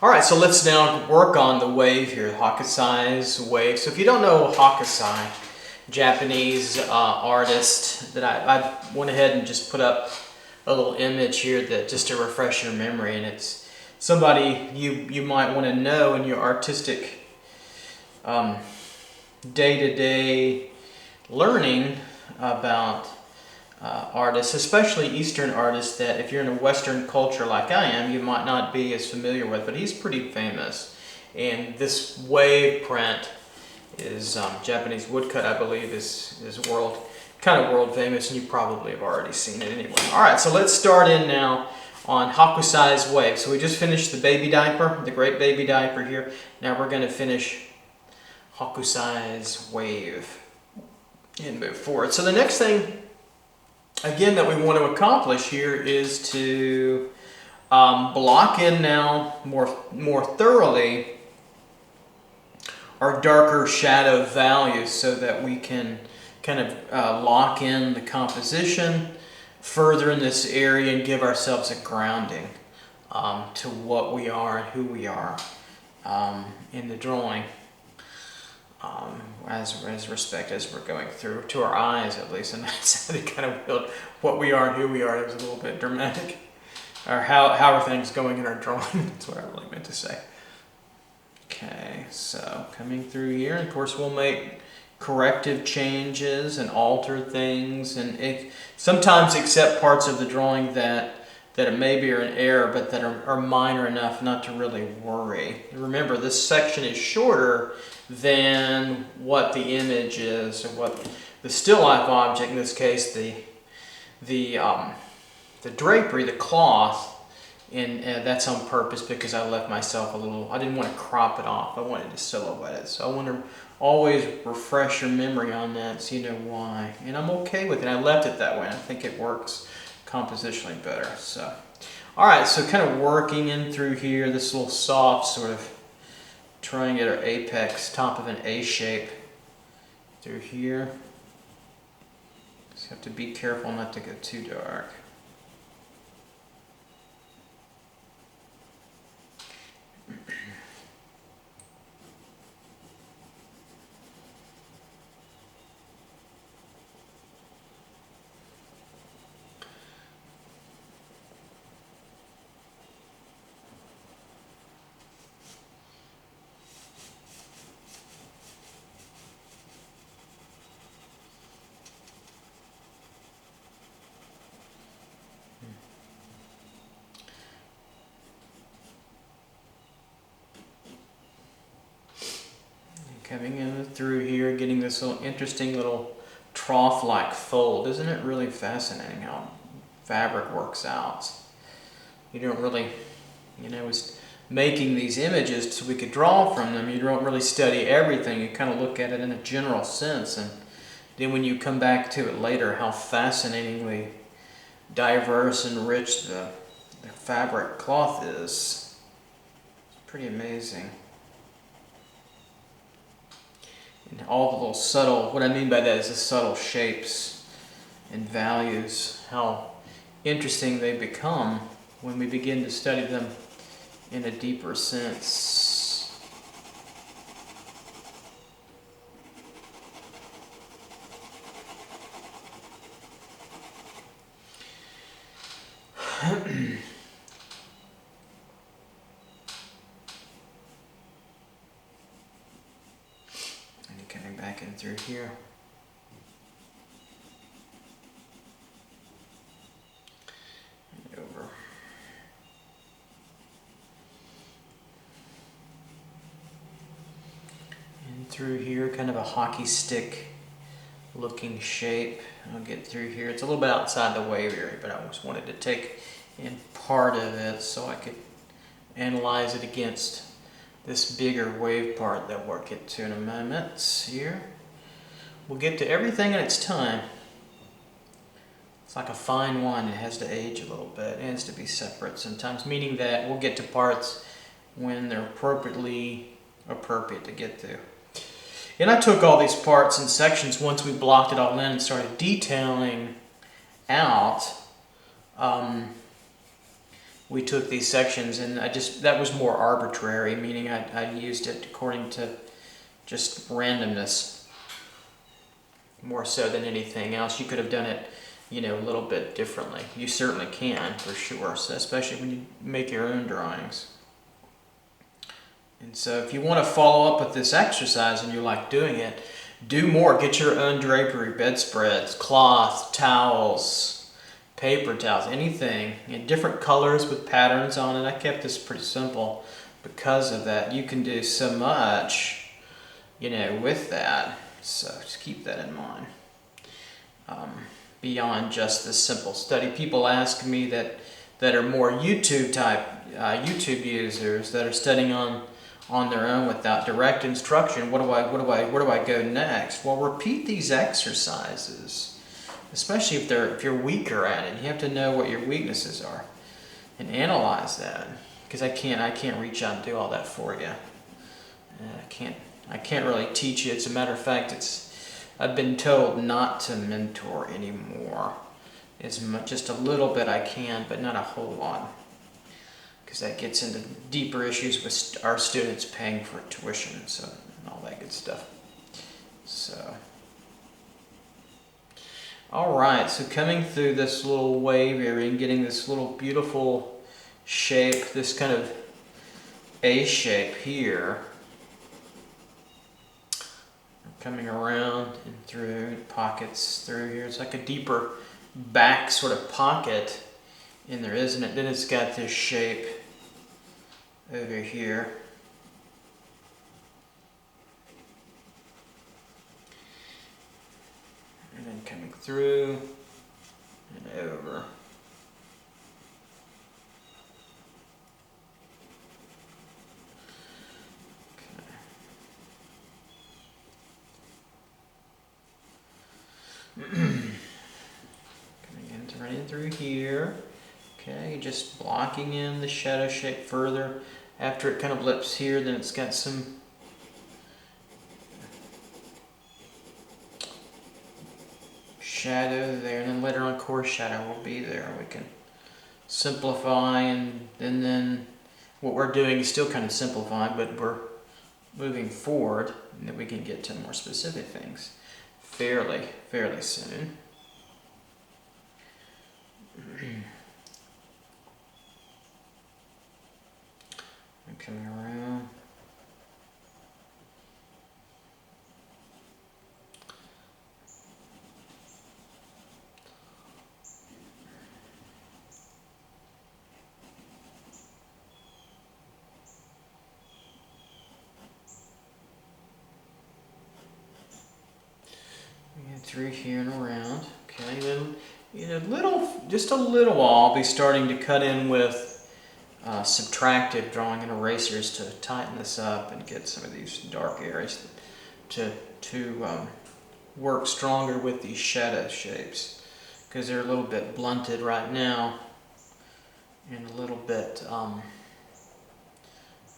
All right, so let's now work on the wave here, Hakusai's wave. So if you don't know Hakusai, Japanese artist, that I went ahead and just put up a little image here that just to refresh your memory, and it's somebody you might want to know in your artistic day-to-day learning about artists, especially Eastern artists that if you're in a Western culture like I am, you might not be as familiar with, but he's pretty famous. And this wave print is Japanese woodcut, I believe, is kind of world famous, and you probably have already seen it anyway. All right, so let's start in now on Hakusai's wave. So we just finished the baby diaper, the great baby diaper here. Now we're going to finish Hakusai's wave and move forward. So the next thing, again, that we want to accomplish here is to block in now more thoroughly our darker shadow values so that we can kind of lock in the composition further in this area and give ourselves a grounding to what we are and who we are in the drawing as we're going through, to our eyes at least, and that's how they kind of build what we are and who we are. It was a little bit dramatic, or how are things going in our drawing. That's what I really meant to say. Okay, so coming through here, and of course we'll make corrective changes and alter things, and sometimes accept parts of the drawing that maybe are an error, but that are minor enough not to really worry. Remember, this section is shorter than what the image is, or what the still life object, in this case the drapery, the cloth, and that's on purpose because I left myself a little, I didn't want to crop it off, I wanted to silhouette it. So I want to always refresh your memory on that so you know why. And I'm okay with it. I left it that way, and I think it works compositionally better. So, all right, so kind of working in through here, this little soft sort of triangular apex, top of an A shape through here. Just have to be careful not to go too dark. Coming in through here, getting this little interesting little trough-like fold. Isn't it really fascinating how fabric works out? You don't really, it's making these images so we could draw from them. You don't really study everything. You kind of look at it in a general sense, and then when you come back to it later, how fascinatingly diverse and rich the fabric cloth is. It's pretty amazing. And all the little subtle, what I mean by that is the subtle shapes and values, how interesting they become when we begin to study them in a deeper sense. Coming back in through here. And over. And through here, kind of a hockey stick looking shape. I'll get through here. It's a little bit outside the wave area, but I just wanted to take in part of it so I could analyze it against this bigger wave part that we'll get to in a moment here. We'll get to everything in its time. It's like a fine wine, it has to age a little bit. It has to be separate sometimes, meaning that we'll get to parts when they're appropriate to get to. And I took all these parts and sections once we blocked it all in and started detailing out we took these sections, and that was more arbitrary, meaning I used it according to just randomness more so than anything else. You could have done it, you know, a little bit differently. You certainly can, for sure, so especially when you make your own drawings. And so if you want to follow up with this exercise and you like doing it, do more. Get your own drapery, bedspreads, cloth, towels, paper towels, anything in different colors with patterns on it. I kept this pretty simple because of that. You can do so much, you know, with that. So just keep that in mind. Beyond just this simple study, people ask me that are more YouTube type YouTube users that are studying on their own without direct instruction. Where do I go next? Well, repeat these exercises, especially if you're weaker at it. You have to know what your weaknesses are and analyze that, because I can't reach out and do all that for you. I can't really teach you. As a matter of fact, I've been told not to mentor anymore. Just a little bit I can, but not a whole lot, because that gets into deeper issues with our students paying for tuition and all that good stuff. So, all right. So coming through this little wave area and getting this little beautiful shape, this kind of A shape here. Coming around and through pockets through here. It's like a deeper back sort of pocket in there, isn't it? Then it's got this shape over here. And then coming through and over. Coming in through here. Okay, just blocking in the shadow shape further. After it kind of lips here, then it's got some shadow there, and then later on coarse shadow will be there. We can simplify, and then what we're doing is still kind of simplifying, but we're moving forward, and then we can get to more specific things fairly soon. And coming around. Through here and around. Okay, then just a little while, I'll be starting to cut in with subtractive drawing and erasers to tighten this up and get some of these dark areas to work stronger with these shadow shapes, because they're a little bit blunted right now and a little bit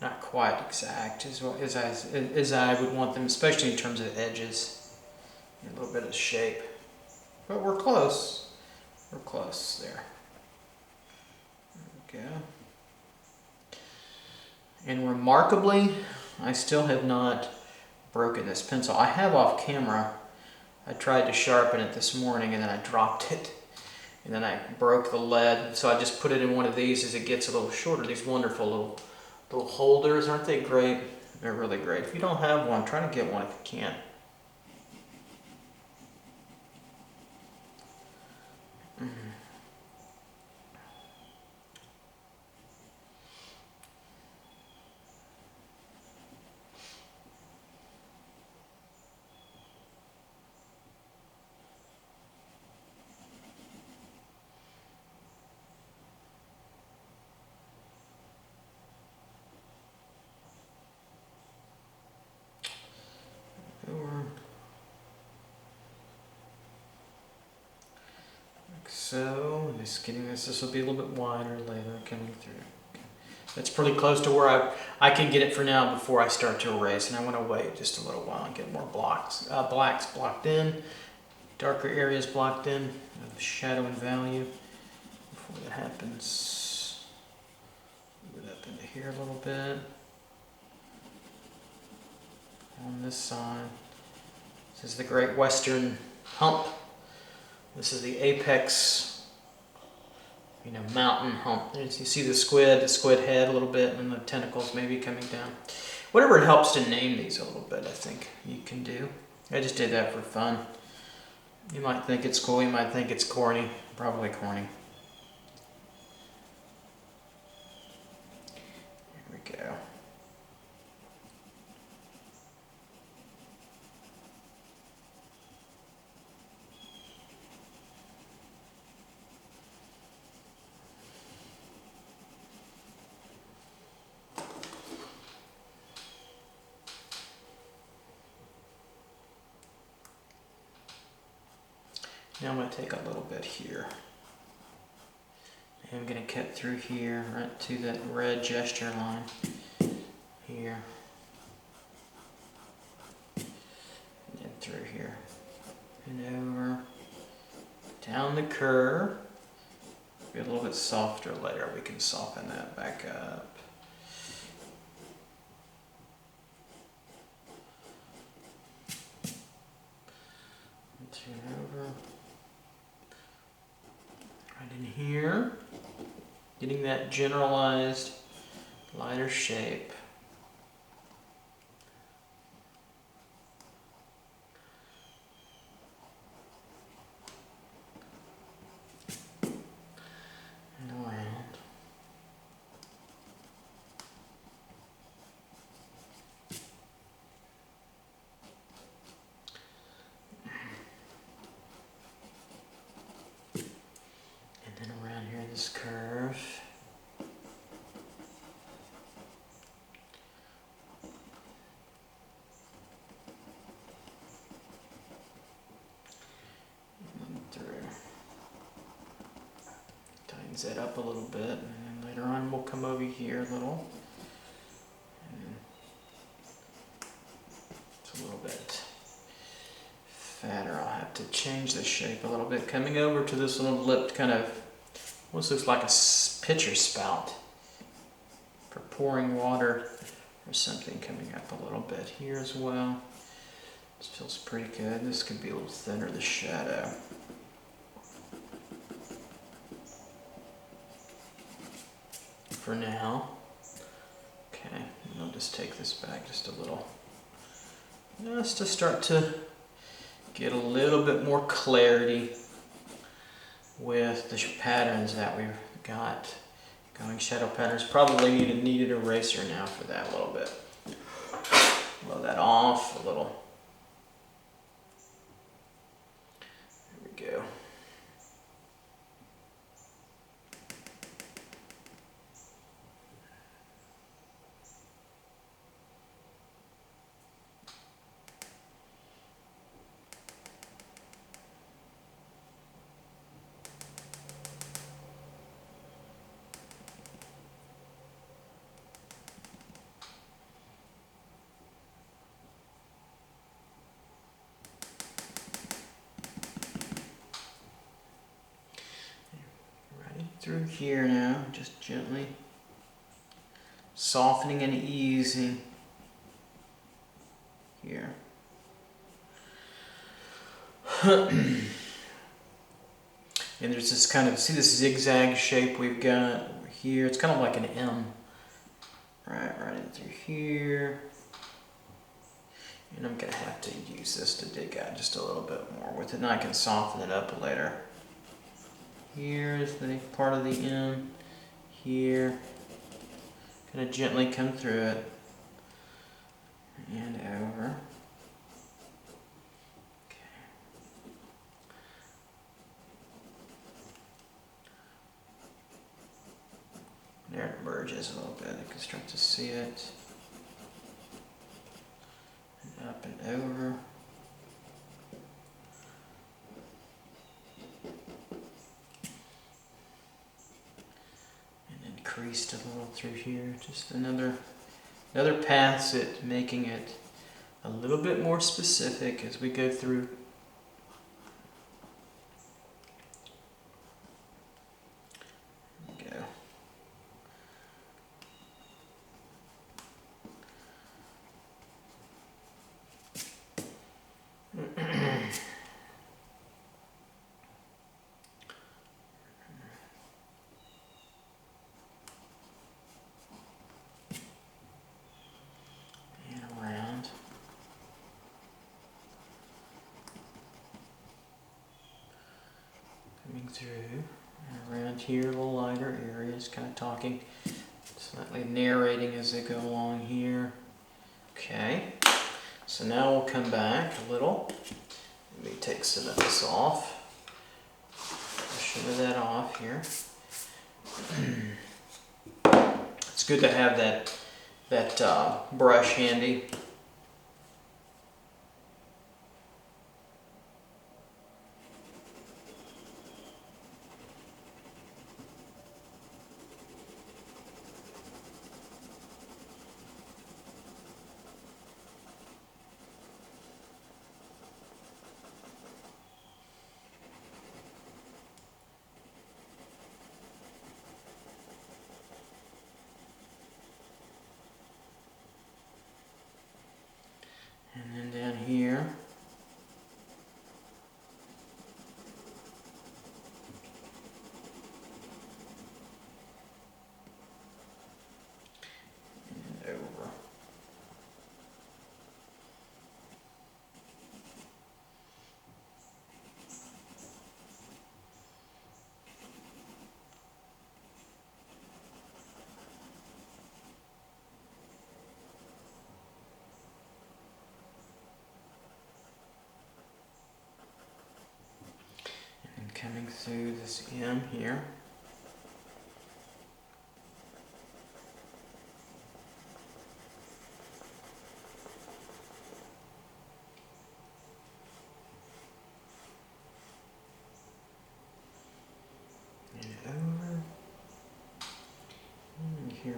not quite exact as I would want them, especially in terms of edges. A little bit of shape, but we're close. We're close there. There we go. And remarkably, I still have not broken this pencil. I have off camera. I tried to sharpen it this morning and then I dropped it. And then I broke the lead. So I just put it in one of these as it gets a little shorter. These wonderful little holders, aren't they great? They're really great. If you don't have one, try to get one if you can. So, just getting this will be a little bit wider later coming through. Okay. That's pretty close to where I can get it for now before I start to erase, and I want to wait just a little while and get more blacks blocked in, darker areas blocked in, of shadow and value before that happens. into here a little bit. On this side. This is the Great Western Hump. This is the apex, mountain hump. You see the squid head a little bit, and the tentacles maybe coming down. Whatever it helps to name these a little bit, I think you can do. I just did that for fun. You might think it's cool, you might think it's corny. Probably corny. Here we go. Now I'm going to take a little bit here. And I'm going to cut through here, right to that red gesture line. Here. And then through here. And over. Down the curve. Be a little bit softer later. We can soften that back up. And turn over. Right in here, getting that generalized lighter shape. And around. This curve. And through. Tightens that up a little bit, and then later on we'll come over here a little. And it's a little bit fatter. I'll have to change the shape a little bit. Coming over to this little lipped kind of almost looks like a pitcher spout for pouring water or something, coming up a little bit here as well. This feels pretty good. This could be a little thinner, the shadow. For now. Okay, and I'll just take this back just a little. Just to start to get a little bit more clarity with the patterns that we've got going. Shadow patterns. Probably need a kneaded eraser now for that a little bit. Blow that off a little. There we go. Through here now, just gently softening and easing here. And there's this kind of, see this zigzag shape we've got over here? It's kind of like an M. Right in through here. And I'm going to have to use this to dig out just a little bit more with it, and I can soften it up later. Here's the part of the M. Here. Kind of gently come through it. And over. Okay. There it merges a little bit. I can start to see it. And up and over. Creased a little through here, just another pass at making it a little bit more specific as we go through. There we go. through, around here, a little lighter areas, kind of talking, slightly narrating as they go along here. Okay, so now we'll come back a little. Let me take some of this off. Brush some of that off here. It's good to have that brush handy. And then down here. And over. Coming through this M here. And over. And here,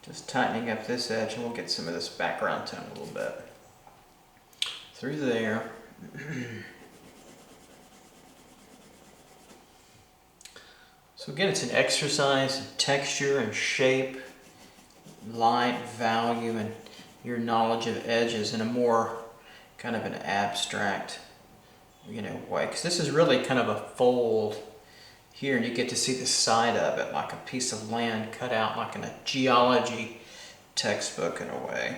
just tightening up this edge, and we'll get some of this background tone a little bit. Through there. So again, it's an exercise in texture and shape, light, value, and your knowledge of edges in a more kind of an abstract, way. Because this is really kind of a fold here, and you get to see the side of it like a piece of land cut out like in a geology textbook in a way.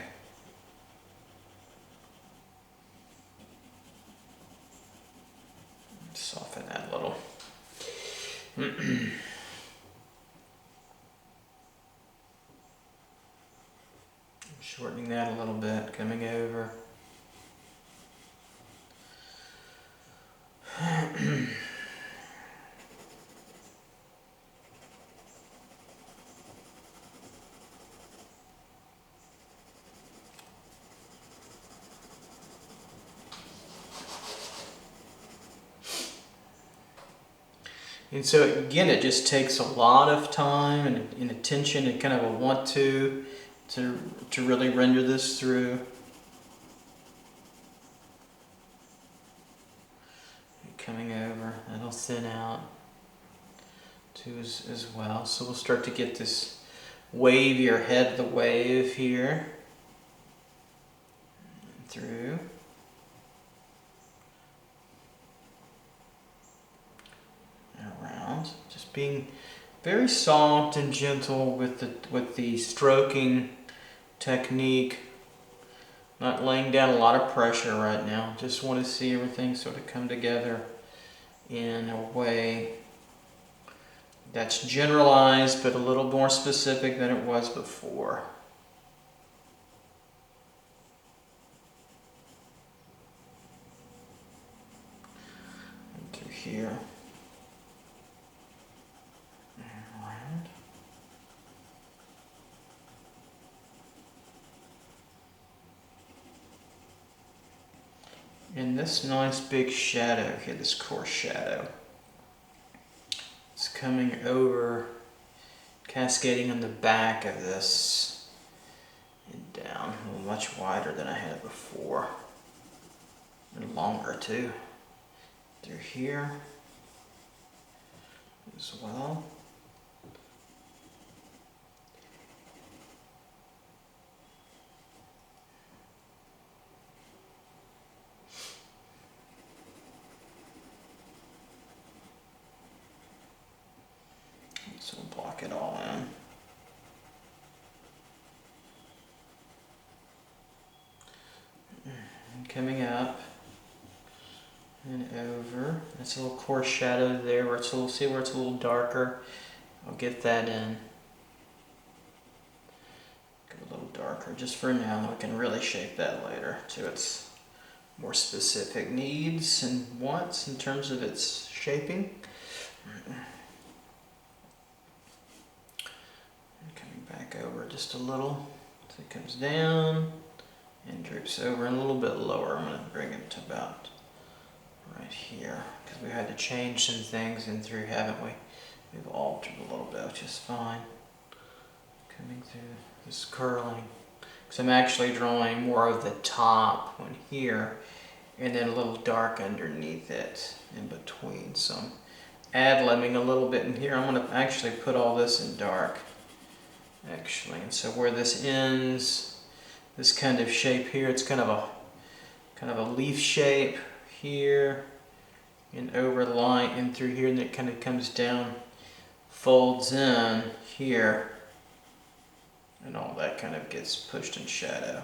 Soften that a little. Shortening that a little bit, coming over. And so again, it just takes a lot of time and attention and kind of a want to really render this through. Coming over, that'll thin out too as well. So we'll start to get this wavier head of the wave here. Through. Around, just being very soft and gentle with the stroking technique, not laying down a lot of pressure right now. Just want to see everything sort of come together in a way that's generalized but a little more specific than it was before. And through here. And this nice big shadow here, this coarse shadow, it's coming over, cascading on the back of this and down, much wider than I had it before, and longer too, through here as well. So we'll block it all in. Coming up and over It's a little coarse shadow there where it's a little, see where it's a little darker? I'll get that in. Get a little darker just for now, and we can really shape that later to its more specific needs and wants in terms of its shaping. And coming back over just a little, so it comes down and drapes over and a little bit lower. I'm going to bring it to about right here because we had to change some things in through, haven't we? We've altered a little bit, which is fine. Coming through this curling, because I'm actually drawing more of the top one here and then a little dark underneath it in between. So I'm ad-libbing a little bit in here. I'm going to actually put all this in dark, actually. And so where this ends, this kind of shape here, it's kind of a leaf shape here and over the line and through here, and then it kind of comes down, folds in here, and all that kind of gets pushed in shadow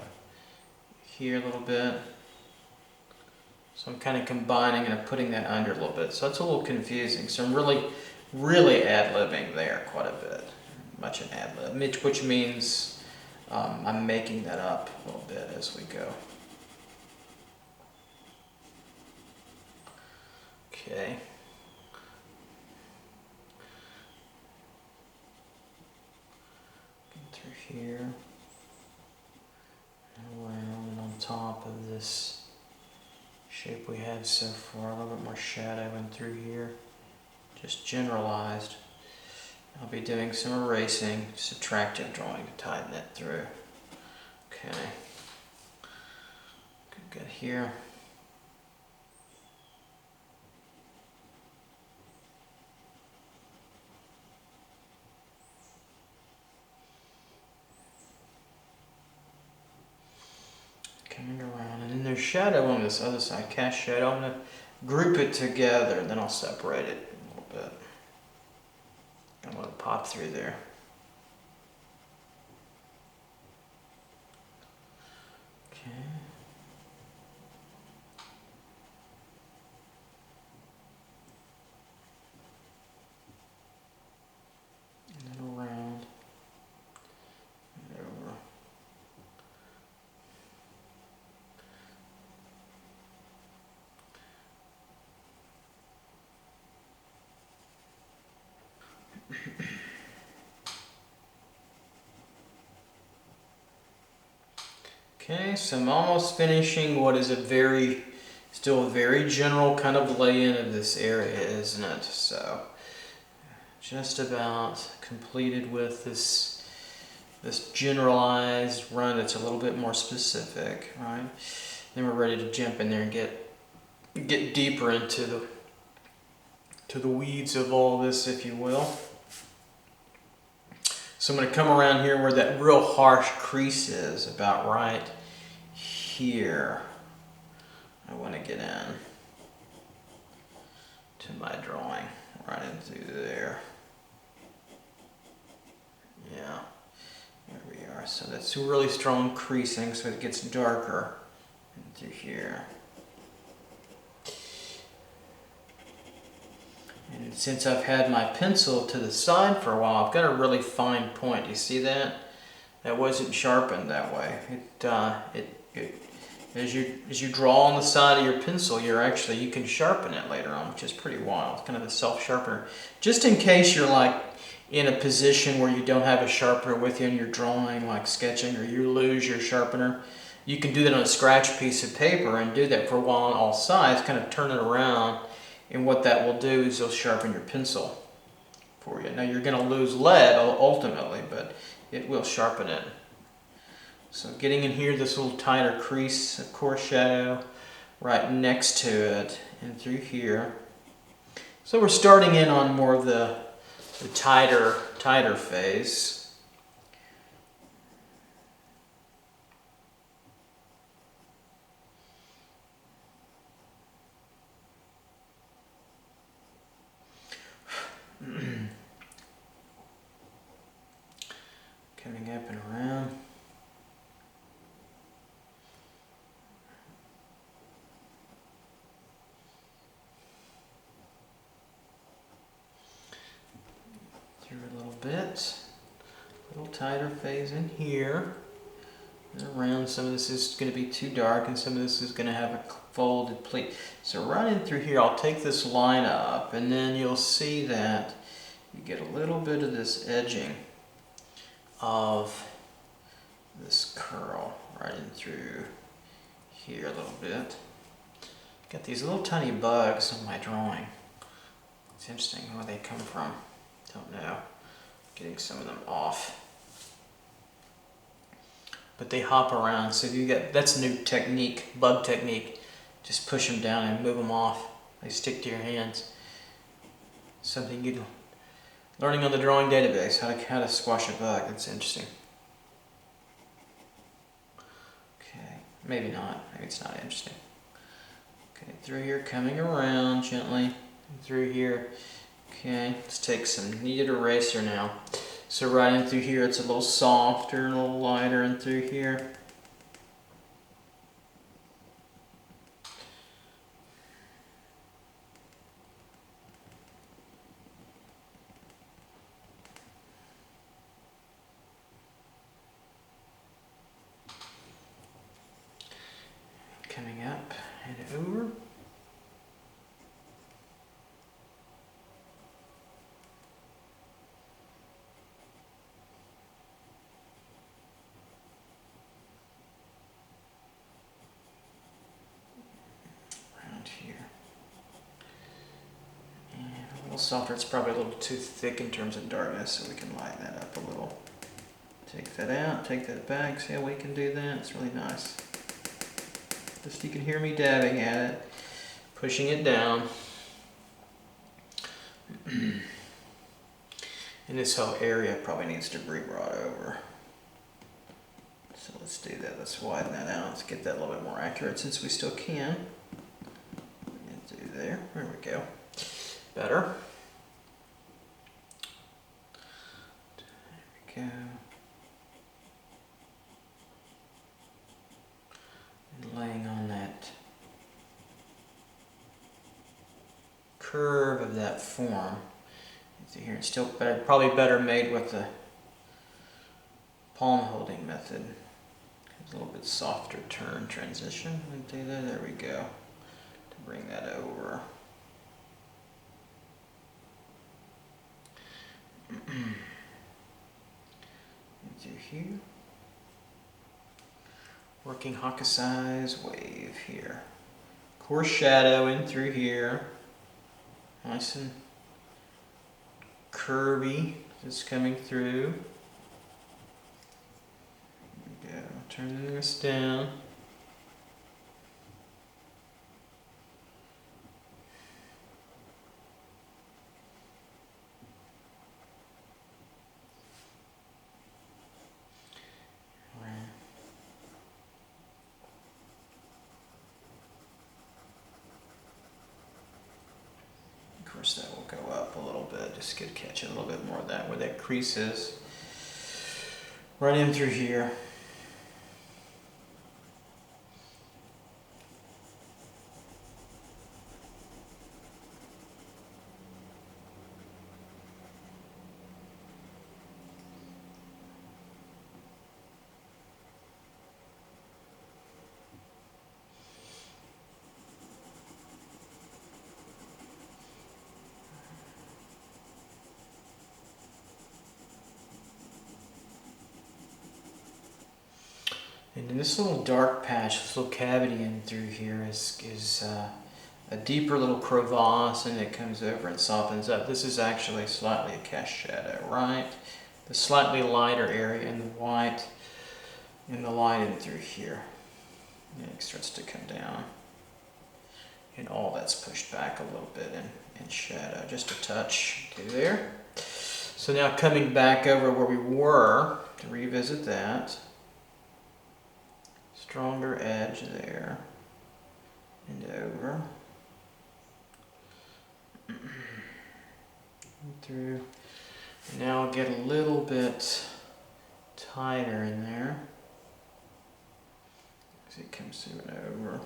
here a little bit. So I'm kind of combining and putting that under a little bit. So it's a little confusing. So I'm really ad-libbing there quite a bit. Much an ad-lib, which means I'm making that up a little bit as we go. Okay. Get through here and around and on top of this shape we have so far, a little bit more shadow in through here, just generalized. I'll be doing some erasing, subtractive drawing to tighten it through. Okay, good here. Coming around, and then there's shadow on this other side, cast shadow. I'm going to group it together, and then I'll separate it a little bit. I'm going to pop through there. Okay. And then around and over. Okay, so I'm almost finishing what is still a very general kind of lay-in of this area, isn't it? So, just about completed with this generalized run that's a little bit more specific, right? Then we're ready to jump in there and get deeper into the weeds of all this, if you will. So I'm going to come around here where that real harsh crease is, about right here. I want to get in to my drawing, right in through there. Yeah, there we are. So that's really strong creasing, so it gets darker through here. And since I've had my pencil to the side for a while, I've got a really fine point. You see that? That wasn't sharpened that way. As you draw on the side of your pencil, you can sharpen it later on, which is pretty wild. It's kind of a self-sharpener. Just in case you're like in a position where you don't have a sharpener with you and you're drawing, like sketching, or you lose your sharpener, you can do that on a scratch piece of paper and do that for a while on all sides, kind of turn it around. And what that will do is it'll sharpen your pencil for you. Now you're going to lose lead ultimately, but it will sharpen it. So getting in here, this little tighter crease, of course, shadow right next to it and through here. So we're starting in on more of the tighter phase. Coming up and around. bit. A little tighter phase in here. And around, some of this is going to be too dark and some of this is going to have a folded pleat. So right in through here, I'll take this line up and then you'll see that you get a little bit of this edging of this curl right in through here a little bit. Got these little tiny bugs on my drawing. It's interesting where they come from. Don't know. Getting some of them off. But they hop around, so you get, that's a new technique, bug technique. Just push them down and move them off. They stick to your hands. Something you're learning on the drawing database, how to squash a bug. That's interesting. Okay, maybe not. Maybe it's not interesting. Okay, through here, coming around gently. Through here. Okay, let's take some kneaded eraser now. So right in through here, it's a little softer, a little lighter in through here. Coming up and over. Here and a little softer. It's probably a little too thick in terms of darkness, so we can lighten that up a little. Take that out, take that back. See how we can do that? It's really nice. Just you can hear me dabbing at it, pushing it down. And this whole area probably needs to be brought over. So let's do that. Let's widen that out. Let's get that a little bit more accurate since we still can. There we go. Better. There we go. And laying on that curve of that form. See here, it's still better, probably better made with the palm holding method. It's a little bit softer turn transition. Do that. There we go. Bring that over. Into here. Working Hakusai's wave here. Coarse shadow in through here. Nice and curvy. Just coming through. There we go. Turning this down. Of course, that will go up a little bit. Just get catching a little bit more of that where that crease is. Right in through here. And in this little dark patch, this little cavity in through here is a deeper little crevasse, and it comes over and softens up. This is actually slightly a cast shadow, right? The slightly lighter area in the white and the light in through here. And it starts to come down. And all that's pushed back a little bit in shadow, just a touch to there. So now coming back over where we were, to revisit that. Stronger edge there and over and through. And now I'll get a little bit tighter in there as it comes through and over.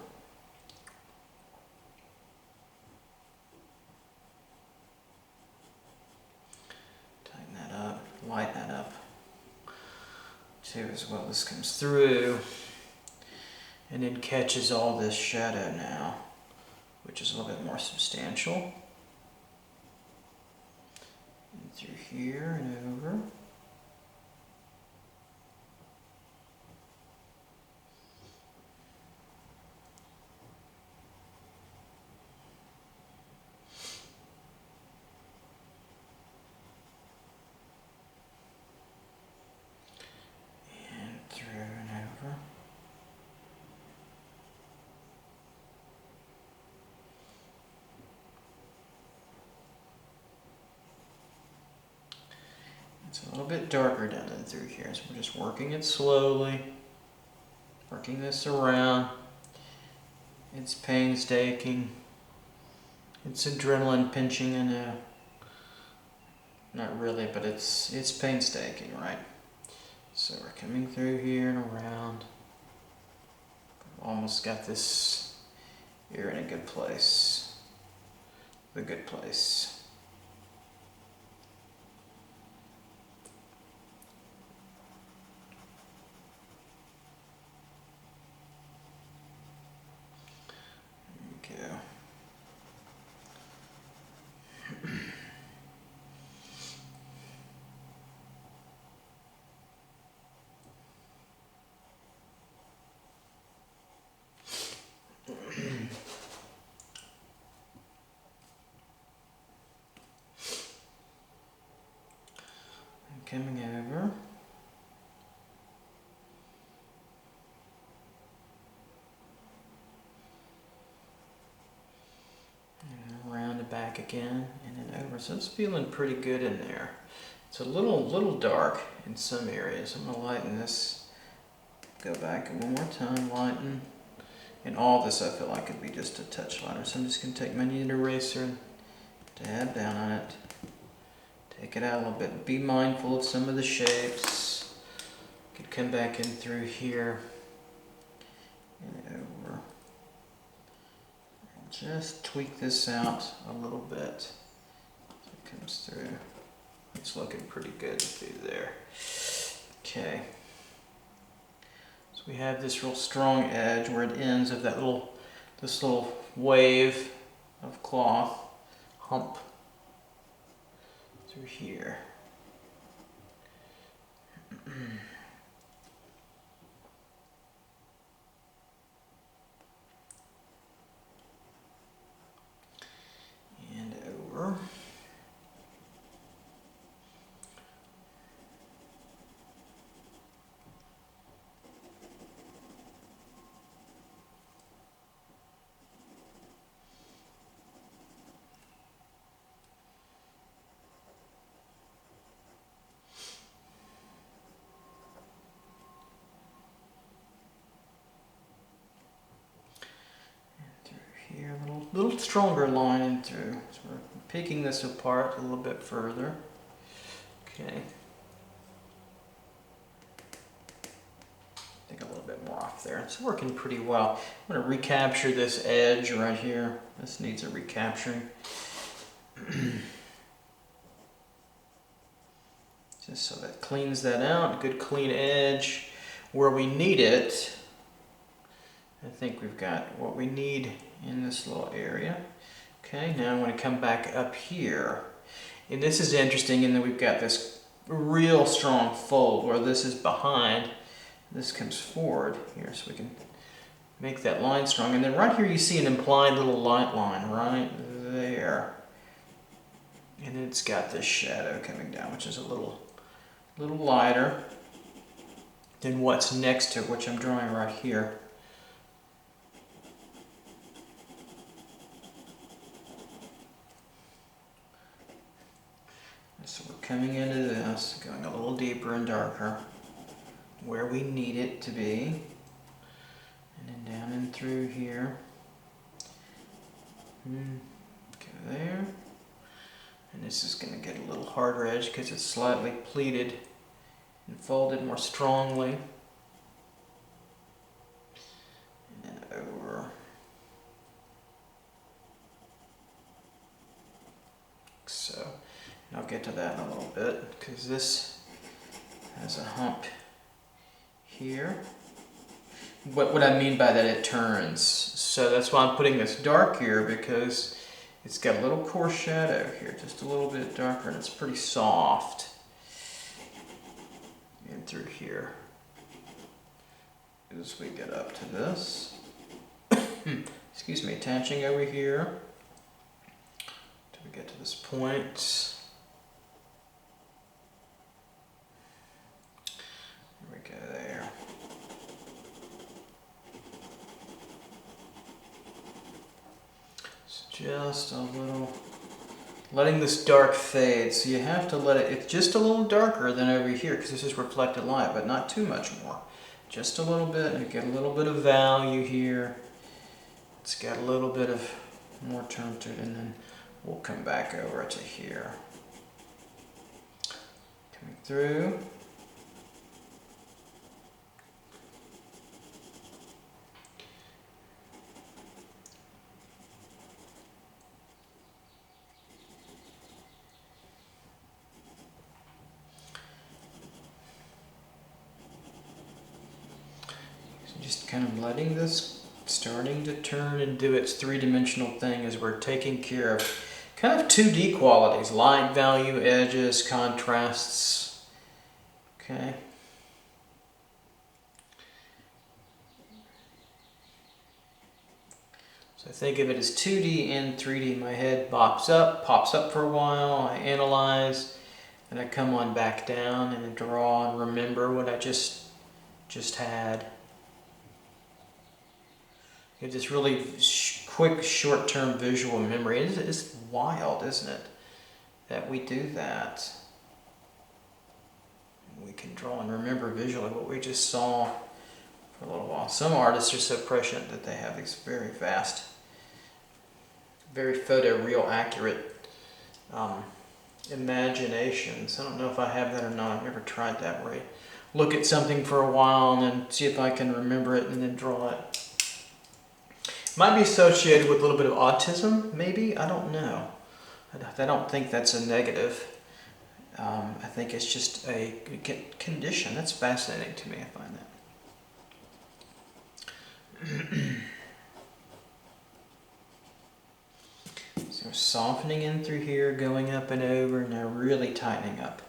Tighten that up. too as well. This comes through and then catches all this shadow now, which is a little bit more substantial. And through here and over. It's a little bit darker down and through here, so we're just working it slowly, working this around. It's painstaking. It's adrenaline pinching, I know. Not really, but it's painstaking, right? So we're coming through here and around. Almost got this. You're in a good place. The good place. Coming over. And around the back again, and then over. So it's feeling pretty good in there. It's a little dark in some areas. I'm gonna lighten this. Go back one more time, lighten. And all this I feel like could be just a touch lighter. So I'm just gonna take my kneaded eraser and dab down on it. Take it out a little bit. Be mindful of some of the shapes. Could come back in through here and over. And just tweak this out a little bit. So it comes through. It's looking pretty good through there. Okay. So we have this real strong edge where it ends of that this little wave of cloth, hump. Through here. And over. Here, a little stronger line in through. So we're picking this apart a little bit further. Okay. I think a little bit more off there. It's working pretty well. I'm going to recapture this edge right here. This needs a recapturing. Just so that cleans that out. Good clean edge. Where we need it, I think we've got what we need in this little area. Okay, now I'm going to come back up here. And this is interesting in that we've got this real strong fold where this is behind. This comes forward here, so we can make that line strong. And then right here you see an implied little light line right there. And it's got this shadow coming down, which is a little lighter than what's next to it, which I'm drawing right here. So we're coming into this, going a little deeper and darker, where we need it to be. And then down and through here. Go there. And this is going to get a little harder edge because it's slightly pleated and folded more strongly. And then over. So. I'll get to that in a little bit because this has a hump here. What I mean by that, it turns. So that's why I'm putting this dark here, because it's got a little coarse shadow here, just a little bit darker, and it's pretty soft. And through here, as we get up to this, excuse me, attaching over here, till we get to this point. Here we go there. Just a little, letting this dark fade, so you have to let it, it's just a little darker than over here because this is reflected light, but not too much more. Just a little bit, and get a little bit of value here. It's got a little bit of more tone to it, and then we'll come back over to here. Coming through. Just kind of letting this starting to turn and do its three-dimensional thing as we're taking care of kind of 2D qualities, light, value, edges, contrasts. Okay. So I think of it as 2D and 3D. My head pops up for a while, I analyze, and I come on back down and I draw and remember what I just had. It's this really quick, short-term visual memory. It's wild, isn't it, that we do that. We can draw and remember visually what we just saw for a little while. Some artists are so prescient that they have these very fast, very photoreal accurate imaginations. I don't know if I have that or not. I've never tried that, where you look at something for a while and then see if I can remember it and then draw it. Might be associated with a little bit of autism, maybe. I don't know. I don't think that's a negative. I think it's just a condition. That's fascinating to me. I find that. So softening in through here, going up and over, now really tightening up.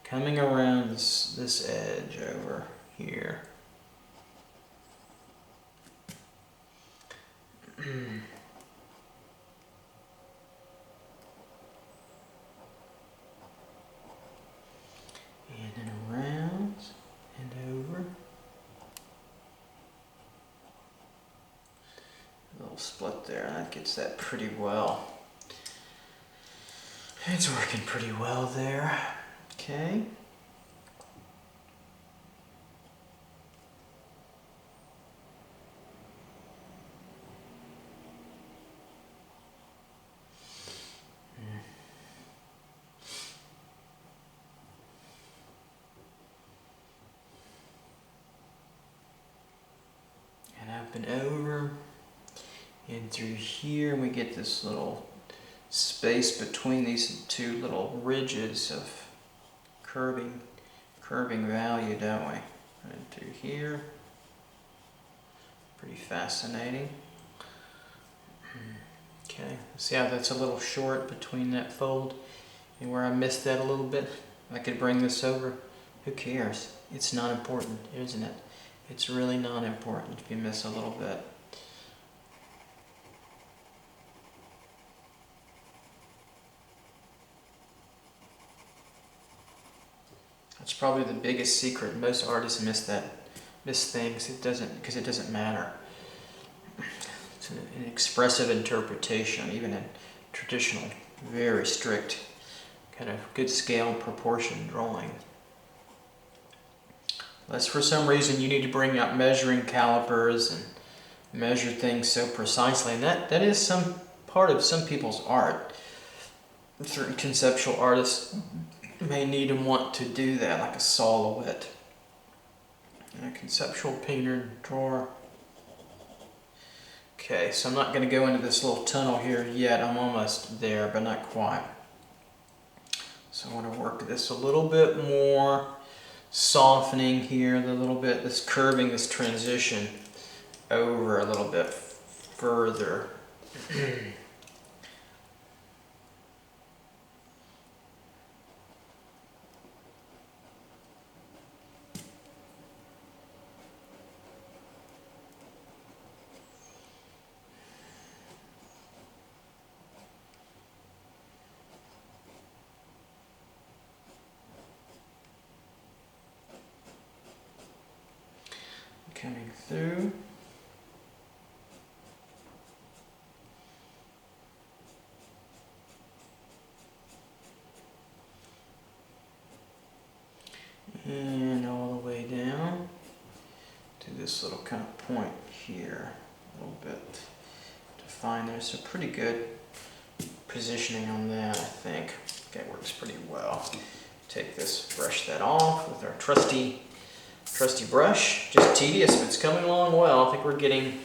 Coming around this edge over here. And then around and over. A little split there, that gets that pretty well. It's working pretty well there. Okay. Up and over and through here, and we get this little space between these two little ridges of curving value, don't we? And through here, pretty fascinating. Okay, see how that's a little short between that fold and where I missed that a little bit? I could bring this over. Who cares? It's not important, isn't it? It's really not important if you miss a little bit. That's probably the biggest secret. Most artists miss things. Because it doesn't matter. It's an expressive interpretation, even in traditional, very strict, kind of good scale and proportion drawing. Unless for some reason you need to bring out measuring calipers and measure things so precisely. And that is some part of some people's art. Certain conceptual artists may need and want to do that, like a silhouette. And a conceptual painter, drawer. Okay, so I'm not going to go into this little tunnel here yet. I'm almost there, but not quite. So I want to work this a little bit more. softening here a little bit, this curving, this transition over a little bit further. Coming through. And all the way down to this little kind of point here, a little bit defined there. So pretty good positioning on that, I think. That works pretty well. Take this, brush that off with our trusty brush. Just tedious, but it's coming along well. I think we're getting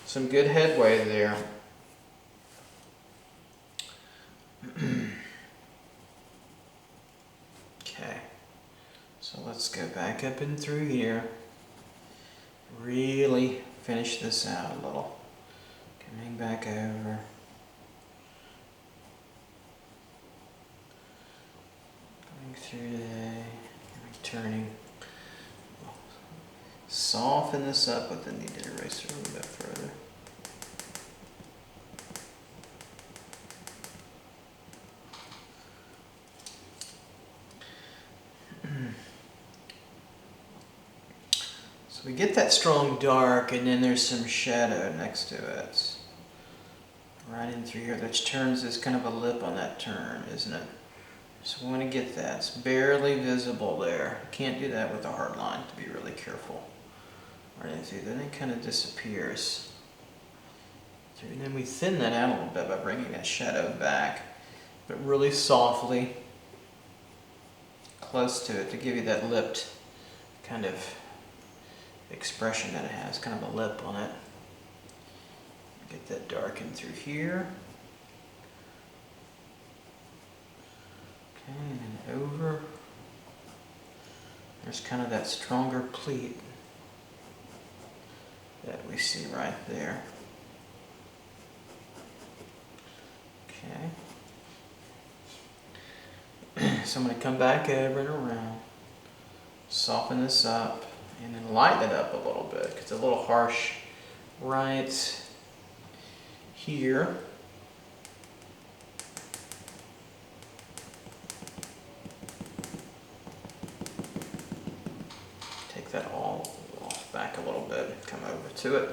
some good headway there. Okay, so let's go back up and through here. Really finish this out a little. Coming back over. Going through there, returning. Soften this up with the kneaded eraser a little bit further. So we get that strong dark, and then there's some shadow next to it. Right in through here, which turns as kind of a lip on that turn, isn't it? So we want to get that. It's barely visible there. Can't do that with a hard line, to be really careful. Right in through, then it kind of disappears. And then we thin that out a little bit by bringing that shadow back, but really softly, close to it, to give you that lipped kind of expression that it has, kind of a lip on it. Get that darkened through here. Okay, and then over. There's kind of that stronger pleat that we see right there. Okay. So I'm going to come back over and around, soften this up, and then lighten it up a little bit. It's a little harsh right here. Take that all off back a little bit, come over to it.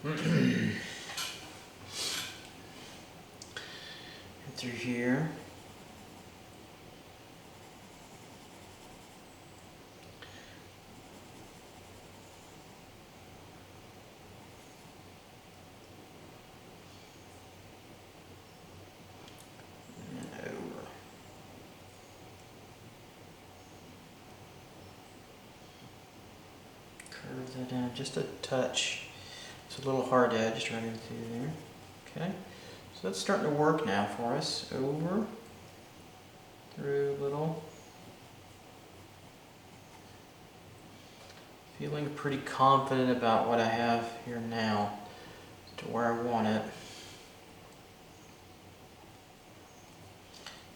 And through here. Curve that down just a touch. It's a little hard edged right into there. Okay, so that's starting to work now for us. Over, through a little. Feeling pretty confident about what I have here now to where I want it.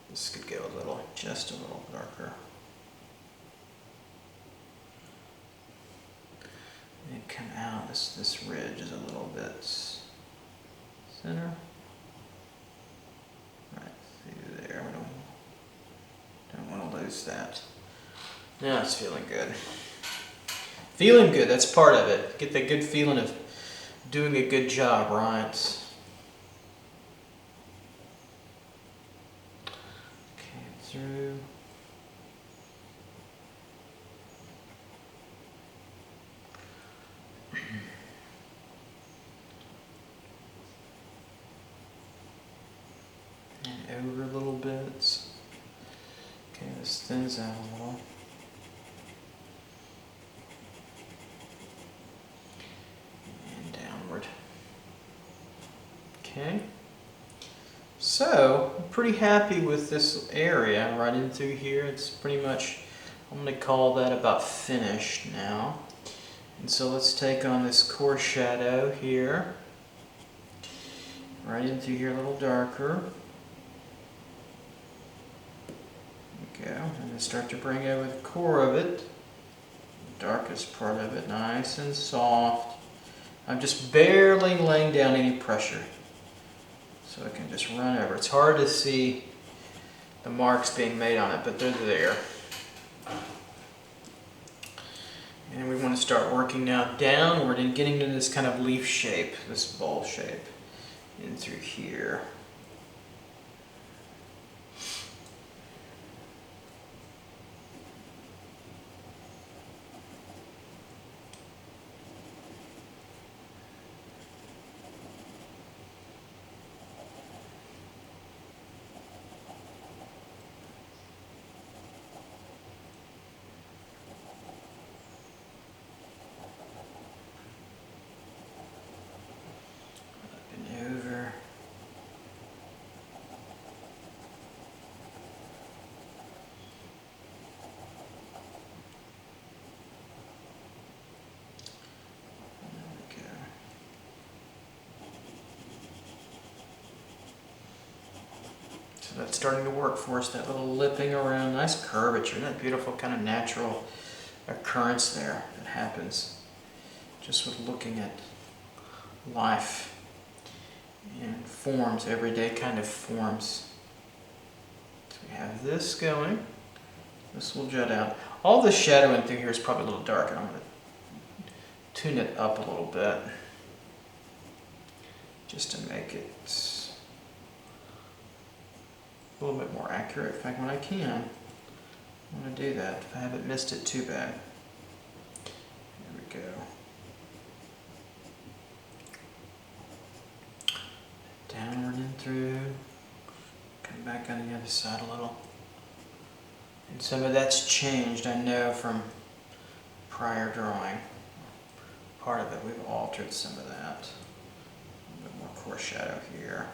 This could go a little, just a little darker. And come out, this ridge is a little bit center. Right through there. We don't want to lose that. Now it's feeling good. Feeling good, that's part of it. Get that good feeling of doing a good job, right? Okay, through. And over a little bit. Okay, this thins out a little. And downward. Okay. So, I'm pretty happy with this area right in through here. It's pretty much I'm going to call that about finished now. And so let's take on this core shadow here, right in through here a little darker. There we go. And then start to bring over the core of it, the darkest part of it, nice and soft. I'm just barely laying down any pressure so it can just run over. It's hard to see the marks being made on it, but they're there. And we want to start working now downward and getting to this kind of leaf shape, this bowl shape, in through here. So that's starting to work for us, that little lipping around, nice curvature, that beautiful kind of natural occurrence there that happens just with looking at life and forms, everyday kind of forms. So we have this going, this will jut out. All the shadowing through here is probably a little dark, and I'm going to tune it up a little bit just to make it a little bit more accurate. In fact, when I can, I want to do that if I haven't missed it too bad. There we go. Downward and through. Come back on the other side a little. And some of that's changed, I know, from prior drawing. Part of it, we've altered some of that. A little bit more core shadow here.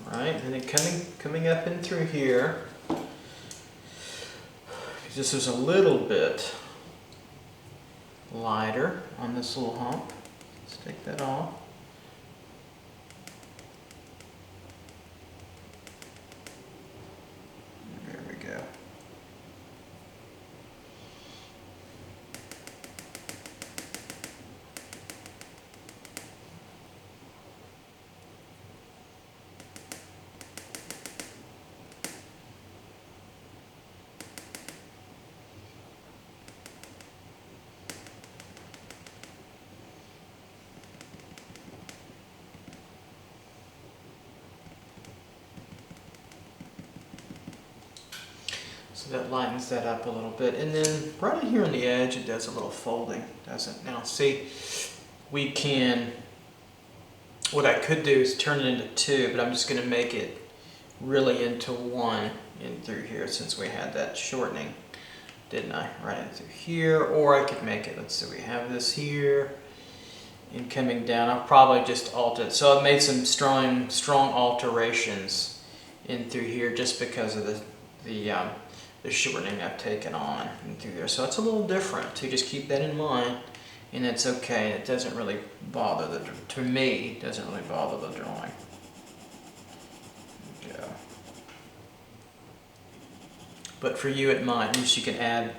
Right, and then coming up in through here, this is a little bit lighter on this little hump. Let's take that off. There we go. So that lightens that up a little bit. And then right in here on the edge, it does a little folding, doesn't it? Now see, we can, what I could do is turn it into two, but I'm just going to make it really into one in through here since we had that shortening, didn't I? Right in through here, or I could make it, let's see, we have this here, and coming down, I'll probably just alter it. So I've made some strong alterations in through here just because of the shortening I've taken on in through there. So it's a little different, so just keep that in mind, and it's okay. It doesn't really bother to me, it doesn't really bother the drawing. There we go. But for you it might, at least you can add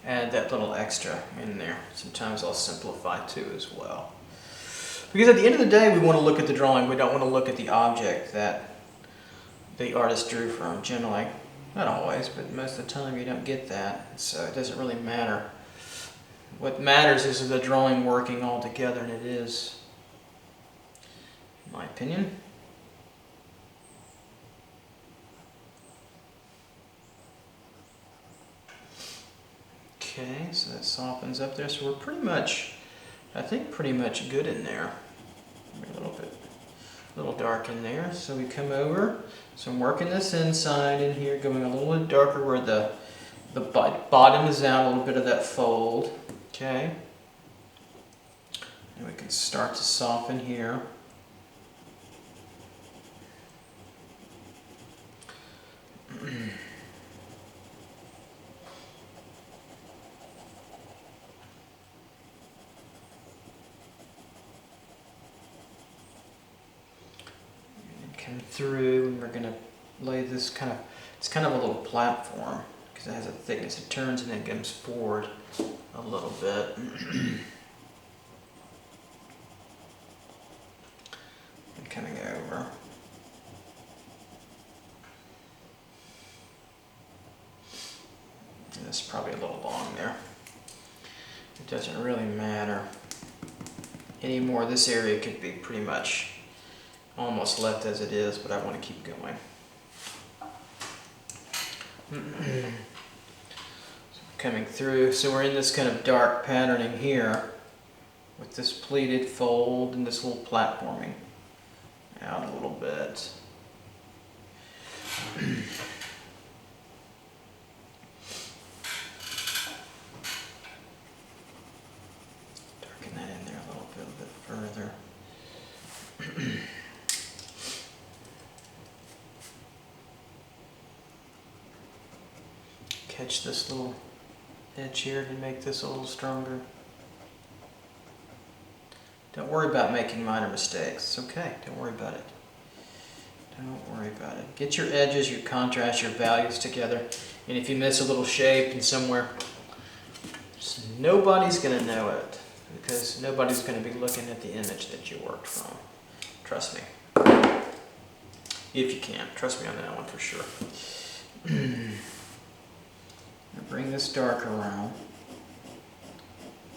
that little extra in there. Sometimes I'll simplify too as well. Because at the end of the day, we want to look at the drawing. We don't want to look at the object that the artist drew from, generally. Not always, but most of the time you don't get that, so it doesn't really matter. What matters is the drawing working all together, and it is, in my opinion. Okay, so that softens up there, so we're pretty much, I think pretty much good in there. Maybe a little dark in there, so we come over. So I'm working this inside in here, going a little bit darker where the bottom is out, a little bit of that fold, okay? And we can start to soften here. Come through, and we're gonna lay this kind of, it's kind of a little platform because it has a thickness. It turns and then comes forward a little bit. And coming over. And this is probably a little long there. It doesn't really matter anymore. This area could be pretty much almost left as it is, but I want to keep going. So coming through, so we're in this kind of dark patterning here with this pleated fold and this little platforming out a little bit. Darken that in there a little bit further. Catch this little edge here to make this a little stronger. Don't worry about making minor mistakes. It's okay. Don't worry about it. Don't worry about it. Get your edges, your contrast, your values together. And if you miss a little shape in somewhere, nobody's going to know it because nobody's going to be looking at the image that you worked from. Trust me. If you can. Trust me on that one for sure. Bring this dark around.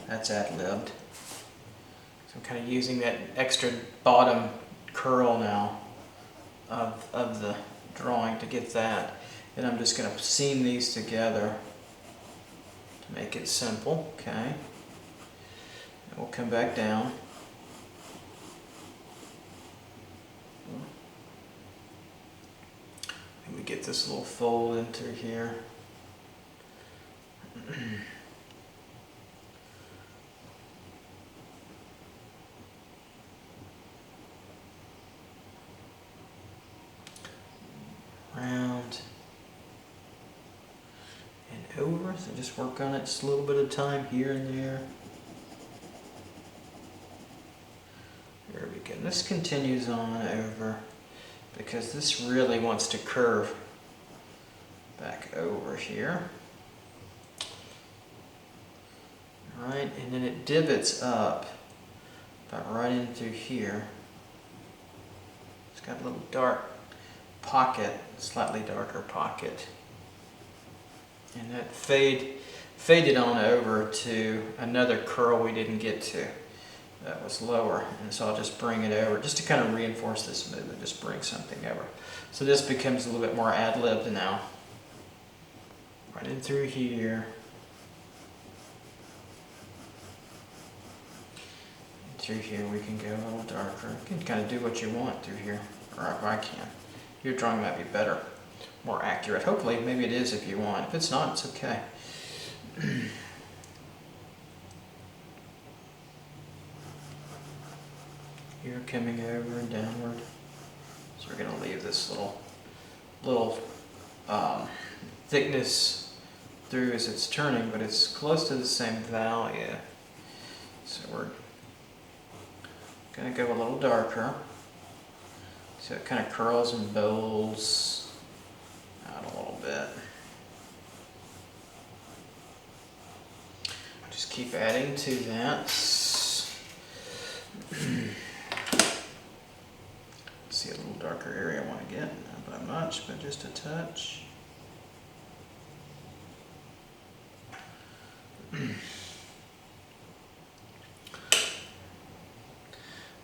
That's ad-libbed. So I'm kind of using that extra bottom curl now of the drawing to get that. And I'm just going to seam these together to make it simple. Okay. And we'll come back down. And we get this little fold into here. Round and over, so just work on it just a little bit of time here and there. There we go. This continues on over because this really wants to curve back over here. Right, and then it divots up about right in through here. It's got a little dark pocket, slightly darker pocket. And that faded on over to another curl we didn't get to. That was lower, and so I'll just bring it over just to kind of reinforce this movement, just bring something over. So this becomes a little bit more ad-libbed now. Right in through here. Through here we can go a little darker. You can kind of do what you want through here, or I can. Your drawing might be better, more accurate. Hopefully, maybe it is if you want. If it's not, it's okay. Here coming over and downward. So we're going to leave this little thickness through as it's turning, but it's close to the same value. So we're going to go a little darker. So it kind of curls and bowls out a little bit. Just keep adding to that. See a little darker area I want to get, not by much, but just a touch.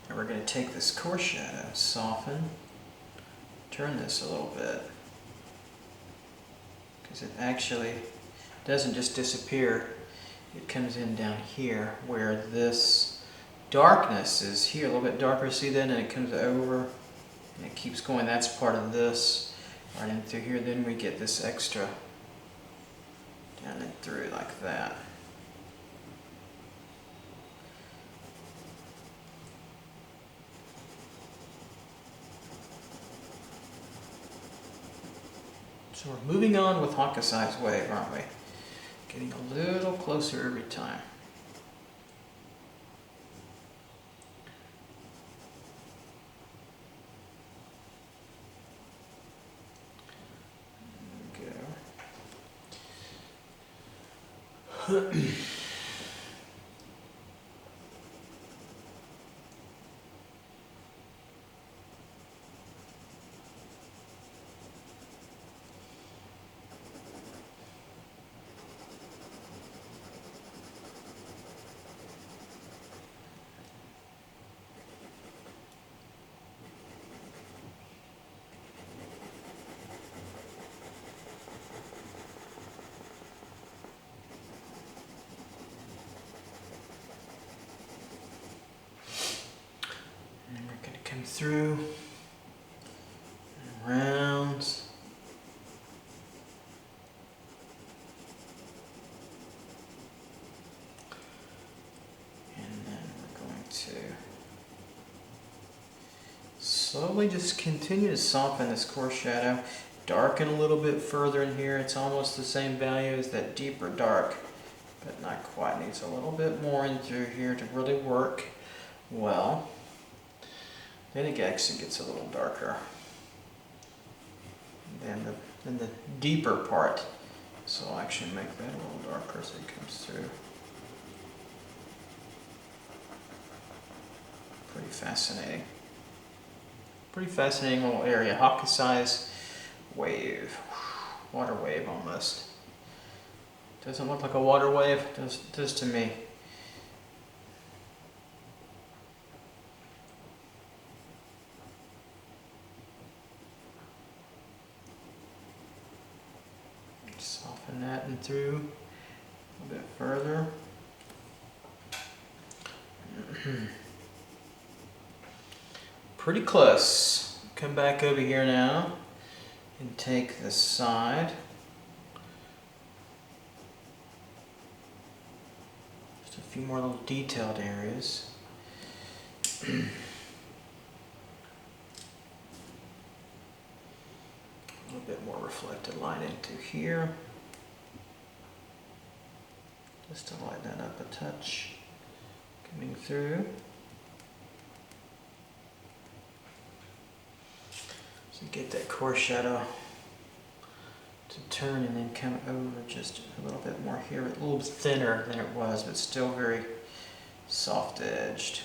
And we're going to take this core shadow, soften, turn this a little bit, because it actually doesn't just disappear, it comes in down here where this darkness is here, a little bit darker, see that, and it comes over, and it keeps going, that's part of this, right in through here, then we get this extra down and through like that. So we're moving on with Hakusai's wave, aren't we? Getting a little closer every time. There we go. Come through and around. And then we're going to slowly just continue to soften this core shadow, darken a little bit further in here. It's almost the same value as that deeper dark, but not quite. Needs a little bit more in through here to really work well. Then it actually gets a little darker than the deeper part. So I'll actually make that a little darker as it comes through. Pretty fascinating. Pretty fascinating little area. Hakusai's wave. Water wave almost. Doesn't look like a water wave, does to me. Soften that and through a bit further. Pretty close. Come back over here now and take this side. Just a few more little detailed areas. A little bit more reflected line into here. Just to lighten that up a touch. Coming through. So get that core shadow to turn and then come over just a little bit more here. A little thinner than it was, but still very soft edged.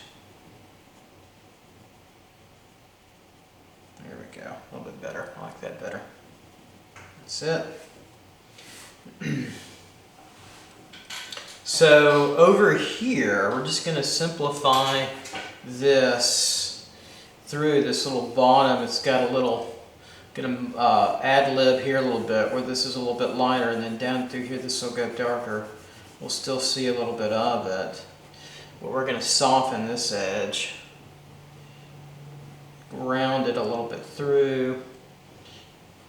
There we go, a little bit better. I like that better. That's it. So over here, we're just going to simplify this through this little bottom. It's got a little, going to ad lib here a little bit where this is a little bit lighter, and then down through here this will go darker. We'll still see a little bit of it. But we're going to soften this edge, round it a little bit through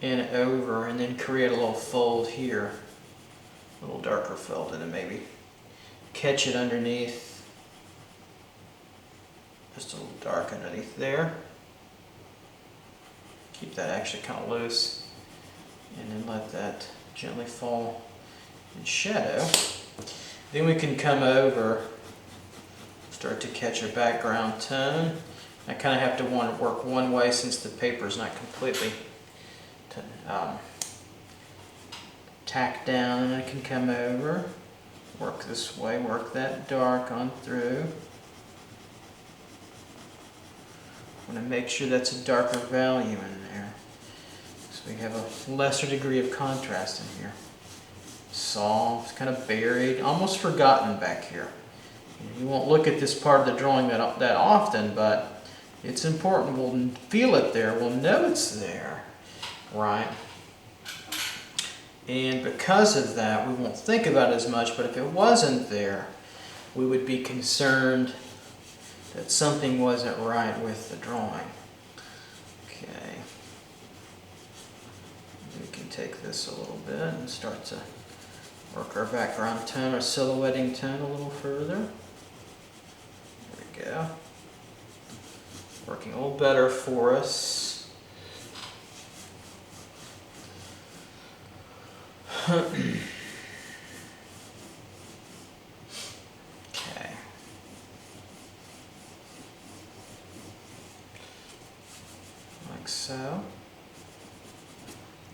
and over, and then create a little fold here, a little darker fold, and then maybe catch it underneath, just a little dark underneath there. Keep that actually kind of loose, and then let that gently fall in shadow. Then we can come over, start to catch a background tone. I kind of have to want to work one way since the paper is not completely tacked down, and I can come over, work this way, work that dark on through. I want to make sure that's a darker value in there, so we have a lesser degree of contrast in here. Soft, kind of buried, almost forgotten back here. You won't look at this part of the drawing that often, but it's important. We'll feel it there, we'll know it's there, right? And because of that, we won't think about it as much, but if it wasn't there, we would be concerned that something wasn't right with the drawing. Okay. We can take this a little bit and start to work our background tone, our silhouetting tone a little further. There we go. Working a little better for us. Okay. Like so.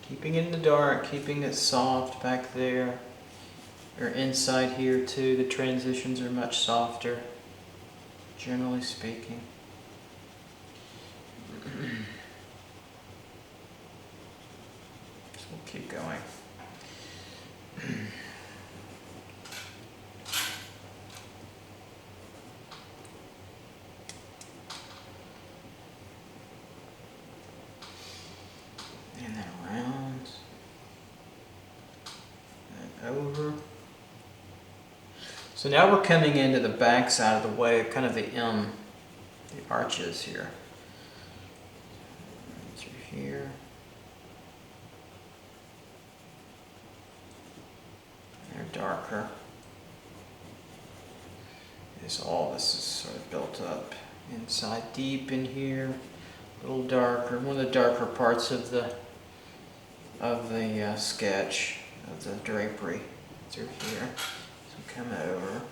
Keeping it in the dark, keeping it soft back there. Or inside here too, the transitions are much softer, generally speaking. So we'll keep going. And then around. And over. So now we're coming into the back side of the wave, kind of the arches here. Through here. They're darker. All this is sort of built up inside, deep in here, a little darker. One of the darker parts of the sketch of the drapery through here. So come over.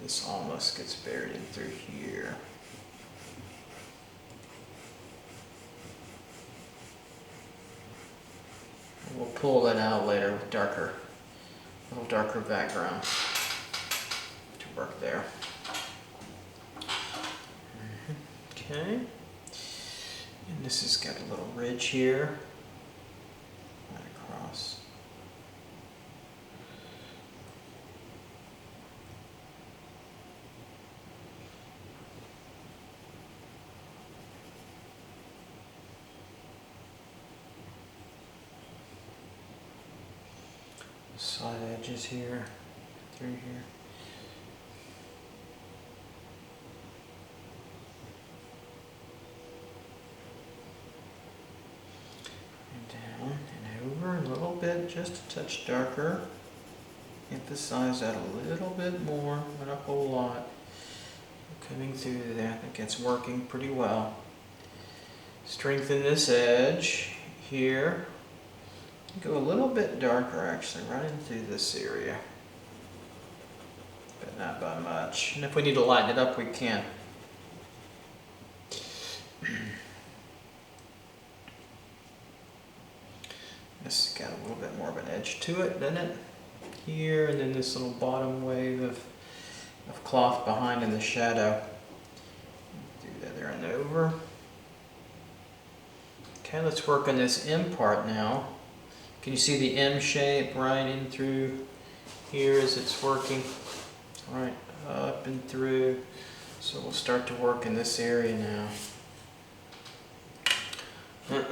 This almost gets buried in through here. And we'll pull that out later with a little darker background to work there. Okay. And this has got a little ridge here. Right across. Side edges here, through here. And down and over a little bit, just a touch darker. Emphasize that a little bit more, not a whole lot. Coming through there, I think it's working pretty well. Strengthen this edge here. Go a little bit darker actually, right into this area. But not by much. And if we need to lighten it up, we can. This has got a little bit more of an edge to it, doesn't it? Here, and then this little bottom wave of cloth behind in the shadow. Do that there and over. Okay, let's work on this M part now. Can you see the M shape right in through here as it's working? Right up and through. So we'll start to work in this area now. Okay.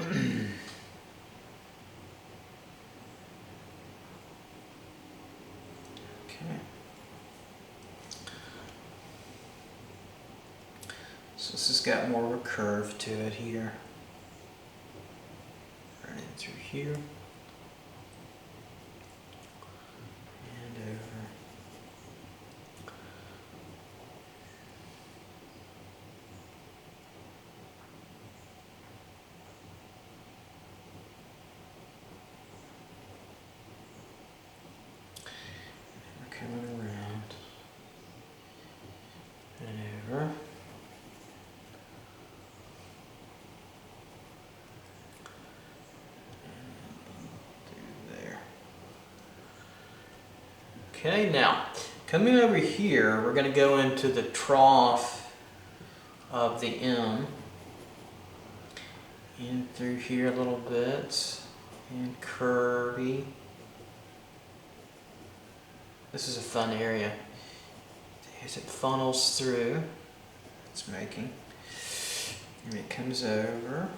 So this has got more of a curve to it here. Right in through here. Coming around and over. And through there. Okay, now coming over here, we're going to go into the trough of the M. In through here a little bit and curvy. This is a fun area as it funnels through. It's making. And it comes over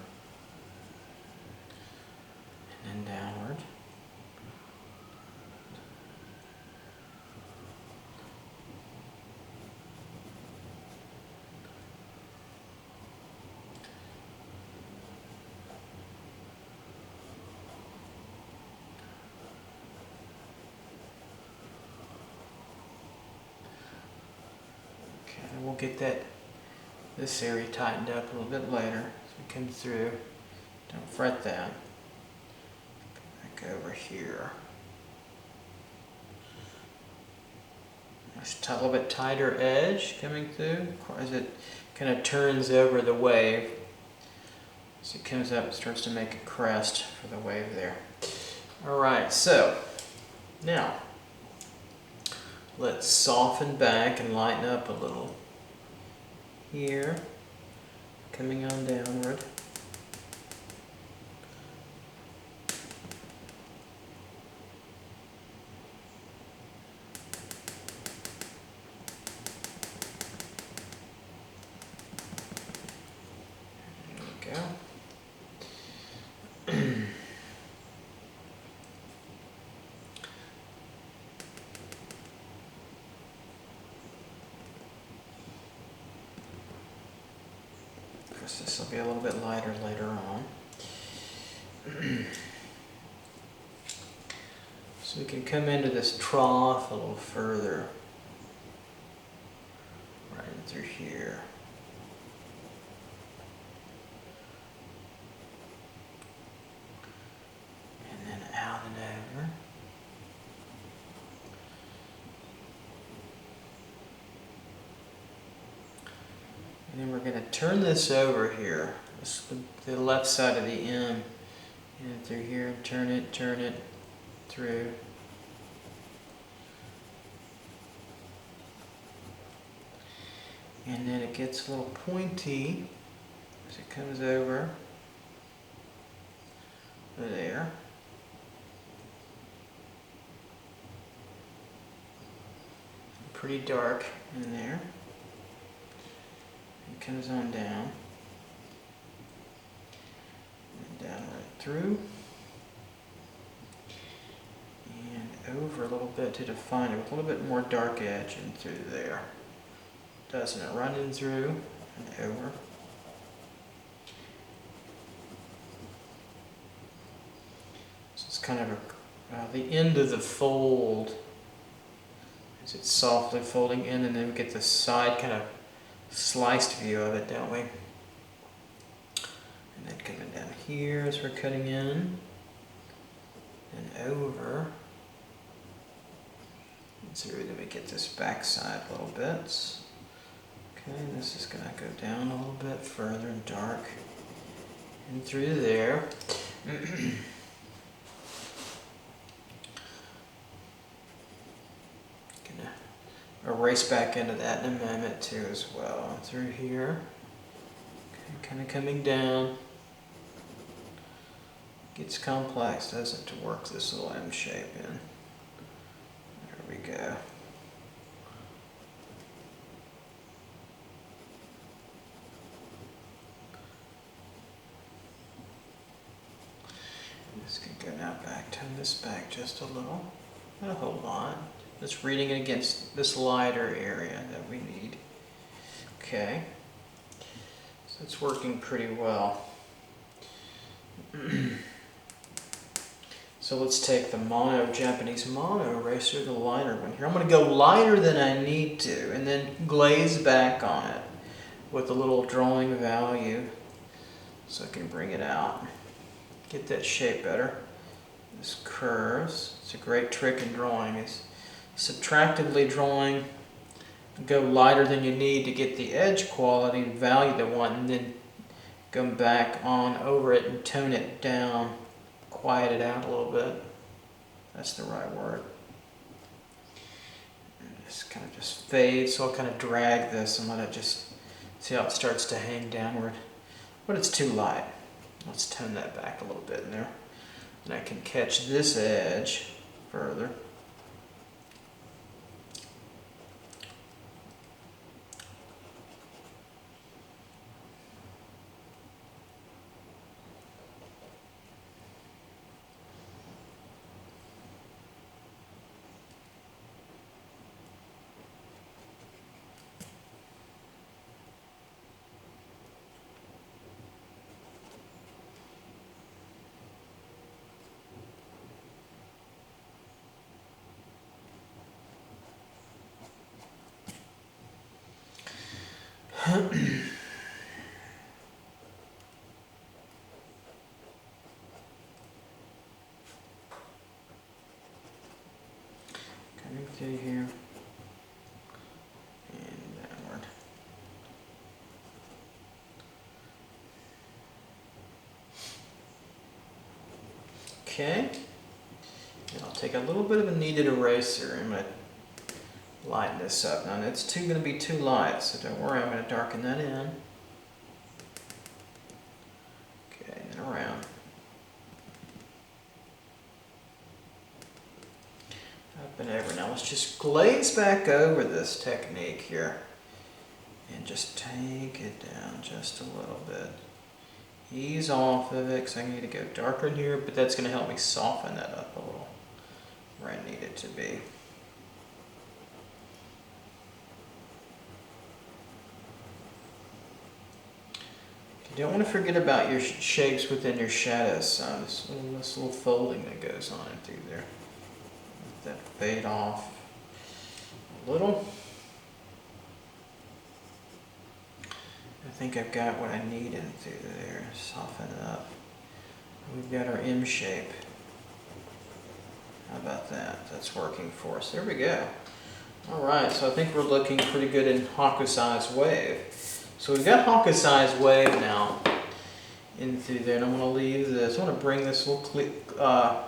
and then downward. We'll get this area tightened up a little bit later as we come through. Don't fret that. Back Go over here. Just a little bit tighter edge coming through as it kind of turns over the wave. As it comes up, it starts to make a crest for the wave there. Alright, so now let's soften back and lighten up a little here, coming on downward. There we go. This will be a little bit lighter later on. So we can come into this trough a little further. Right in through here. And then out and over. And then we're going to turn this over here, the left side of the M, and through here, turn it through. And then it gets a little pointy as it comes over there. Pretty dark in there. It comes on down, and down right through, and over a little bit to define it with a little bit more dark edge in through there. Doesn't it? Running through and over. So it's kind of the end of the fold as it's softly folding in, and then we get the side kind of sliced view of it, don't we? And then coming down here as we're cutting in, and over, and through. Then we get this back side a little bit. Okay, and this is going to go down a little bit further and dark, and through there. Erase back into that in a moment too as well. Through here. Okay, kind of coming down. Gets complex, doesn't it, to work this little M shape in. There we go. This can go now back, turn this back just a little. Not a whole lot. Just reading it against this lighter area that we need. Okay. So it's working pretty well. So let's take the Japanese mono eraser, the lighter one here. I'm going to go lighter than I need to, and then glaze back on it with a little drawing value so I can bring it out. Get that shape better. This curves. It's a great trick in drawing. Is subtractively drawing, go lighter than you need to get the edge quality and value they want, and then go back on over it and tone it down, quiet it out a little bit. That's the right word. And just kind of just fade, so I'll kind of drag this and let it just, see how it starts to hang downward. But it's too light. Let's tone that back a little bit in there. And I can catch this edge further. okay here. And downward. Okay. And I'll take a little bit of a kneaded eraser and I'm going to lighten this up. Now it's going to be too light, so don't worry, I'm going to darken that in. Okay, and around. Up and over. Now let's just glaze back over this technique here. And just take it down just a little bit. Ease off of it because I need to go darker in here, but that's going to help me soften that up a little where I need it to be. You don't want to forget about your shapes within your shadows. This little folding that goes on through there. Let that fade off a little. I think I've got what I need in through there. Soften it up. We've got our M shape. How about that? That's working for us. There we go. Alright, so I think we're looking pretty good in Hokusai's wave. So we've got Hokusai's wave now in through there, and I'm going to leave this. I want to bring this little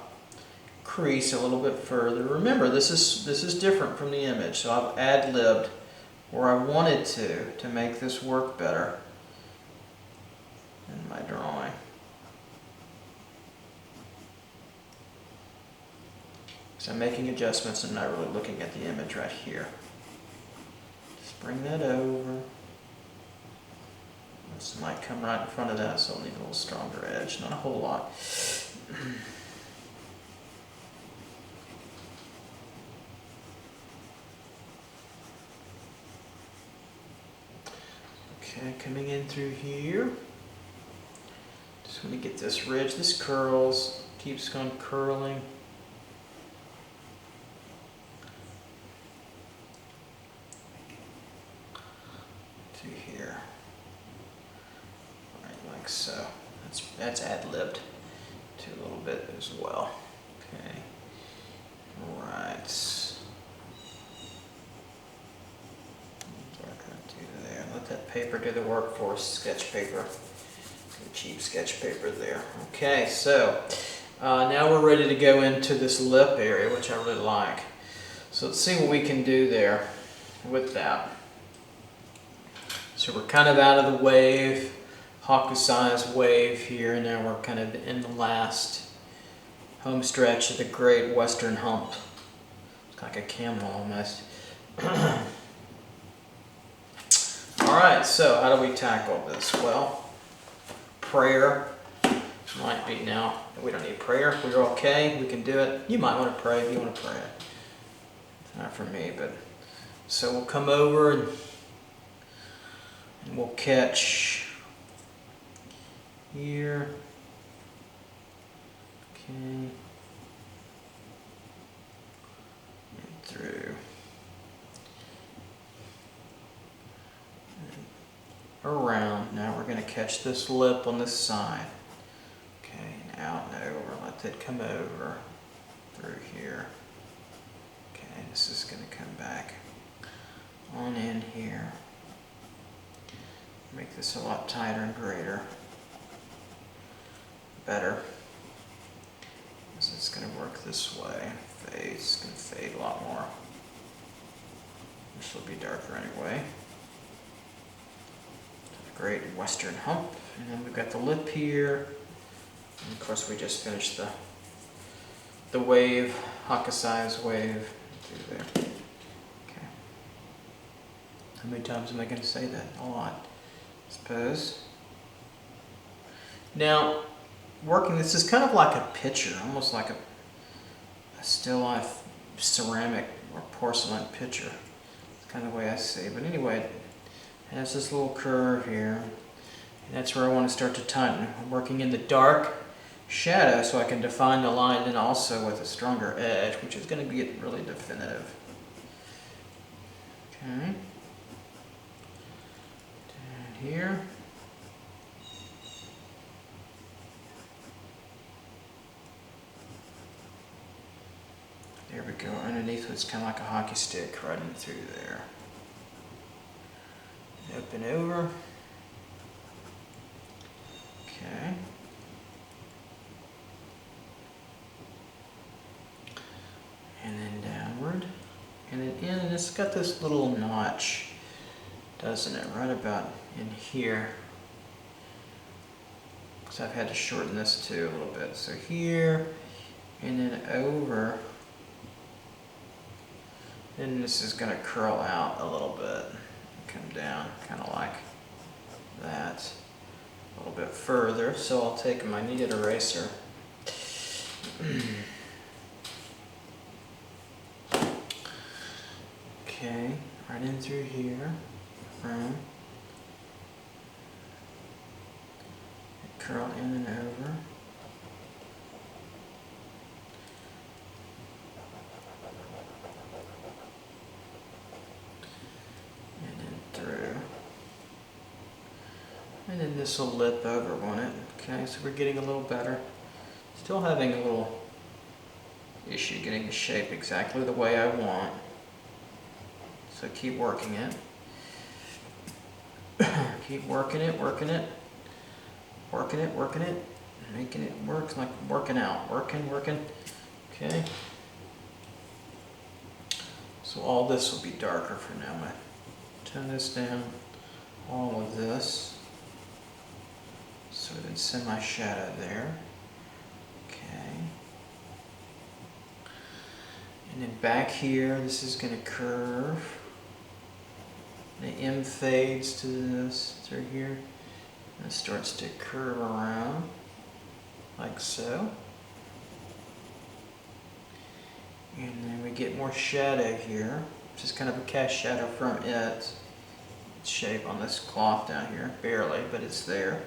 crease a little bit further. Remember, this is different from the image, so I've ad-libbed where I wanted to make this work better in my drawing. So I'm making adjustments and not really looking at the image right here. Just bring that over. This might come right in front of that, so I'll need a little stronger edge, not a whole lot. Okay, coming in through here. Just want to get this ridge. This curls, keeps on curling. To here. Right, like so. That's ad-libbed to a little bit as well. Okay. Alright. Let that paper do the work for us, sketch paper. The cheap sketch paper there. Okay, so now we're ready to go into this lip area, which I really like. So let's see what we can do there with that. So we're kind of out of the wave, Hokusai's wave here, and now we're kind of in the last home stretch of the Great Western Hump. It's like a camel almost. Alright, so how do we tackle this? Well, prayer might be now. We don't need prayer. We're okay. We can do it. You might want to pray if you want to pray. It's not for me, but so we'll come over and we'll catch here. Okay. And through. Around. Now we're going to catch this lip on this side. Okay, and out and over. Let that come over through here. Okay, this is going to come back on in here. Make this a lot tighter and greater. Better. Because it's going to work this way. Fade. It's going to fade a lot more. This will be darker anyway. Great Western Hump, and then we've got the lip here, and of course we just finished the wave, Hokusai's wave through there. Okay. How many times am I going to say that? A lot, I suppose. Now, working this is kind of like a pitcher, almost like a still life ceramic or porcelain pitcher. It's kind of the way I see it. But anyway, it has this little curve here, and that's where I want to start to tighten. I'm working in the dark shadow so I can define the line, and also with a stronger edge, which is going to get really definitive. Okay. Down here. Here we go, underneath what's kind of like a hockey stick running through there. Up and over. Okay. And then downward. And then in, and it's got this little notch, doesn't it? Right about in here. So I've had to shorten this too a little bit. So here, and then over. Then this is going to curl out a little bit, come down, kind of like that, a little bit further. So I'll take my kneaded eraser. Okay, right in through here, around. Curl in and over. And then this will lip over, won't it? Okay, so we're getting a little better. Still having a little issue getting the shape exactly the way I want. So keep working it. Keep working it, working it. Working it, working it. Making it work, like working out. Working. Okay. So all this will be darker for now. I'm going to tone this down. All of this. Sort of semi-shadow there. Okay. And then back here, this is going to curve. The M fades to this through here. And it starts to curve around, like so. And then we get more shadow here, which is kind of a cast shadow from its shape on this cloth down here. Barely, but it's there.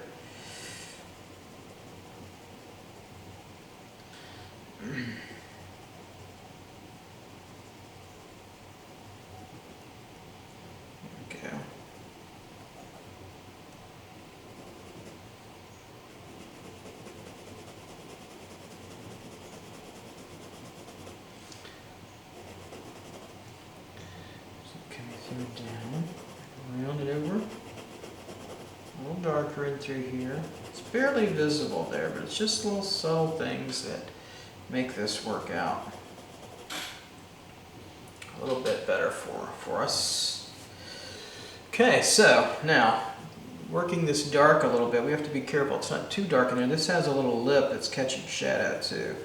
Down, round it over, a little darker in through here. It's barely visible there, but it's just little subtle things that make this work out a little bit better for us. Okay, so now working this dark a little bit, we have to be careful. It's not too dark in there. This has a little lip that's catching shadow too.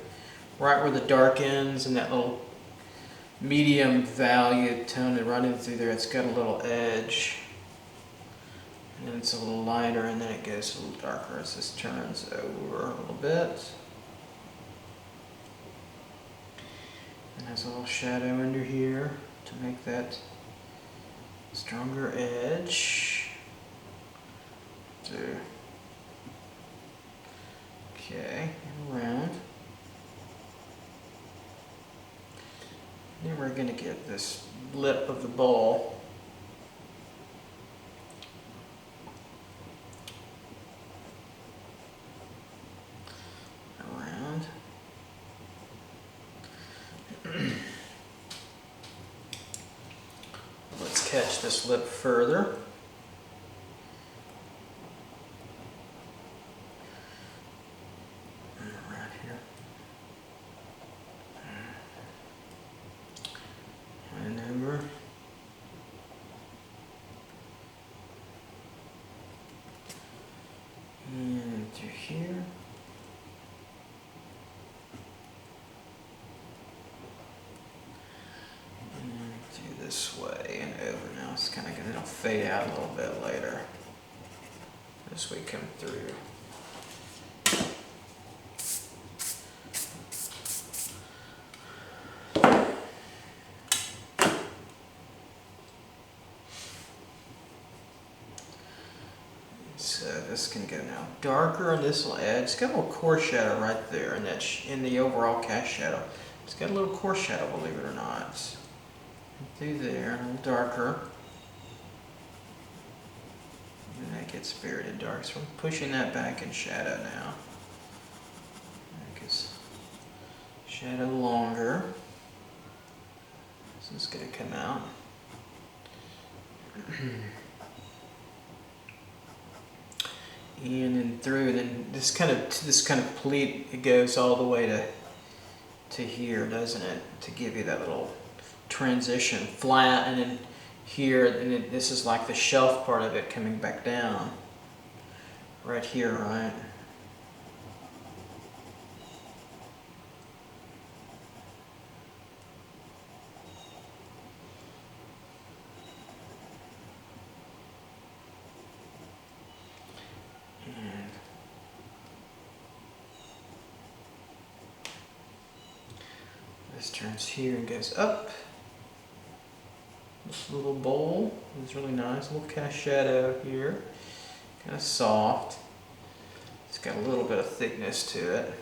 Right where the dark ends and that little medium value tone running through there, it's got a little edge. And then it's a little lighter and then it goes a little darker as this turns over a little bit. And there's a little shadow under here to make that stronger edge. Okay, and around. Then we're going to get this lip of the bowl. Around. Let's catch this lip further. And through here. And through this way and over. Now it's kind of going to fade out a little bit later as we come through. So this can go now darker on this little edge. It's got a little core shadow right there in that in the overall cast shadow. It's got a little core shadow, believe it or not. Through there, a little darker. And that gets buried in dark. So I'm pushing that back in shadow now. Make this shadow longer. This is going to come out. And then through, and then this kind of pleat, it goes all the way to here, doesn't it? To give you that little transition, flat, and then here, and then this is like the shelf part of it coming back down. Right here, right? And this turns here and goes up. This little bowl is really nice. A little kind of shadow here. Kind of soft. It's got a little bit of thickness to it.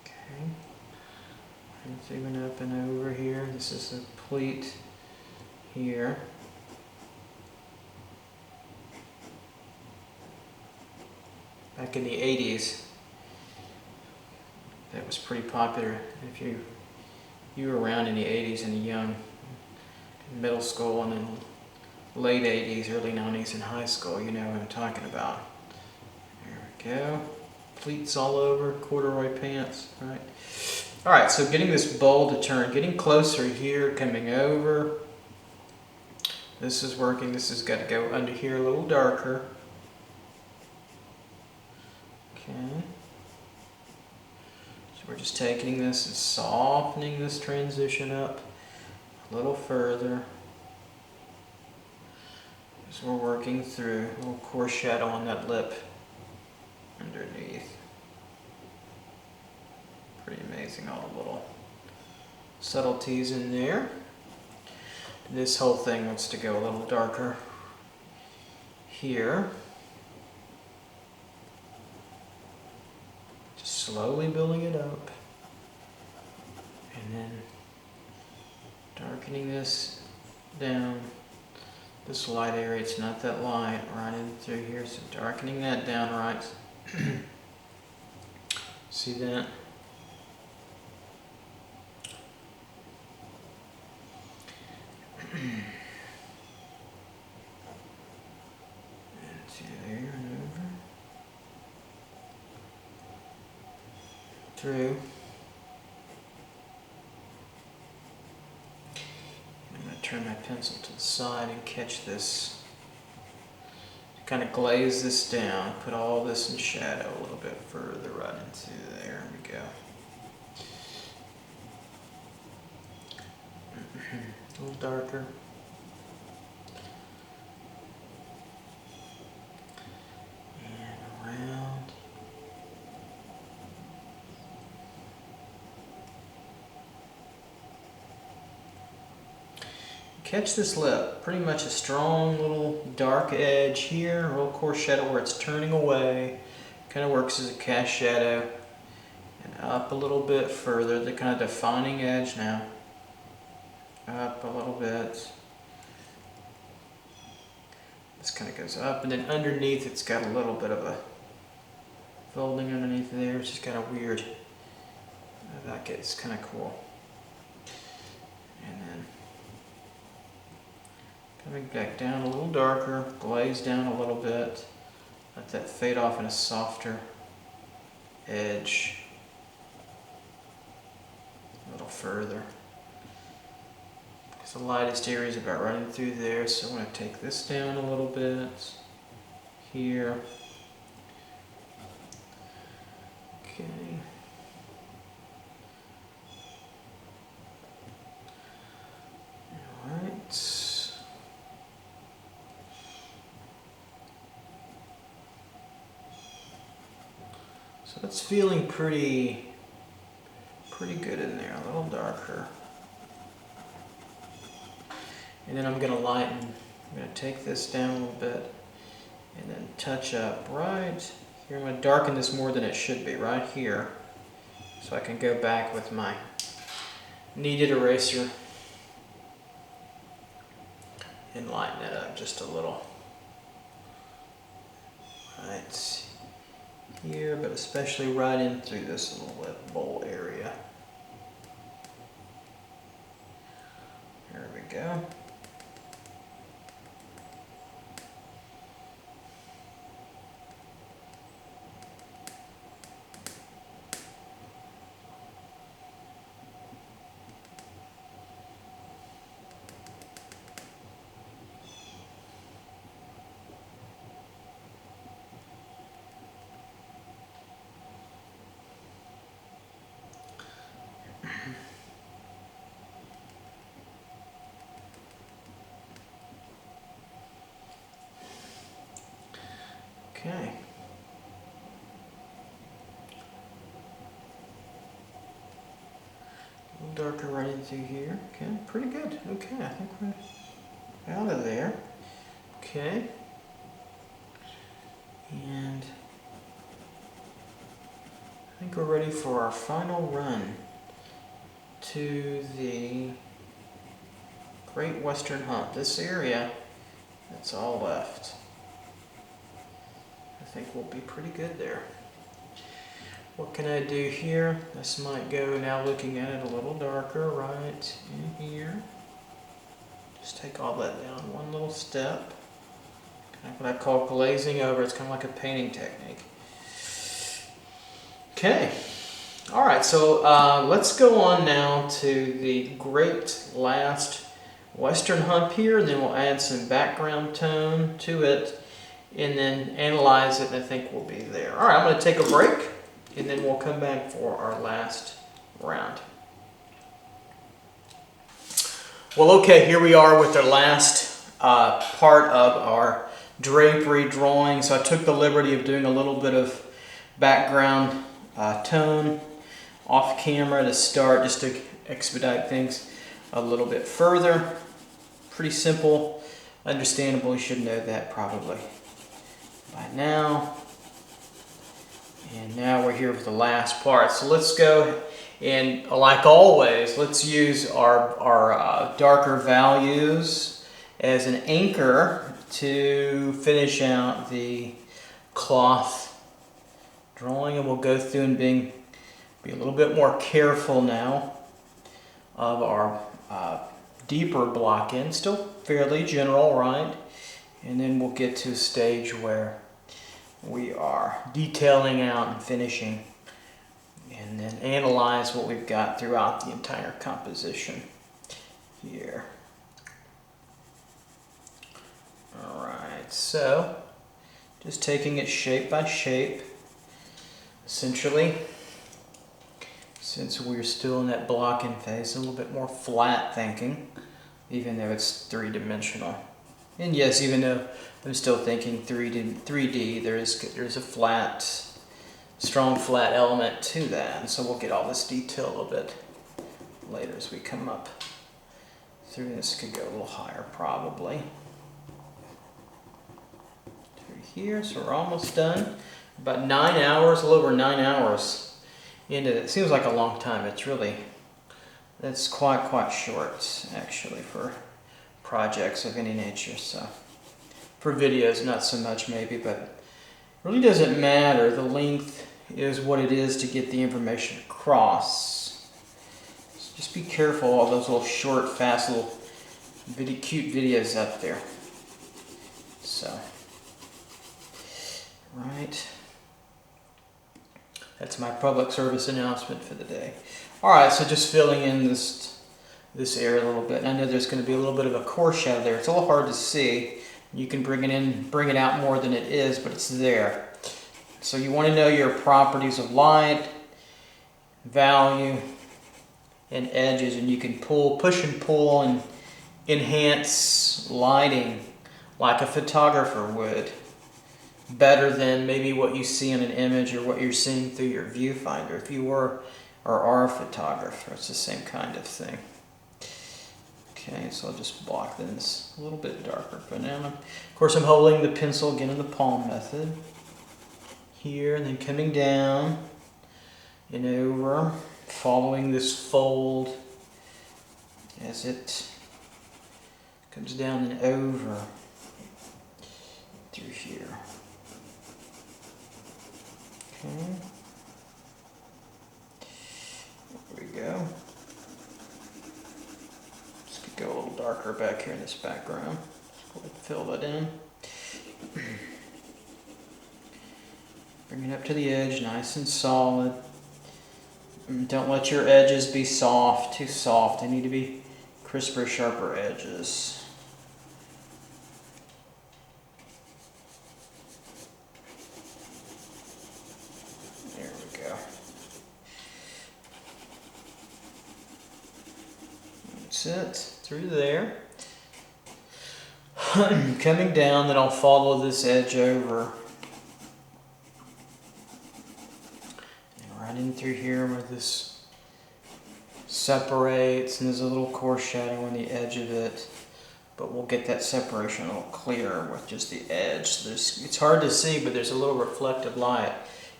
Okay. And it's even up and over here. This is the pleat here. Back in the 80s, that was pretty popular. If you were around in the 80s and young, middle school, and then late 80s, early 90s in high school, you know what I'm talking about. There we go. Pleats all over, corduroy pants, right? All right, so getting this bowl to turn, getting closer here, coming over. This is working. This has got to go under here a little darker. Okay. So we're just taking this and softening this transition up a little further. As we're working through, a little coarse shadow on that lip underneath. Pretty amazing, all the little subtleties in there. This whole thing wants to go a little darker here. Just slowly building it up. And then darkening this down. This light area, it's not that light, right in through here, so darkening that down right. See that? Into there and over. Through. I'm going to turn my pencil to the side and catch this. Kind of glaze this down, put all this in shadow a little bit further right into there. We go. A little darker. And around. Catch this lip, pretty much a strong little dark edge here, a little coarse shadow where it's turning away. Kind of works as a cast shadow. And up a little bit further, the kind of defining edge now. Up a little bit. This kind of goes up, and then underneath it's got a little bit of a folding underneath there, which is kind of weird. That gets kind of cool. And then coming back down a little darker, glaze down a little bit, let that fade off in a softer edge a little further. Because the lightest area is about running through there, so I'm going to take this down a little bit here. Okay. Alright. So it's feeling pretty good in there, a little darker. And then I'm going to lighten, I'm going to take this down a little bit and then touch up right here. I'm going to darken this more than it should be, right here. So I can go back with my kneaded eraser and lighten it up just a little. Right here, but especially right in through this little lip bowl area. Okay. A little darker running through here. Okay, pretty good. Okay, I think we're out of there. Okay. And I think we're ready for our final run to the Great Western Hump. This area, that's all left. I think we'll be pretty good there. What can I do here? This might go, now looking at it a little darker, right in here. Just take all that down one little step. Kind of what I call glazing over. It's kind of like a painting technique. Okay. All right, so let's go on now to the great last Western Hump here, and then we'll add some background tone to it, and then analyze it, and I think we'll be there. All right, I'm going to take a break, and then we'll come back for our last round. Well, okay, here we are with the last part of our drapery drawing. So I took the liberty of doing a little bit of background tone off camera to start, just to expedite things a little bit further. Pretty simple, understandable. You should know that probably by now. And now we're here for the last part. So let's go, and like always, let's use our darker values as an anchor to finish out the cloth drawing. And we'll go through and be a little bit more careful now of our deeper block in, still fairly general, right? And then we'll get to a stage where we are detailing out and finishing, and then analyze what we've got throughout the entire composition here. All right, so just taking it shape by shape, essentially. Since we're still in that blocking phase, a little bit more flat thinking, even though it's three-dimensional. And yes, even though I'm still thinking 3D, there's a flat, strong flat element to that. And so we'll get all this detail a little bit later as we come up through. This could go a little higher probably. Through here, so we're almost done. About 9 hours, a little over 9 hours. Into it. Seems like a long time. It's quite short actually for projects of any nature. So for videos, not so much maybe, but it really doesn't matter. The length is what it is to get the information across. So just be careful all those little short, fast little cute videos up there. So right. That's my public service announcement for the day. All right, so just filling in this area a little bit. I know there's going to be a little bit of a core shadow there. It's a little hard to see. You can bring it out more than it is, but it's there. So you want to know your properties of light, value, and edges, and you can push and pull and enhance lighting like a photographer would. Better than maybe what you see in an image or what you're seeing through your viewfinder. If you were or are a photographer, it's the same kind of thing. Okay, so I'll just block this a little bit darker for now. Of course, I'm holding the pencil again in the palm method here, and then coming down and over, following this fold as it comes down and over through here. Okay. There we go. Just go a little darker back here in this background. Just go ahead and fill that in. Bring it up to the edge, nice and solid. Don't let your edges be soft, too soft. They need to be crisper, sharper edges. It through there. Coming down, then I'll follow this edge over right in through here where this separates, and there's a little coarse shadow on the edge of it. But we'll get that separation a little clearer with just the edge. So it's hard to see, but there's a little reflective light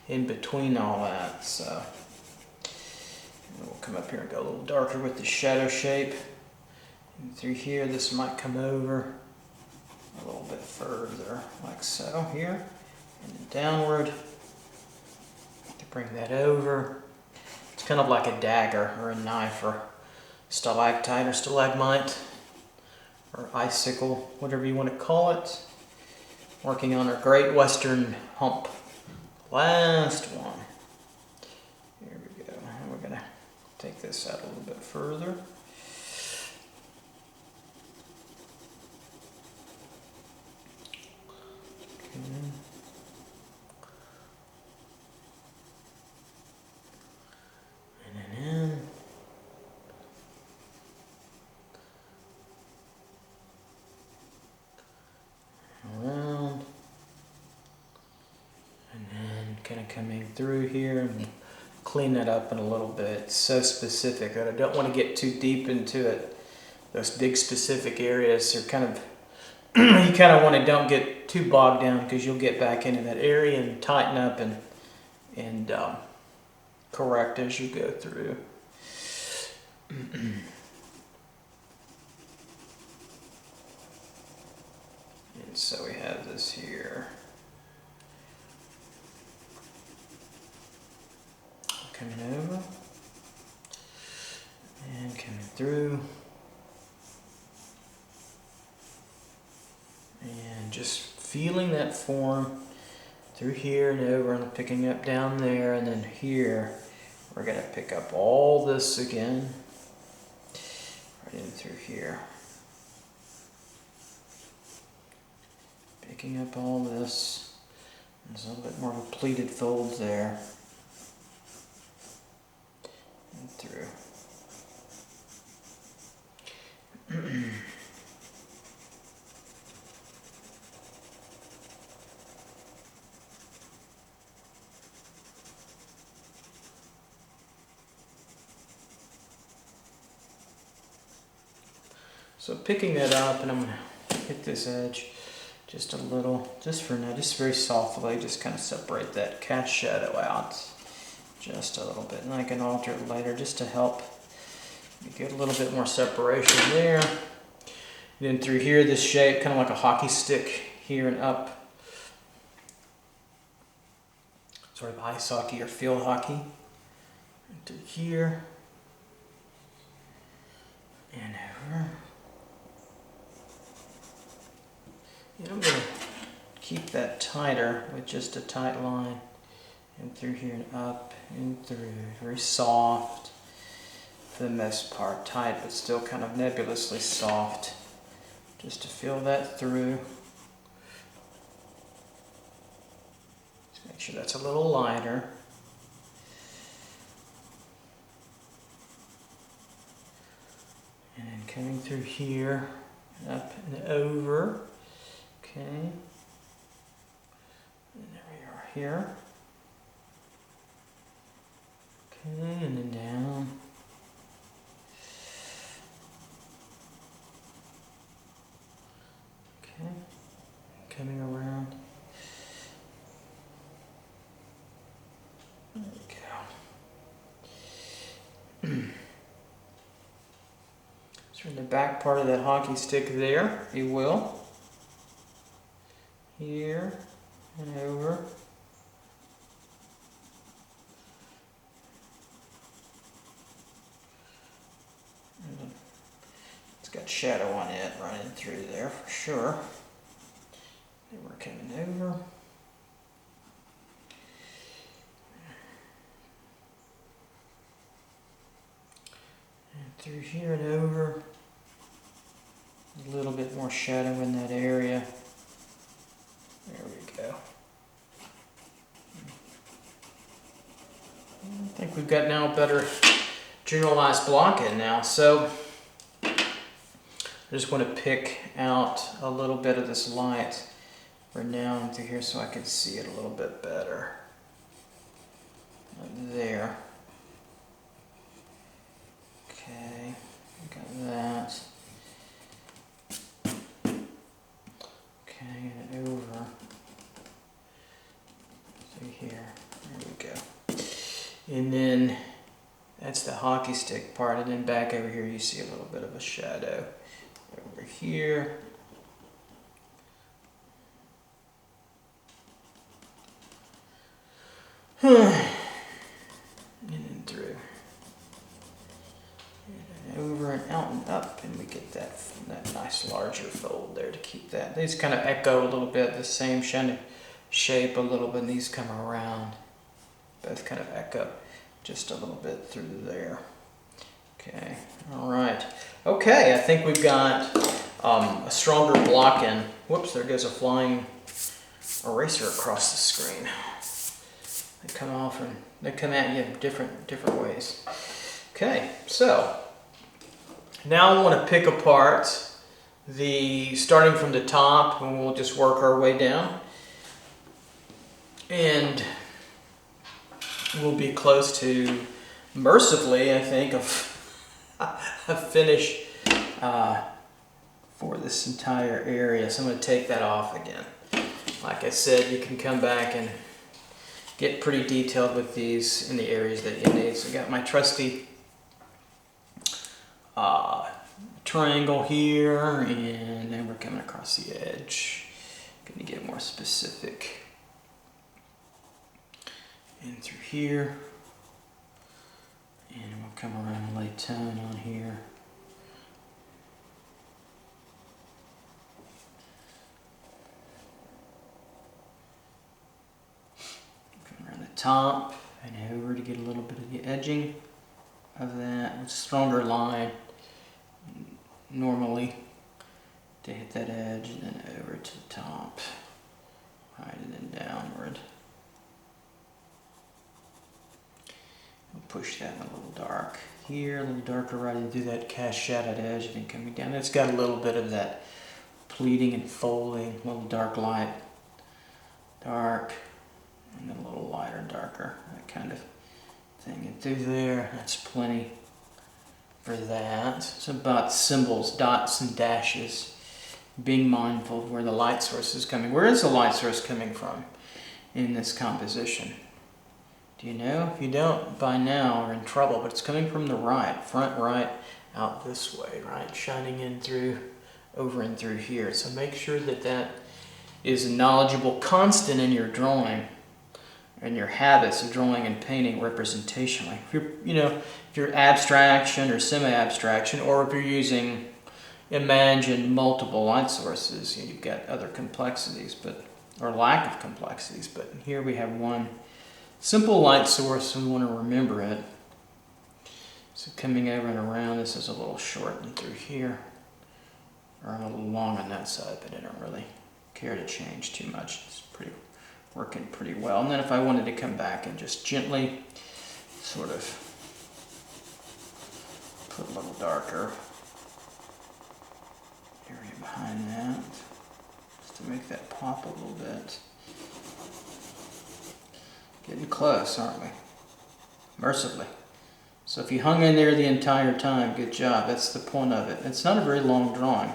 in between all that. So we'll come up here and go a little darker with the shadow shape. And through here, this might come over a little bit further, like so here, and then downward to bring that over. It's kind of like a dagger or a knife or stalactite or stalagmite or icicle, whatever you want to call it. Working on our Great Western Hump. Last one. Here we go. And we're going to take this out a little bit further. Okay. And then in. Around, and then kind of coming through here and clean that up in a little bit. It's so specific that I don't want to get too deep into it. Those big specific areas are kind of you kind of want to don't get too bogged down, because you'll get back into that area and tighten up and correct as you go through. And so we have this here. Coming over and coming through. And just feeling that form through here and over, and picking up down there, and then here we're going to pick up all this again, right in through here. Picking up all this. There's a little bit more of a pleated fold there. And through. So picking that up, and I'm going to hit this edge just a little, just for now, just very softly, just kind of separate that cast shadow out just a little bit. And I can alter it later just to help you get a little bit more separation there. And then through here, this shape, kind of like a hockey stick here and up. Sort of ice hockey or field hockey. And through here. And over. And I'm going to keep that tighter with just a tight line. And through here and up and through. Very soft. For the most part, tight, but still kind of nebulously soft. Just to feel that through. Just make sure that's a little lighter. And then coming through here, up and over. Okay. And there we are here. Okay, and then down. Okay, coming around. There we go. So in the back part of that hockey stick there, if you will. Here and over. And it's got shadow on it running through there for sure. Then we're coming over. And through here and over. A little bit more shadow in that area. There we go. I think we've got now a better generalized block in now. So I just want to pick out a little bit of this light for now into here so I can see it a little bit better. there. Okay, got that. Okay, and over through here. There we go. And then that's the hockey stick part, and then back over here you see a little bit of a shadow over here. And then through. And over and out and up, and we get that nice larger fold there to keep that. These kind of echo a little bit, the same shape a little bit, and these come around. Both kind of echo just a little bit through there. Okay, all right. Okay, I think we've got a stronger block in. Whoops, there goes a flying eraser across the screen. They come off and they come at you different ways. Okay, so now I want to pick apart starting from the top, and we'll just work our way down. And we'll be close to, mercifully, I think, a finish for this entire area. So I'm going to take that off again. Like I said, you can come back and get pretty detailed with these in the areas that you need. So I got my trusty triangle here, and then we're coming across the edge. Going to get more specific. And through here, and we'll come around and lay tone on here. Come around the top and over to get a little bit of the edging of that with a stronger line normally to hit that edge, and then over to the top, right, and then downward. We'll push that in a little dark here, a little darker right into that cast shadowed edge, and then coming down. It's got a little bit of that pleating and folding, a little dark light, dark, and then a little lighter, darker, that kind of thing. And through there, that's plenty for that. It's about symbols, dots and dashes, being mindful of where the light source is coming. Where is the light source coming from in this composition? Do you know? If you don't, by now we're in trouble, but it's coming from the right, front right, out this way, right? Shining in through, over and through here. So make sure that that is a knowledgeable constant in your drawing and your habits of drawing and painting representationally. If you're abstraction or semi-abstraction, or if you're using imagine multiple light sources, you've got other complexities, or lack of complexities, but here we have one simple light source, and we want to remember it. So coming over and around, this is a little short and through here, or a little long on that side, but I don't really care to change too much. It's working pretty well. And then if I wanted to come back and just gently sort of put a little darker area behind that, just to make that pop a little bit. Getting close, aren't we? Mercifully. So if you hung in there the entire time, good job. That's the point of it. It's not a very long drawing.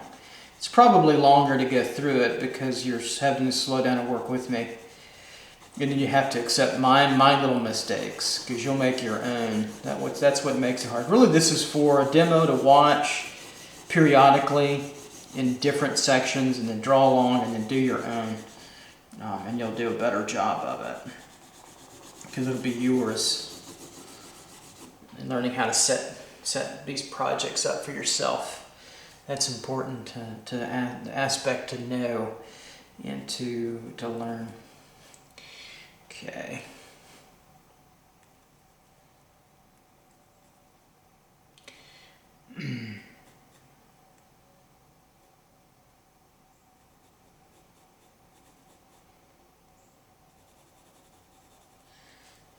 It's probably longer to go through it because you're having to slow down and work with me. And then you have to accept my little mistakes, because you'll make your own. That's what makes it hard. Really, this is for a demo to watch periodically in different sections, and then draw along, and then do your own. And you'll do a better job of it, because it'll be yours. And learning how to set these projects up for yourself. That's important to aspect to know and to learn. Okay.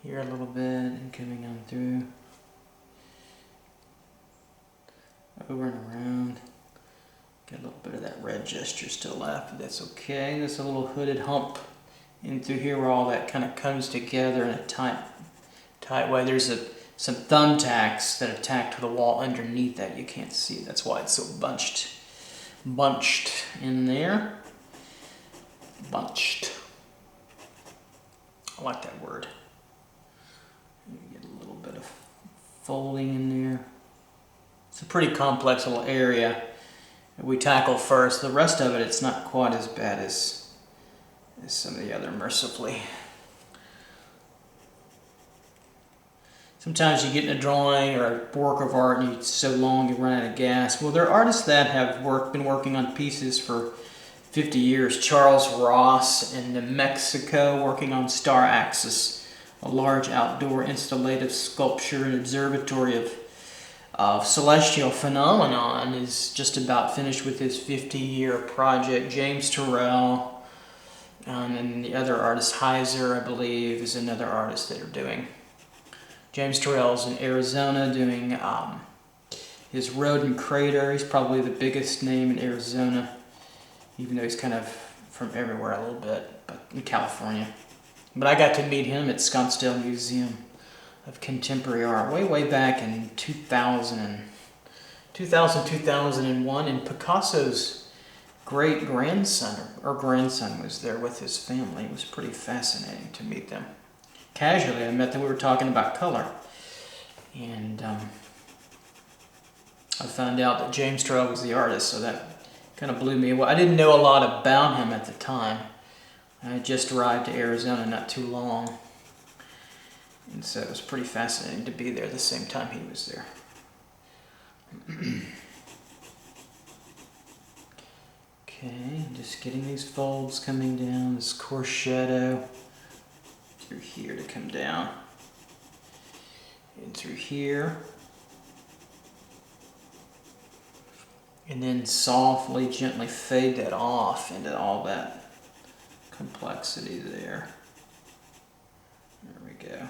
Here a little bit and coming on through. Over and around. Get a little bit of that red gesture still left, but that's okay. There's a little hooded hump in through here where all that kind of comes together in a tight tight way. There's some thumbtacks that are tacked to the wall underneath that you can't see. That's why it's so bunched in there. Bunched. I like that word. Get a little bit of folding in there. It's a pretty complex little area that we tackle first. The rest of it, it's not quite as bad as some of the other, mercifully. Sometimes you get in a drawing or a work of art and it's so long you run out of gas. Well, there are artists that have been working on pieces for 50 years. Charles Ross in New Mexico, working on Star Axis, a large outdoor installative sculpture and observatory of celestial phenomenon, is just about finished with his 50-year project. James Turrell, and then the other artist, Heiser, I believe, is another artist that are doing. James Turrell's in Arizona doing his Rodent Crater. He's probably the biggest name in Arizona, even though he's kind of from everywhere a little bit, but in California. But I got to meet him at Scottsdale Museum of Contemporary Art way back in 2001, and Picasso's great-grandson or grandson was there with his family. It was pretty fascinating to meet them. Casually, I met them. We were talking about color, and I found out that James Turrell was the artist, so that kind of blew me away. I didn't know a lot about him at the time. I had just arrived to Arizona not too long, and so it was pretty fascinating to be there at the same time he was there. Okay, just getting these folds coming down, this coarse shadow through here to come down, and through here, and then softly, gently fade that off into all that complexity there. There we go.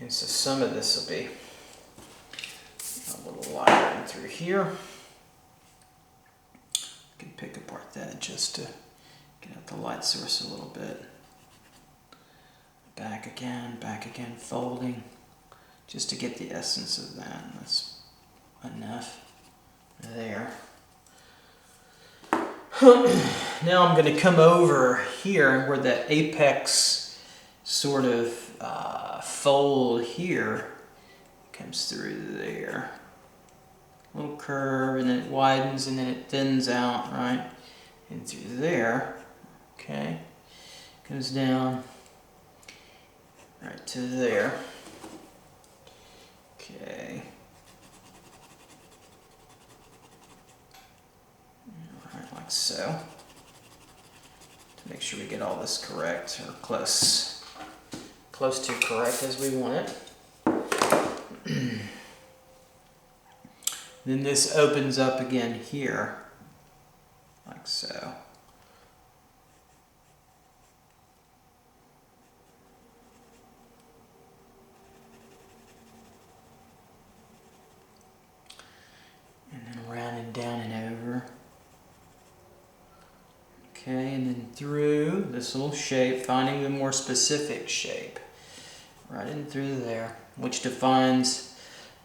And so some of this will be a little lighter in through here. I can pick apart that just to get out the light source a little bit. Back again, folding, just to get the essence of that. And that's enough there. Now I'm going to come over here where that apex sort of fold here comes through there. A little curve, and then it widens, and then it thins out, right? And through there, okay, comes down right to there. Okay. Alright, like so. To make sure we get all this correct, or close to correct as we want it. Then this opens up again here, like so. And then around and down and over. Okay, and then through this little shape, finding the more specific shape. Right in through there, which defines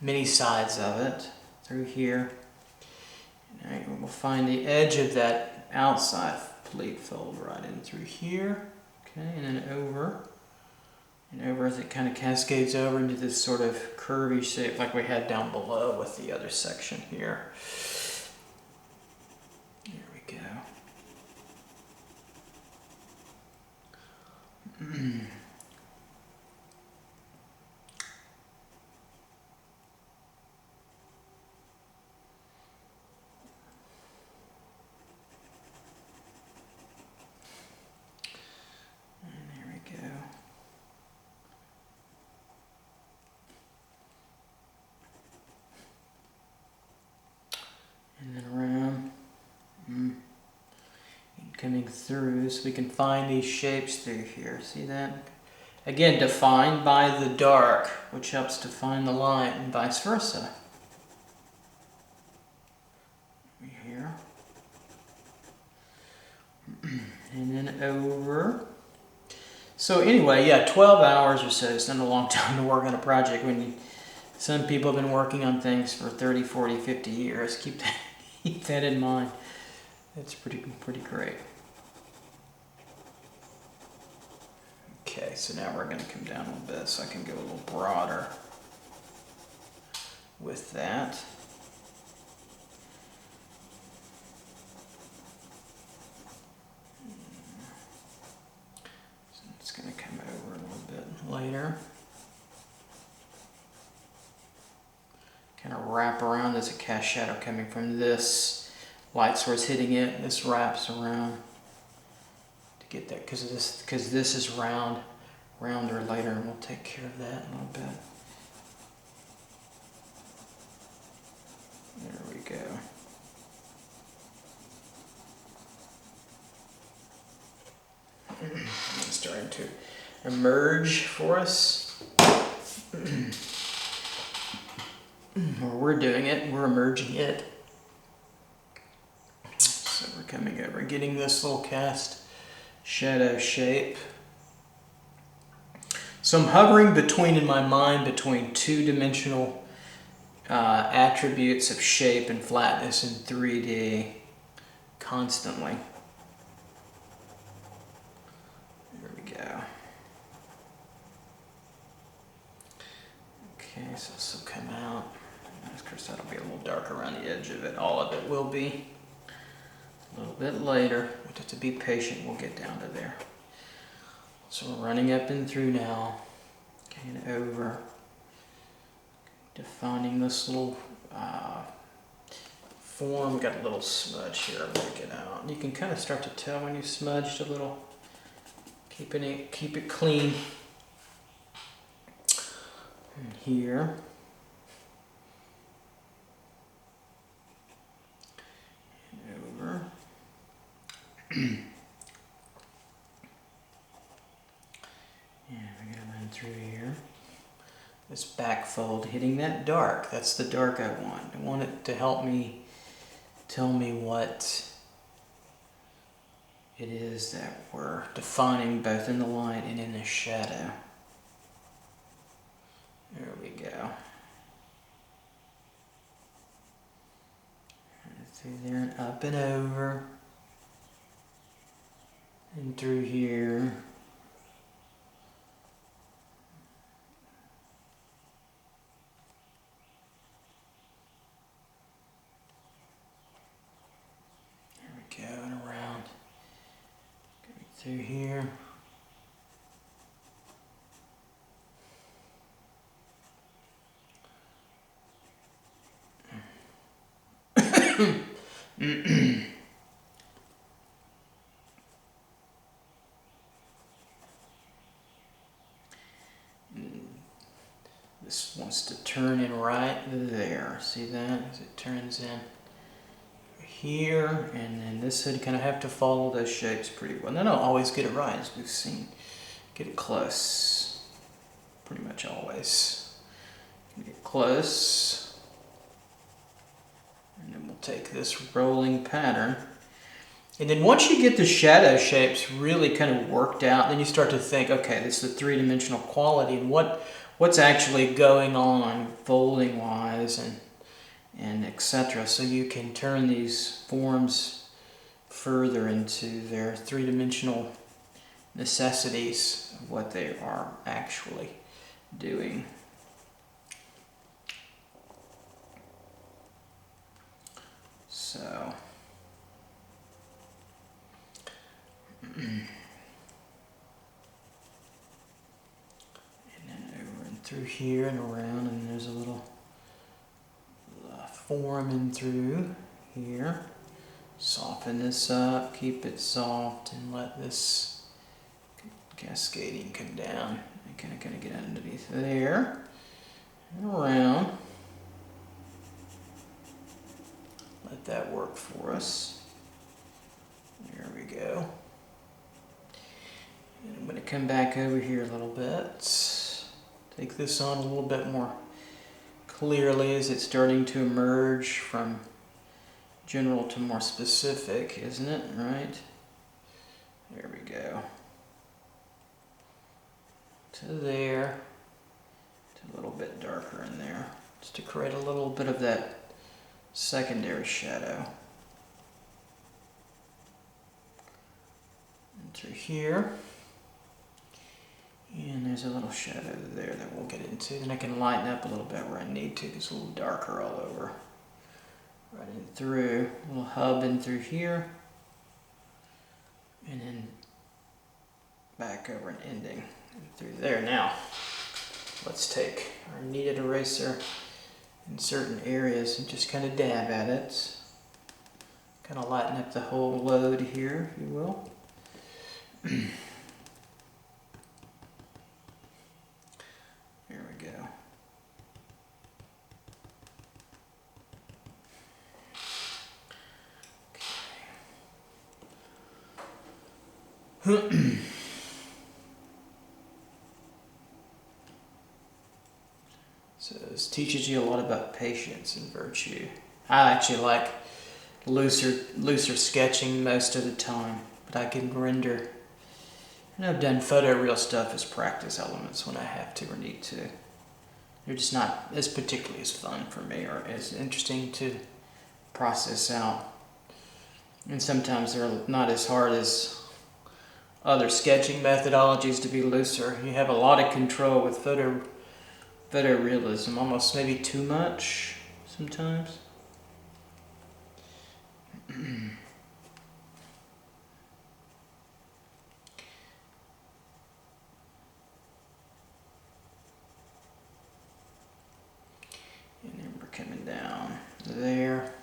many sides of it. Through here. Alright, we'll find the edge of that outside pleat fold right in through here. Okay, and then over. And over as it kind of cascades over into this sort of curvy shape like we had down below with the other section here. There we go. And then around, and coming through, so we can find these shapes through here. See that? Again, defined by the dark, which helps define the light, and vice versa. Here. And then over. So anyway, yeah, 12 hours or so is not a long time to work on a project when some people have been working on things for 30, 40, 50 years. Keep that in mind. It's pretty great. Okay, so now we're going to come down a little bit so I can go a little broader with that. So it's going to come over a little bit later. Kind of wrap around. There's a cast shadow coming from this light source hitting it. This wraps around to get that, because this is rounder later, and we'll take care of that in a little bit. There we go. It's starting to emerge for us. Or we're doing it, we're emerging it. So we're coming over, getting this little cast shadow shape. So I'm hovering in my mind between two-dimensional attributes of shape and flatness in 3D constantly. There we go. Okay, so this will come out. Of course, that'll be a little dark around the edge of it. All of it will be. A little bit later. We have to be patient. We'll get down to there. So we're running up and through now. And over. Defining this little form. We've got a little smudge here. I'll make it out. You can kind of start to tell when you've smudged a little. Keep it clean. And here. And we're going to run through here. This back fold hitting that dark. That's the dark I want. I want it to help me tell me what it is that we're defining both in the light and in the shadow. There we go. Through there and up and over. And through here. There we go, and around. Going through here. This wants to turn in right there. See that? As it turns in here, and then this would kind of have to follow those shapes pretty well. And then I'll always get it right, as we've seen. Get it close. Pretty much always. Get close. And then we'll take this rolling pattern. And then once you get the shadow shapes really kind of worked out, then you start to think, okay, this is the three-dimensional quality, and what's actually going on folding wise and etc. So you can turn these forms further into their three-dimensional necessities of what they are actually doing. So through here and around, and there's a little form in through here. Soften this up, keep it soft, and let this cascading come down. And kind of get underneath there and around. Let that work for us. There we go. And I'm going to come back over here a little bit. Take this on a little bit more clearly as it's starting to emerge from general to more specific, isn't it? Right? There we go. to there, to a little bit darker in there, just to create a little bit of that secondary shadow. And through here, and there's a little shadow there that we'll get into. Then I can lighten up a little bit where I need to, because it's a little darker all over. Right in through, a little hub in through here, and then back over and ending through there. Now, let's take our kneaded eraser in certain areas and just kind of dab at it. Kind of lighten up the whole load here, if you will. There we go. Okay. So this teaches you a lot about patience and virtue. I actually like looser sketching most of the time, but I can render. And I've done photoreal stuff as practice elements when I have to or need to. They're just not as particularly as fun for me or as interesting to process out. And sometimes they're not as hard as other sketching methodologies to be looser. You have a lot of control with photorealism, almost maybe too much sometimes. And then we're coming down there.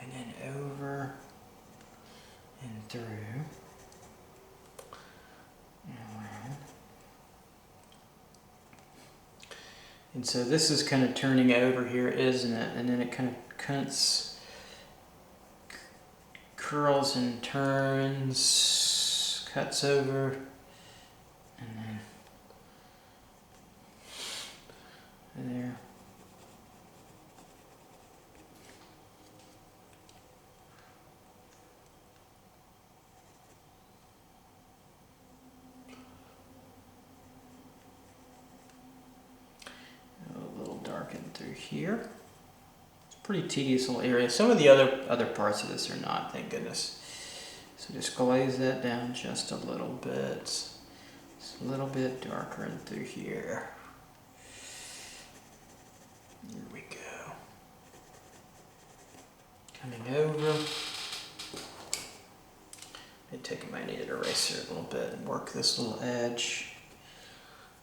And then over and through. And around. And so this is kind of turning over here, isn't it? And then it kind of curls and turns, cuts over, and then there. Through here. It's a pretty tedious little area. Some of the other parts of this are not, thank goodness. So just glaze that down just a little bit. It's a little bit darker in through here. Here we go. Coming over. And taking my kneaded eraser a little bit and work this little edge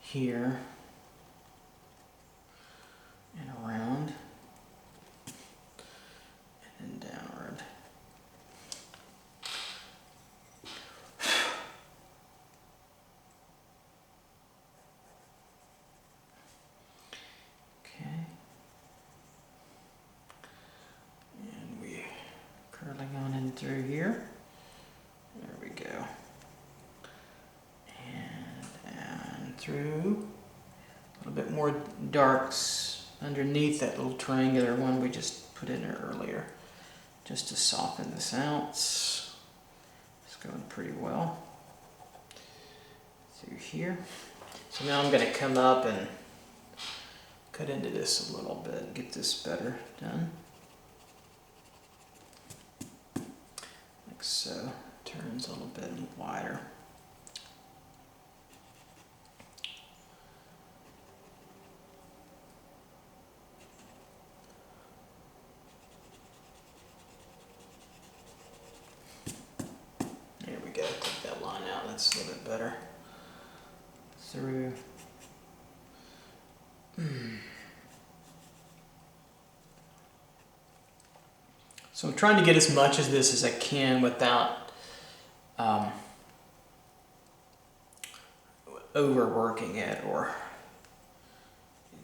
here. And around, and then downward. Okay. And we curling on in through here. There we go. And through. A little bit more darks underneath that little triangular one we just put in there earlier, just to soften this out. It's going pretty well through here. So now I'm going to come up and cut into this a little bit, get this better done. Like so. Turns a little bit wider. That's a little bit better. Through. So I'm trying to get as much of this as I can without overworking it or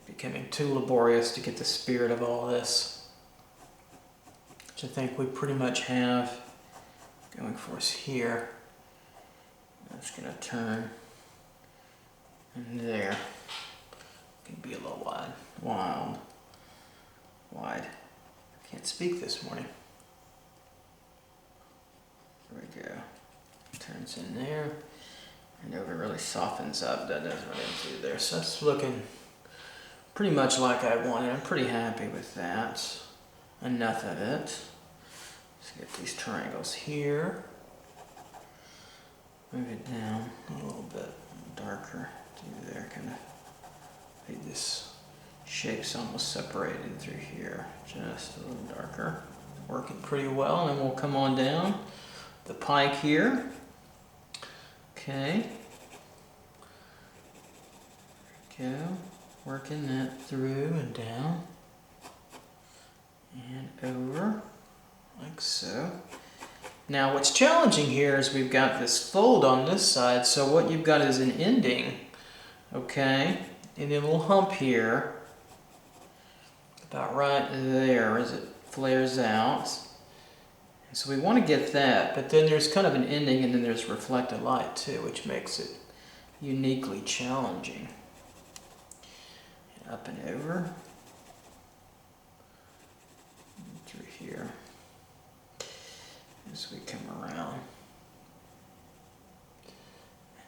becoming too laborious to get the spirit of all this, which I think we pretty much have going for us here. I'm just going to turn, and there. Can be a little wide. I can't speak this morning. There we go. turns in there. And over really softens up, that doesn't run in through there. So that's looking pretty much like I wanted. I'm pretty happy with that. Enough of it. Let's get these triangles here. Move it down a little bit darker through there, kind of make this shape's almost separated through here. Just a little darker. Working pretty well, and then we'll come on down the pike here. Okay. There we go. Working that through and down. And over, like so. Now what's challenging here is we've got this fold on this side, so what you've got is an ending, okay? And then a little hump here, about right there as it flares out. And so we want to get that, but then there's kind of an ending and then there's reflected light too, which makes it uniquely challenging. And up and over. Through here. As we come around.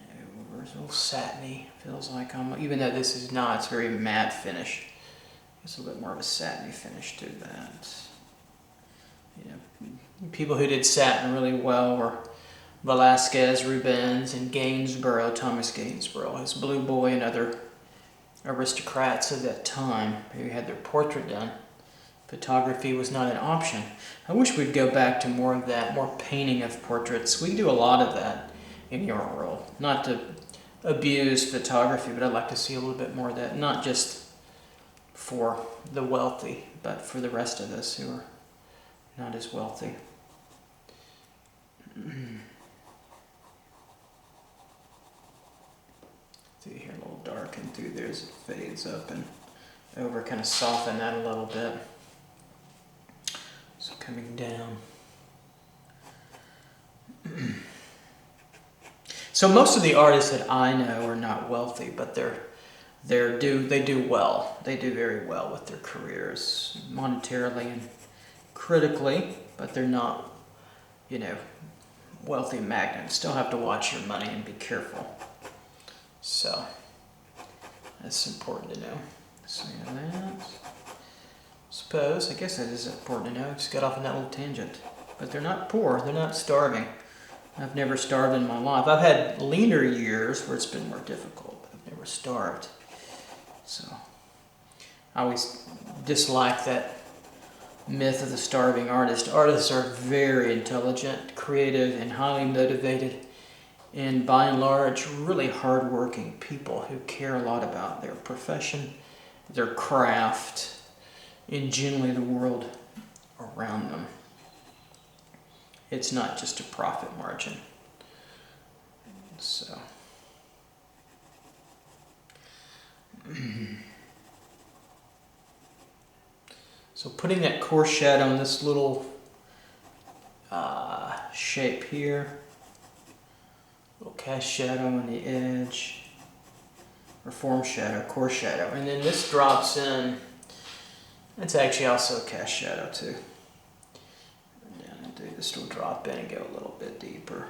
And over. It's a little satiny. Feels like even though this is not, it's very matte finish. It's a little bit more of a satiny finish to that. You know, people who did satin really well were Velasquez, Rubens, and Gainsborough, Thomas Gainsborough, his Blue Boy, and other aristocrats of that time who had their portrait done. Photography was not an option. I wish we'd go back to more of that, more painting of portraits. We do a lot of that in your world. Not to abuse photography, but I'd like to see a little bit more of that, not just for the wealthy, but for the rest of us who are not as wealthy. Through here, a little dark, and through there as it fades up and over, kind of soften that a little bit. So coming down. So most of the artists that I know are not wealthy, but they do well. They do very well with their careers, monetarily and critically, but they're not, wealthy magnates. Still have to watch your money and be careful. So that's important to know. So that. I guess that is important to know. Just got off on that little tangent. But they're not poor. They're not starving. I've never starved in my life. I've had leaner years where it's been more difficult, but I've never starved. So I always dislike that myth of the starving artist. Artists are very intelligent, creative, and highly motivated, and by and large, really hardworking people who care a lot about their profession, their craft, and generally the world around them. It's not just a profit margin. So, putting that coarse shadow on this little shape here, little cast shadow on the edge, or form shadow, coarse shadow, and then this drops in. It's actually also a cast shadow too. This will drop in and go a little bit deeper,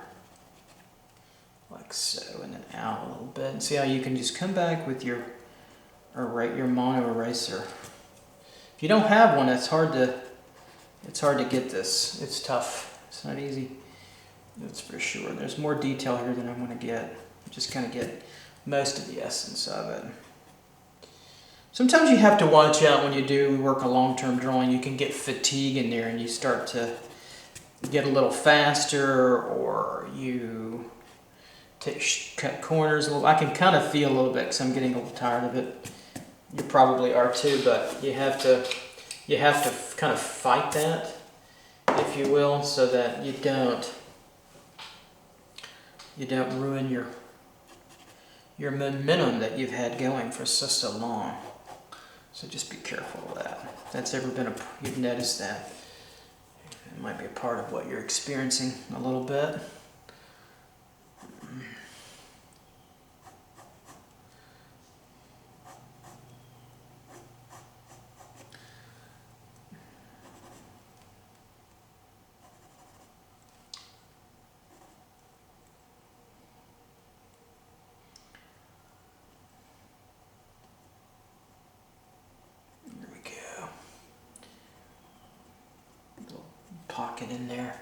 like so, and then out a little bit. And see how you can just come back with your mono eraser. If you don't have one, it's hard to get this. It's tough. It's not easy. That's for sure. There's more detail here than I'm going to get. Just kind of get most of the essence of it. Sometimes you have to watch out when you do work a long-term drawing. You can get fatigue in there and you start to get a little faster, or you cut corners a little. I can kind of feel a little bit because I'm getting a little tired of it. You probably are too, but you have to kind of fight that, if you will, so that you don't ruin your momentum that you've had going for so long. So just be careful of that. If that's ever been you've noticed that. It might be a part of what you're experiencing a little bit. line in there.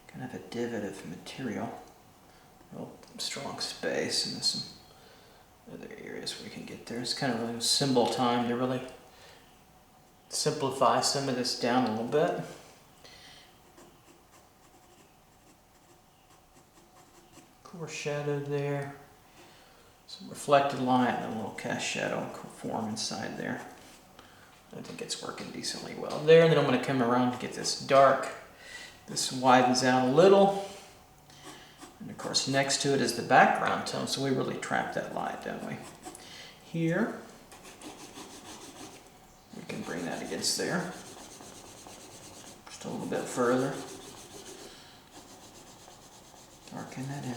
Kind of a divot of material. Real strong space, and there's some other areas where we can get there. It's kind of really symbol time to really simplify some of this down a little bit. Core shadow there. Some reflected light and a little cast shadow form inside there. I think it's working decently well there. And then I'm going to come around to get this dark. This widens out a little. And of course next to it is the background tone, so we really trap that light, don't we? Here, we can bring that against there. Just a little bit further. Darken that in.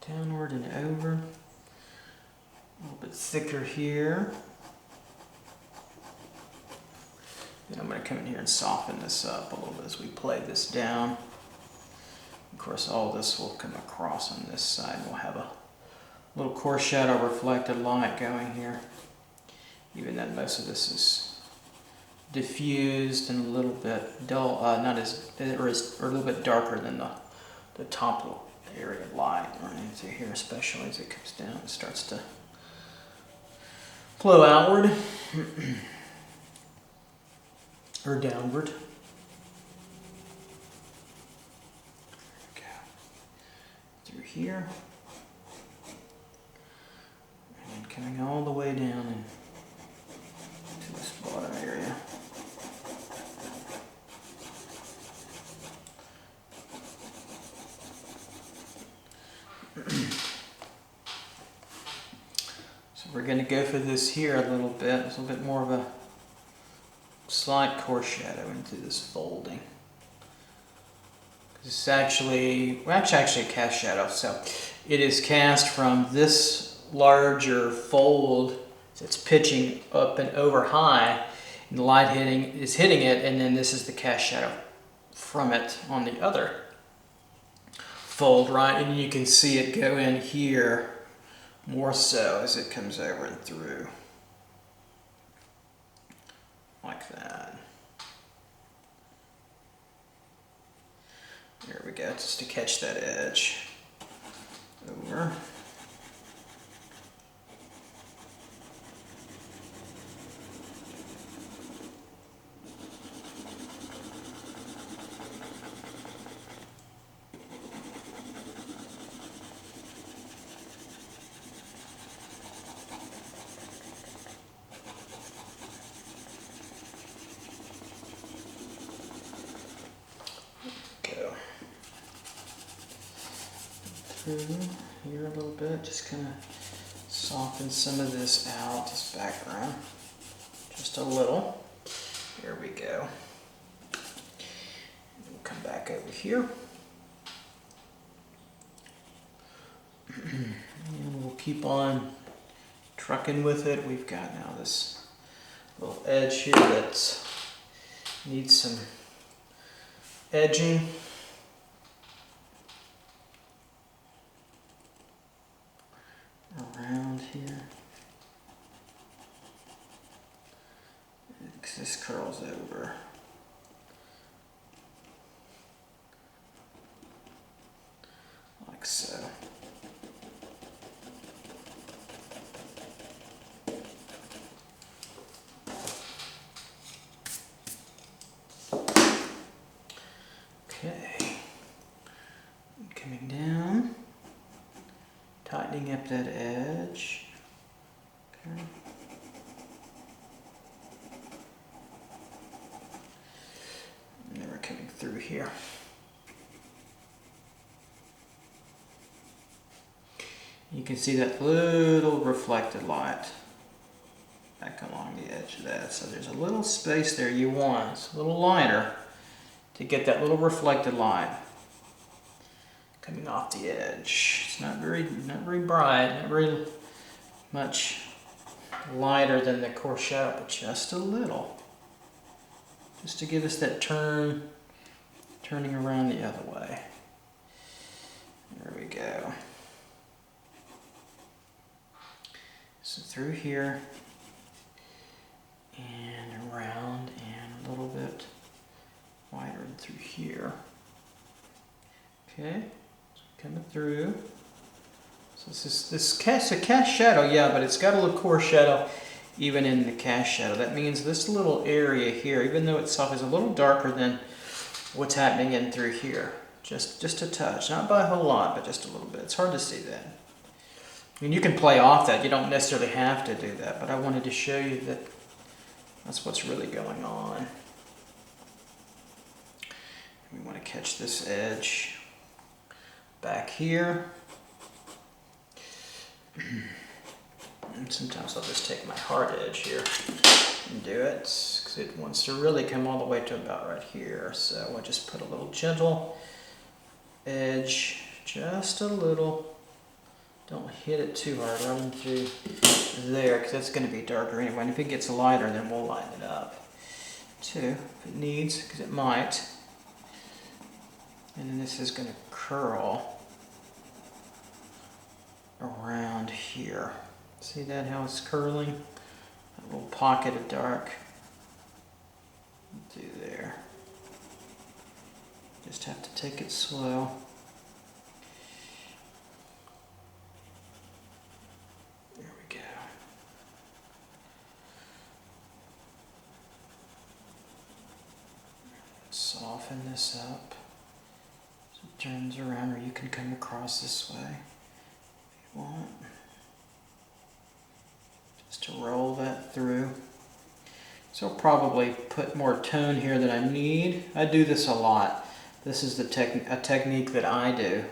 Downward and over. A little bit thicker here. Then I'm going to come in here and soften this up a little bit as we play this down. Of course, all this will come across on this side. We'll have a little core shadow reflected light going here. Even though most of this is diffused and a little bit dull, not as, or a little bit darker than the top area of light running into here, especially as it comes down and starts to flow outward or downward. Through here and then coming all the way down and to this bottom area. So we're going to go for this here a little bit. It's a little bit more of a slight core shadow into this folding. It's actually a cast shadow, so it is cast from this larger fold that's pitching up and over high, and the light is hitting it, and then this is the cast shadow from it on the other fold, right? And you can see it go in here more so as it comes over and through, like that. There we go, just to catch that edge over. Here a little bit, just kind of soften some of this out, this background, just a little. Here we go. We'll come back over here. And we'll keep on trucking with it. We've got now this little edge here that needs some edging. Around here, because this curls over. Like so. Okay, coming down. Tightening up that edge. Okay. And then we're coming through here. You can see that little reflected light back along the edge of that. So there's a little space there you want. It's a little lighter to get that little reflected light coming off the edge. It's not very bright, not very much lighter than the core shadow, but just a little. Just to give us that turning around the other way. There we go. So through here and around and a little bit wider through here. Okay, so coming through. So this cast a cast shadow, yeah, but it's got a little core shadow even in the cast shadow. That means this little area here, even though it's soft, is a little darker than what's happening in through here. Just a touch, not by a whole lot, but just a little bit. It's hard to see that. I mean, you can play off that. You don't necessarily have to do that, but I wanted to show you that that's what's really going on. We want to catch this edge back here. And sometimes I'll just take my hard edge here and do it, because it wants to really come all the way to about right here. So I'll just put a little gentle edge, just a little. Don't hit it too hard, run through there, because that's going to be darker anyway. And if it gets lighter, then we'll lighten it up too, if it needs, because it might. And then this is going to curl around here. See that, how it's curling? A little pocket of dark. Do there. Just have to take it slow. There we go. Soften this up so it turns around, or you can come across this way if you want. Just to roll that through. So I'll probably put more tone here than I need. I do this a lot. This is a technique that I do.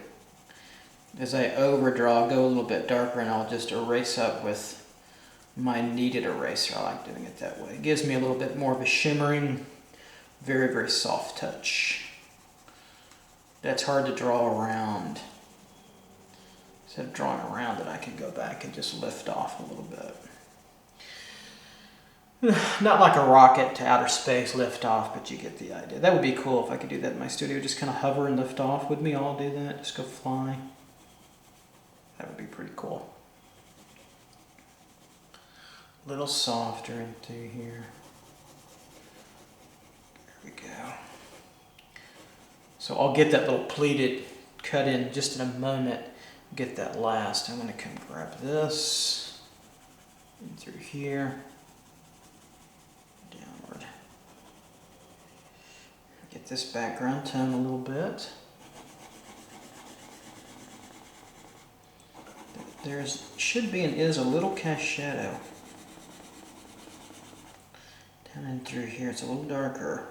As I overdraw, I'll go a little bit darker and I'll just erase up with my kneaded eraser. I like doing it that way. It gives me a little bit more of a shimmering, very, very soft touch. That's hard to draw around. Instead of drawing around it, I can go back and just lift off a little bit. Not like a rocket to outer space lift off, but you get the idea. That would be cool if I could do that in my studio. Just kind of hover and lift off. Wouldn't we all do that? Just go flying. That would be pretty cool. A little softer into here. There we go. So I'll get that little pleated cut in just in a moment. Get that last. I'm going to come grab this in through here. Downward. Get this background tone a little bit. There's should be and is a little cast shadow down in through here. It's a little darker.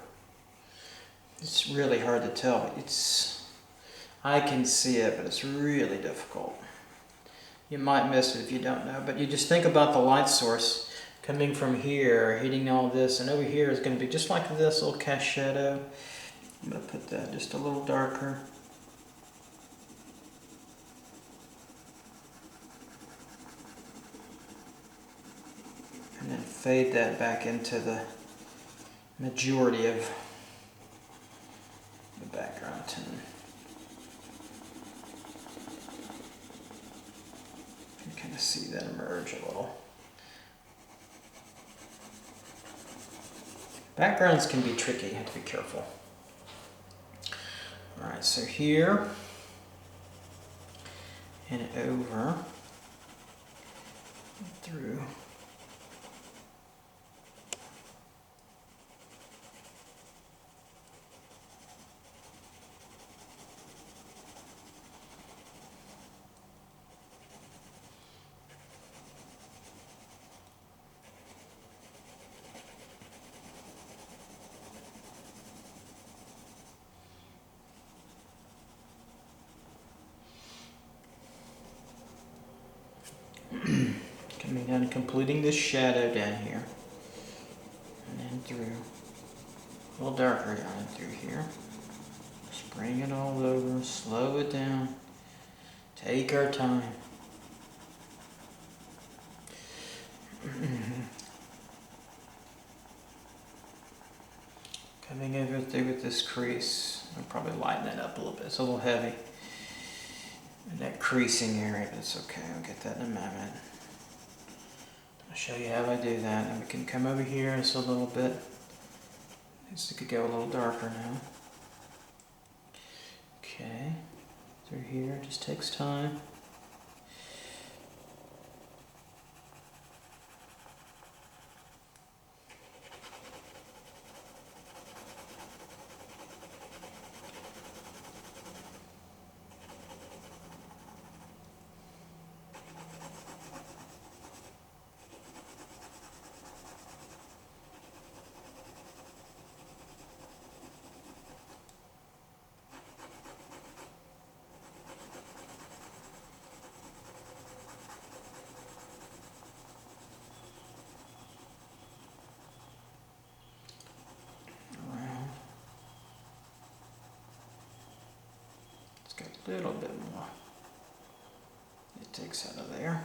It's really hard to tell. I can see it, but it's really difficult. You might miss it if you don't know, but you just think about the light source coming from here, hitting all this, and over here is going to be just like this little cast shadow. I'm going to put that just a little darker. And then fade that back into the majority of the background tone. You can kind of see that emerge a little. Backgrounds can be tricky, you have to be careful. Alright, so here and over and through. Coming down and completing this shadow down here. And then through. A little darker down and through here. Just bring it all over, slow it down. Take our time. Coming over through with this crease. I'll probably lighten that up a little bit. It's a little heavy. that creasing area, but it's okay. I'll get that in a moment. I'll show you how I do that. And we can come over here just a little bit. This could go a little darker now. Okay, through here, it just takes time. Got a little bit more it takes out of there,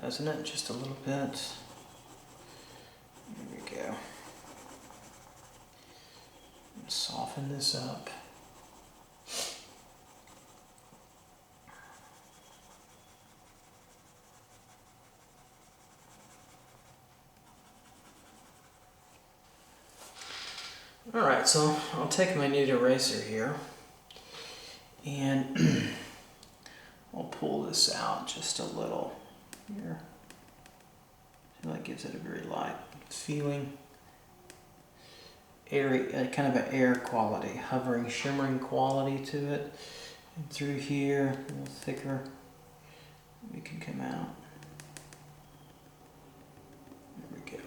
doesn't it? Just a little bit. There we go. And soften this up. Alright, so I'll take my knead eraser here. And I'll pull this out just a little here. I feel like it gives it a very light feeling. Airy, kind of an air quality, hovering, shimmering quality to it. And through here, a little thicker, we can come out. There we go.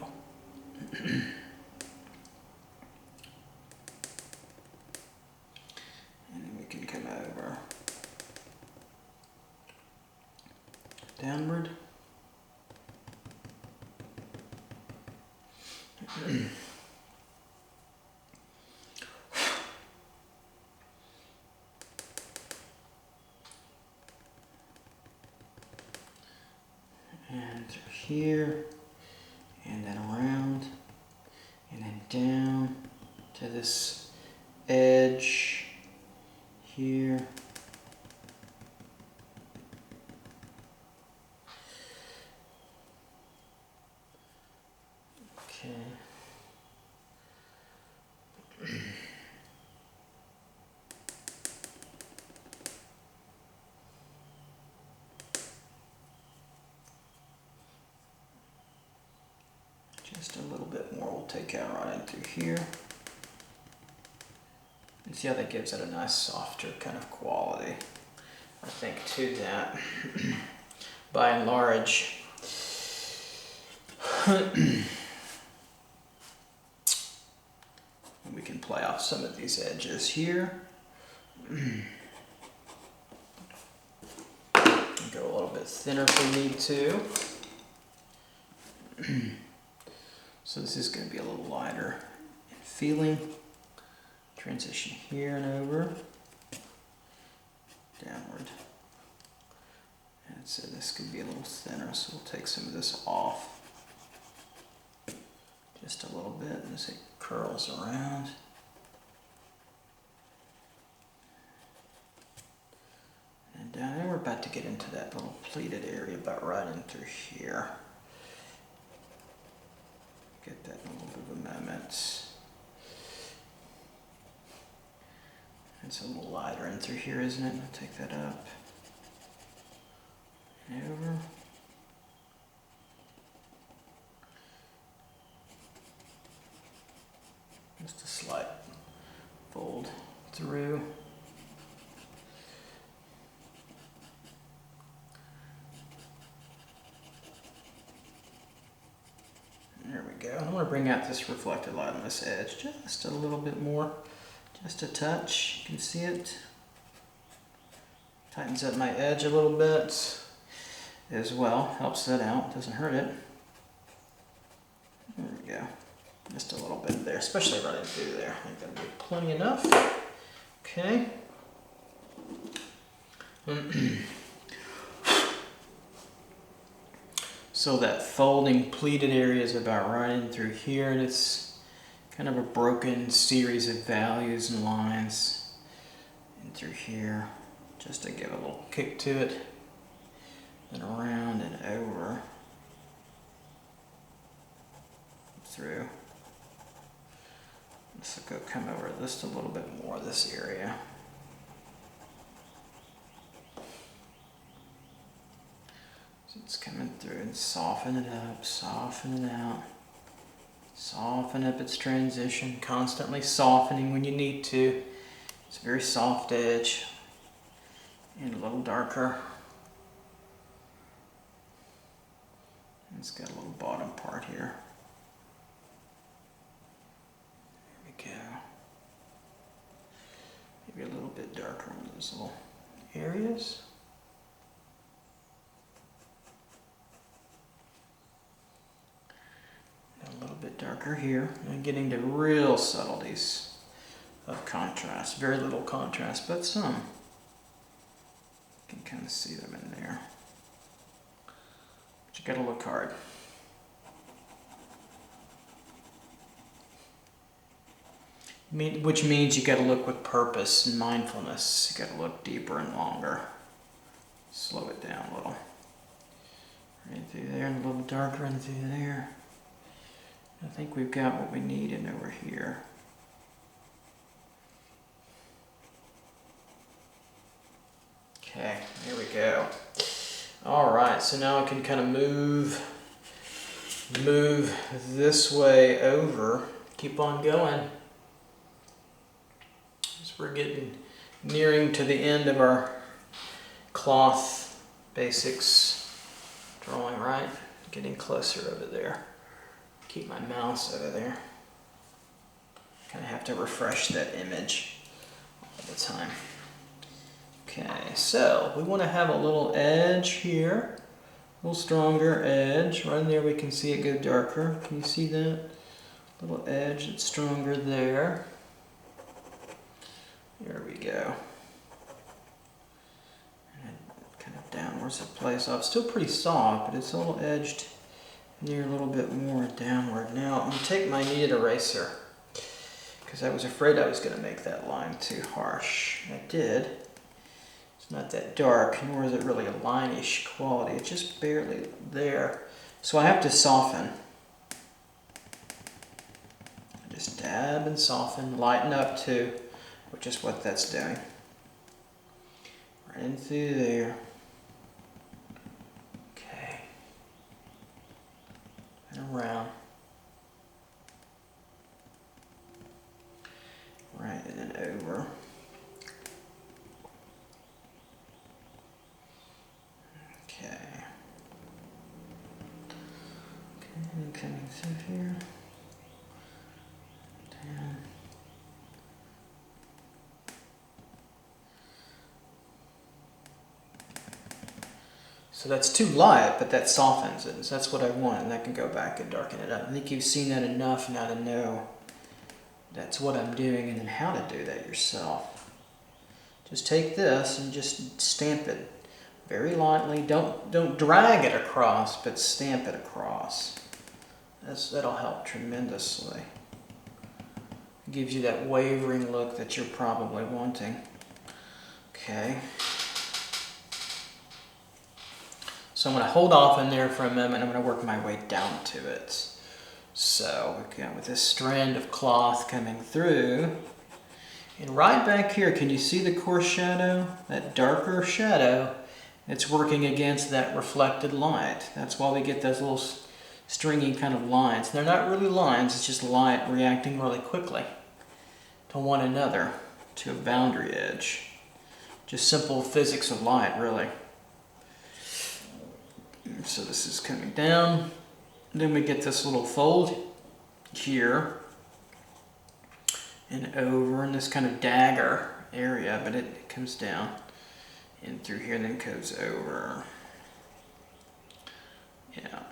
Downward. And through here, and then around, and then down to this edge here. Just a little bit more we'll take out right in through here. And see how that gives it a nice softer kind of quality, I think, to that. By and large. We can play off some of these edges here. Go a little bit thinner if we need to. So this is going to be a little lighter in feeling. Transition here and over. Downward. And so this could be a little thinner, so we'll take some of this off. Just a little bit as it curls around. And down there, we're about to get into that little pleated area about right in through here. Get that in a little bit of a moment. It's a little lighter in through here, isn't it? I'll take that up and over. Just a slight fold through. There we go. I want to bring out this reflected light on this edge just a little bit more. Just a touch. You can see it. Tightens up my edge a little bit as well. Helps that out. Doesn't hurt it. There we go. Just a little bit there, especially right through there. I think that'll be plenty enough. Okay. So that folding pleated area is about right in through here, and it's kind of a broken series of values and lines in through here. just to give a little kick to it, and around and over, through. This will go come over just a little bit more, this area. So it's coming through, and soften it up, soften it out. Soften up its transition, constantly softening when you need to. It's a very soft edge, and a little darker. It's got a little bottom part here. There we go. Maybe a little bit darker on those little areas. A little bit darker here, and getting to real subtleties of contrast. Very little contrast, but some. You can kind of see them in there. But you gotta look hard. Which means you gotta look with purpose and mindfulness. You gotta look deeper and longer. Slow it down a little. Right through there, and a little darker in through there. I think we've got what we need in over here. Okay, here we go. All right, so now I can kind of move this way over. Keep on going. As we're nearing to the end of our cloth basics drawing, right? Getting closer over there. Keep my mouse over there. Kind of have to refresh that image all the time. Okay, so we want to have a little edge here, a little stronger edge. Right in there we can see it go darker. Can you see that? Little edge that's stronger there. There we go. And kind of downwards it plays off. Still pretty soft, but it's a little edged near a little bit more downward. Now I'm going to take my kneaded eraser, because I was afraid I was going to make that line too harsh. I did. It's not that dark, nor is it really a line-ish quality. It's just barely there. So I have to soften. Just dab and soften, lighten up too, which is what that's doing. Right in through there. Okay. And around. Right, and then over. Okay. Okay, and coming through here. Down. So that's too light, but that softens it. So that's what I want, and I can go back and darken it up. I think you've seen that enough now to know that's what I'm doing, and then how to do that yourself. Just take this and just stamp it very lightly. Don't drag it across, but stamp it across. That'll help tremendously. It gives you that wavering look that you're probably wanting. Okay. So I'm going to hold off in there for a moment. I'm going to work my way down to it. So again, with this strand of cloth coming through, and right back here, can you see the coarse shadow? That darker shadow, it's working against that reflected light. That's why we get those little stringy kind of lines. They're not really lines, it's just light reacting really quickly to one another, to a boundary edge. Just simple physics of light, really. So this is coming down. Then we get this little fold here and over in this kind of dagger area, but it comes down in through here and then goes over. Yeah.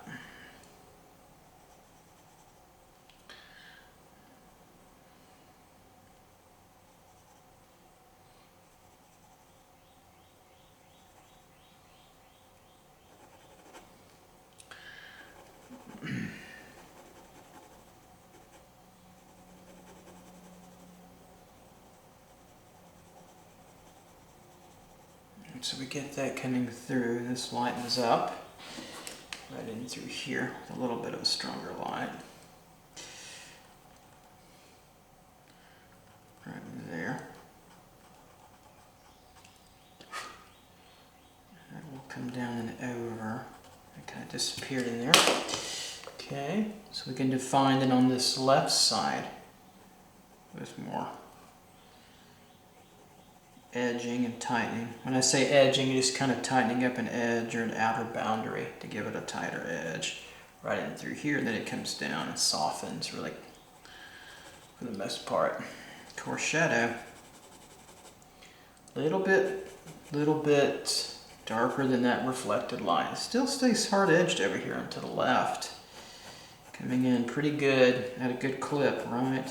so we get that coming through. This lightens up right in through here with a little bit of a stronger light. Right there. That will come down and over. It kind of disappeared in there. Okay, so we can define it on this left side with more edging and tightening. When I say edging, you're just kind of tightening up an edge or an outer boundary to give it a tighter edge. Right in through here, and then it comes down and softens really for the most part. Coarse shadow. Little bit darker than that reflected line. It still stays hard edged over here and to the left. Coming in pretty good at a good clip, right?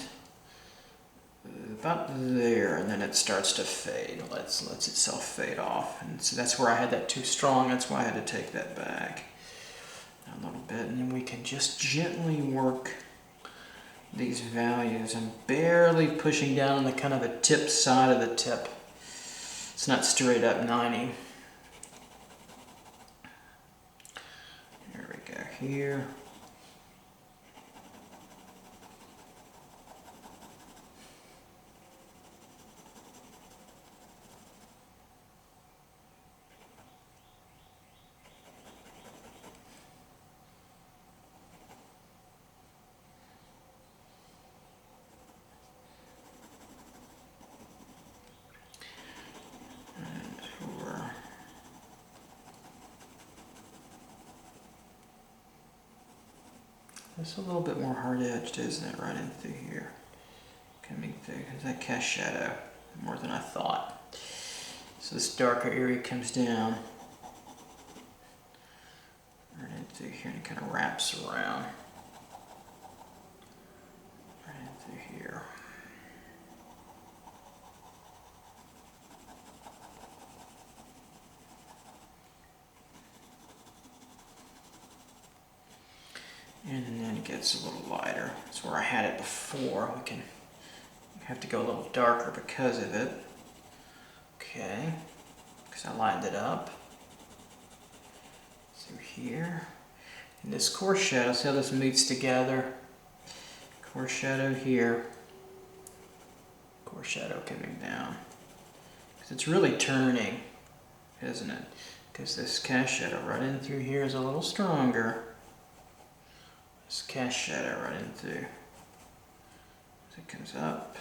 About there, and then it starts to fade. Lets itself fade off. And so that's where I had that too strong. That's why I had to take that back a little bit. And then we can just gently work these values. I'm barely pushing down on the kind of a tip side of the tip. It's not straight up 90. There we go here. It's a little bit more hard-edged, isn't it, right in through here. Coming through, there's that cast shadow, more than I thought. So this darker area comes down, right in through here, and it kind of wraps around. Right in through here. And then it gets a little lighter. That's where I had it before. We can have to go a little darker because of it. Okay, because I lined it up. Through here. And this coarse shadow, see how this meets together? Coarse shadow here. Coarse shadow coming down. Because it's really turning, isn't it? Because this cast shadow right in through here is a little stronger. This cast shadow right in through. As it comes up.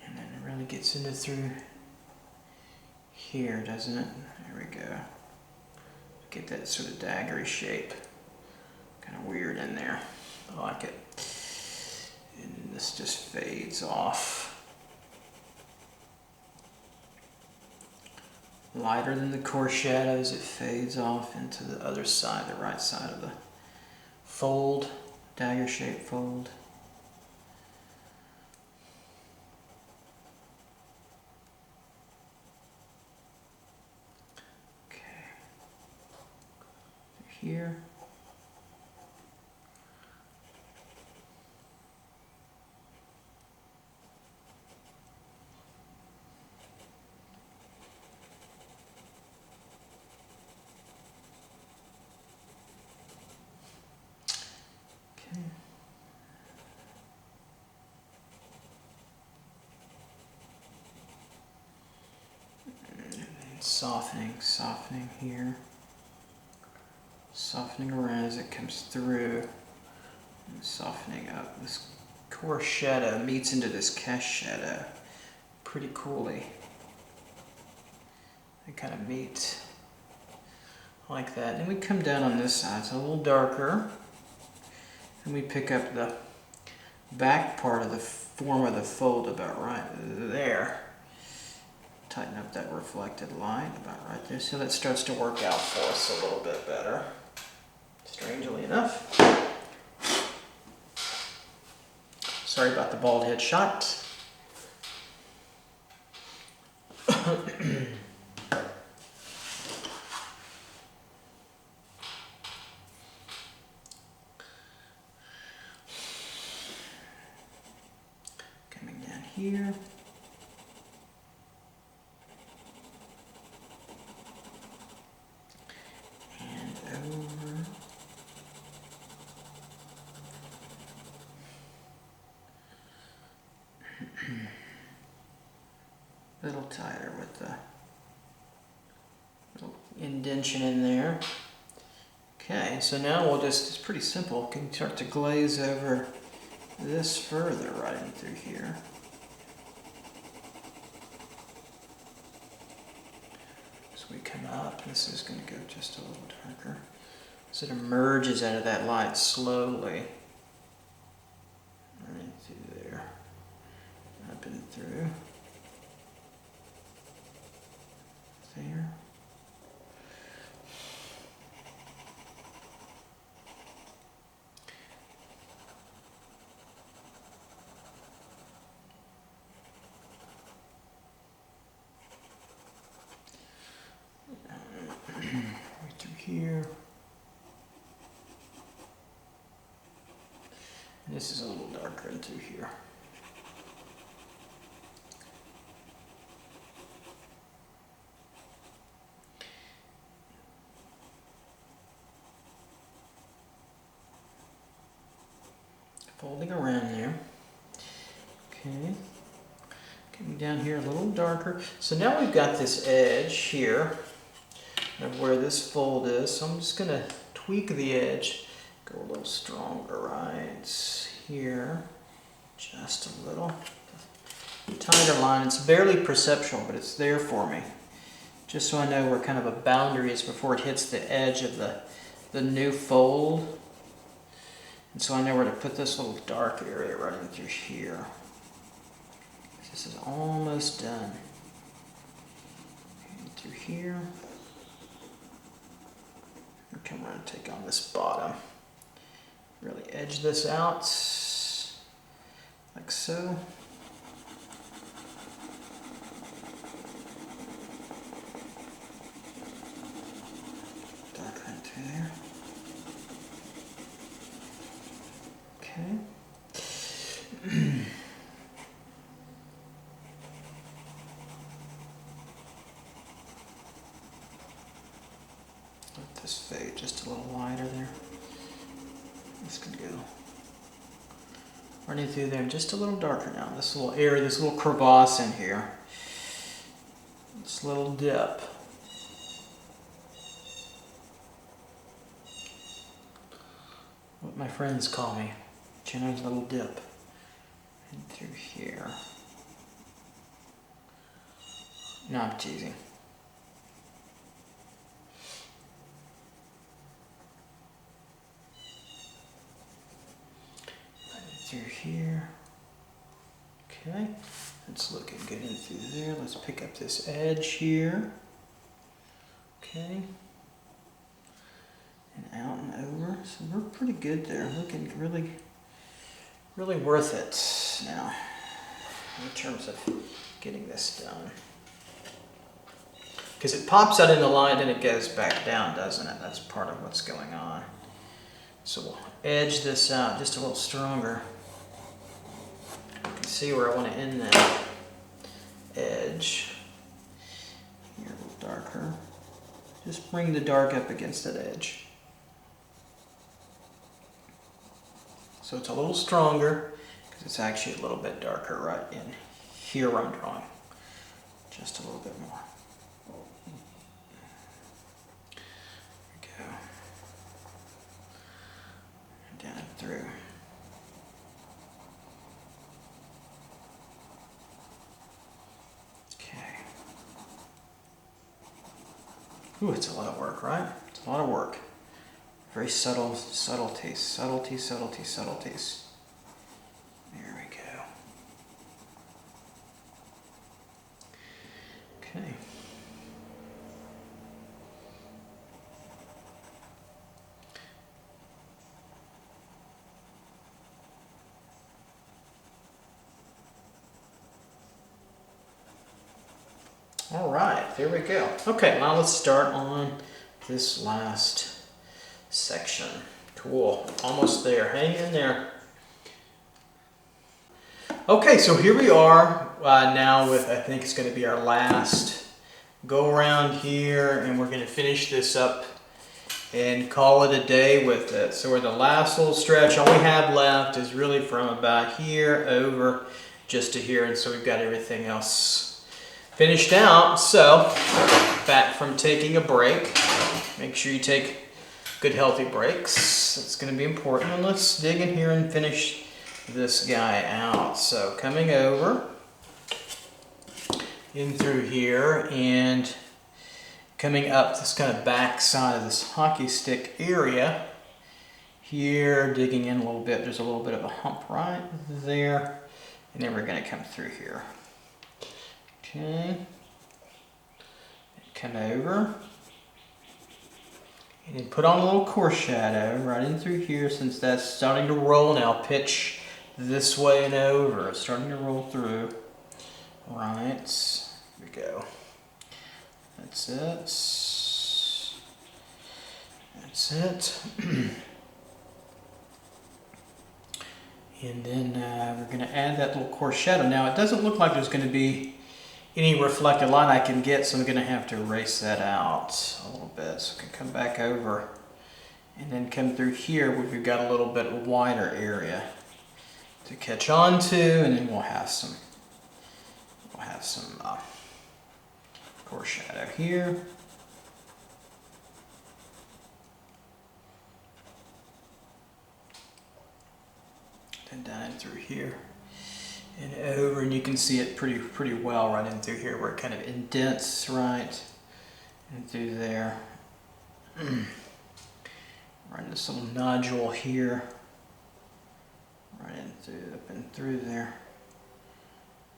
And then it really gets into through here, doesn't it? There we go. Get that sort of daggery shape. Kind of weird in there. I like it. And this just fades off. Lighter than the coarse shadows, it fades off into the other side, the right side of the fold, dagger shaped fold. Okay. Here. Softening here. Softening around as it comes through. And softening up. This coarse shadow meets into this cast shadow pretty coolly. They kind of meet like that. And we come down on this side, so a little darker. And we pick up the back part of the form of the fold about right there. Tighten up that reflected line about right there. So that starts to work out for us a little bit better. Strangely enough. Sorry about the bald head shot. Coming down here. And over. A little tighter with the little indentation in there. Okay, so now we'll just, it's pretty simple. We can start to glaze over this further right in through here. As we come up, this is going to go just a little darker. So it emerges out of that light slowly. Right through there. Up and through. There. Right through here. And this is a little darker in through here. Folding around there. Okay. Coming down here a little darker. So now we've got this edge here of where this fold is. So I'm just going to tweak the edge. Go a little stronger right here. Just a little. Tighter line. It's barely perceptual, but it's there for me. Just so I know where kind of a boundary is before it hits the edge of the new fold. And so I know where to put this little dark area running through here. This is almost done. And through here. And come around and take on this bottom. Really edge this out, like so. Dark right through there. Okay. Let this fade just a little wider there. This could go running through there, just a little darker now. This little area, this little crevasse in here. This little dip. What my friends call me. Jenna's little dip. And through here. No, I'm teasing. Through here. Okay, that's looking good in through there. Let's pick up this edge here. Okay. And out and over. So we're pretty good there. Looking really, really worth it now in terms of getting this done. Because it pops out in the line and it goes back down, doesn't it? That's part of what's going on. So we'll edge this out just a little stronger. You can see where I want to end that edge. Here, a little darker. Just bring the dark up against that edge. So it's a little stronger because it's actually a little bit darker right in here where I'm drawing. Just a little bit more. There we go. Down and through. Okay. Ooh, it's a lot of work, right? It's a lot of work. Very subtle, subtleties, subtleties, subtleties, subtleties. There we go. Okay. All right, there we go. Okay, now let's start on this last section. Cool, almost there. Hang in there. Okay, so here we are now with, I think it's going to be our last go around here, and we're going to finish this up and call it a day with it. So we're the last little stretch. All we have left is really from about here over just to here, and so we've got everything else finished out. So back from taking a break, make sure you take good healthy breaks. It's going to be important. And let's dig in here and finish this guy out. So coming over in through here and coming up this kind of back side of this hockey stick area here, digging in a little bit. There's a little bit of a hump right there, and then we're going to come through here. Okay, come over and then put on a little coarse shadow right in through here. Since that's starting to roll now, pitch this way and over. It's starting to roll through. Right, here we go. That's it. That's it. And then we're going to add that little coarse shadow. Now it doesn't look like there's going to be any reflected line I can get, so I'm going to have to erase that out a little bit. So I can come back over and then come through here where we've got a little bit wider area to catch on to, and then we'll have some coarse shadow here. Then down in through here and over, and you can see it pretty well right in through here where it kind of indents right and through there. Right in this little nodule here. Right in through, up and through there.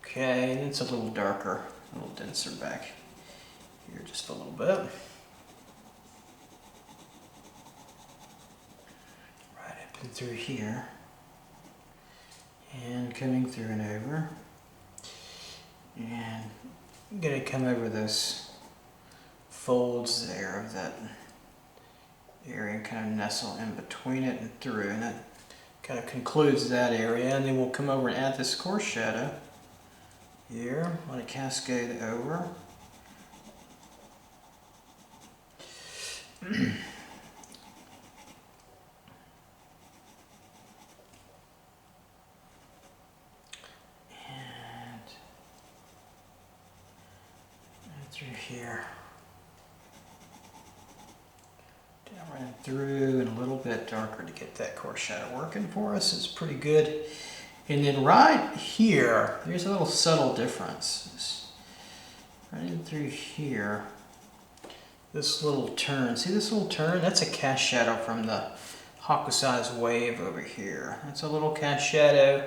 Okay, and it's a little darker, a little denser back here just a little bit. Right up and through here. And coming through and over. And I'm going to come over those folds there of that area and kind of nestle in between it and through. And that kind of concludes that area, and then we'll come over and add this coarse shadow here. Let it cascade over. And through here. Right through, and a little bit darker to get that coarse shadow working for us is pretty good. And then right here, there's a little subtle difference. Right in through here, this little turn. See this little turn? That's a cast shadow from the Hokusai's wave over here. That's a little cast shadow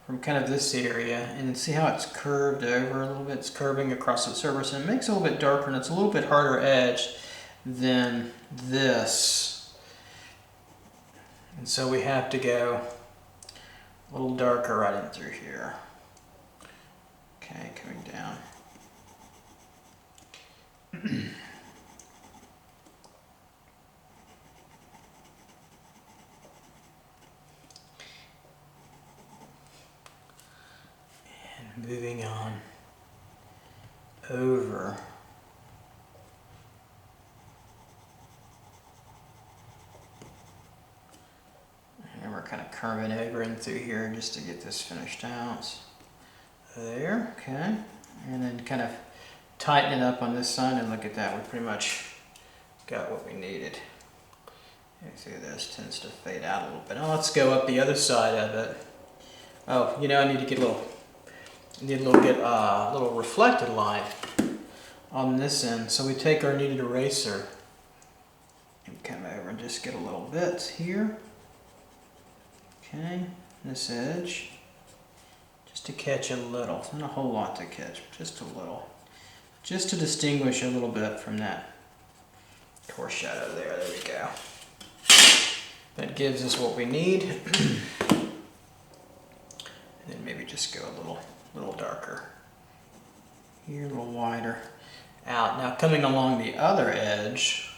from kind of this area. And then see how it's curved over a little bit? It's curving across the surface, and it makes it a little bit darker, and it's a little bit harder edged than this. And so we have to go a little darker right in through here. Okay, coming down. And moving on over. And we're kind of curving over in through here just to get this finished out. There, okay. And then kind of tighten it up on this side, and look at that, we pretty much got what we needed. You see this tends to fade out a little bit. Now let's go up the other side of it. Oh, you know, I need to get a little reflected light on this end. So we take our kneaded eraser and come over and just get a little bit here. Okay, this edge, just to catch a little, not a whole lot to catch, just a little, just to distinguish a little bit from that coarse shadow there. There we go. That gives us what we need. And then maybe just go a little darker here, a little wider out. Now coming along the other edge,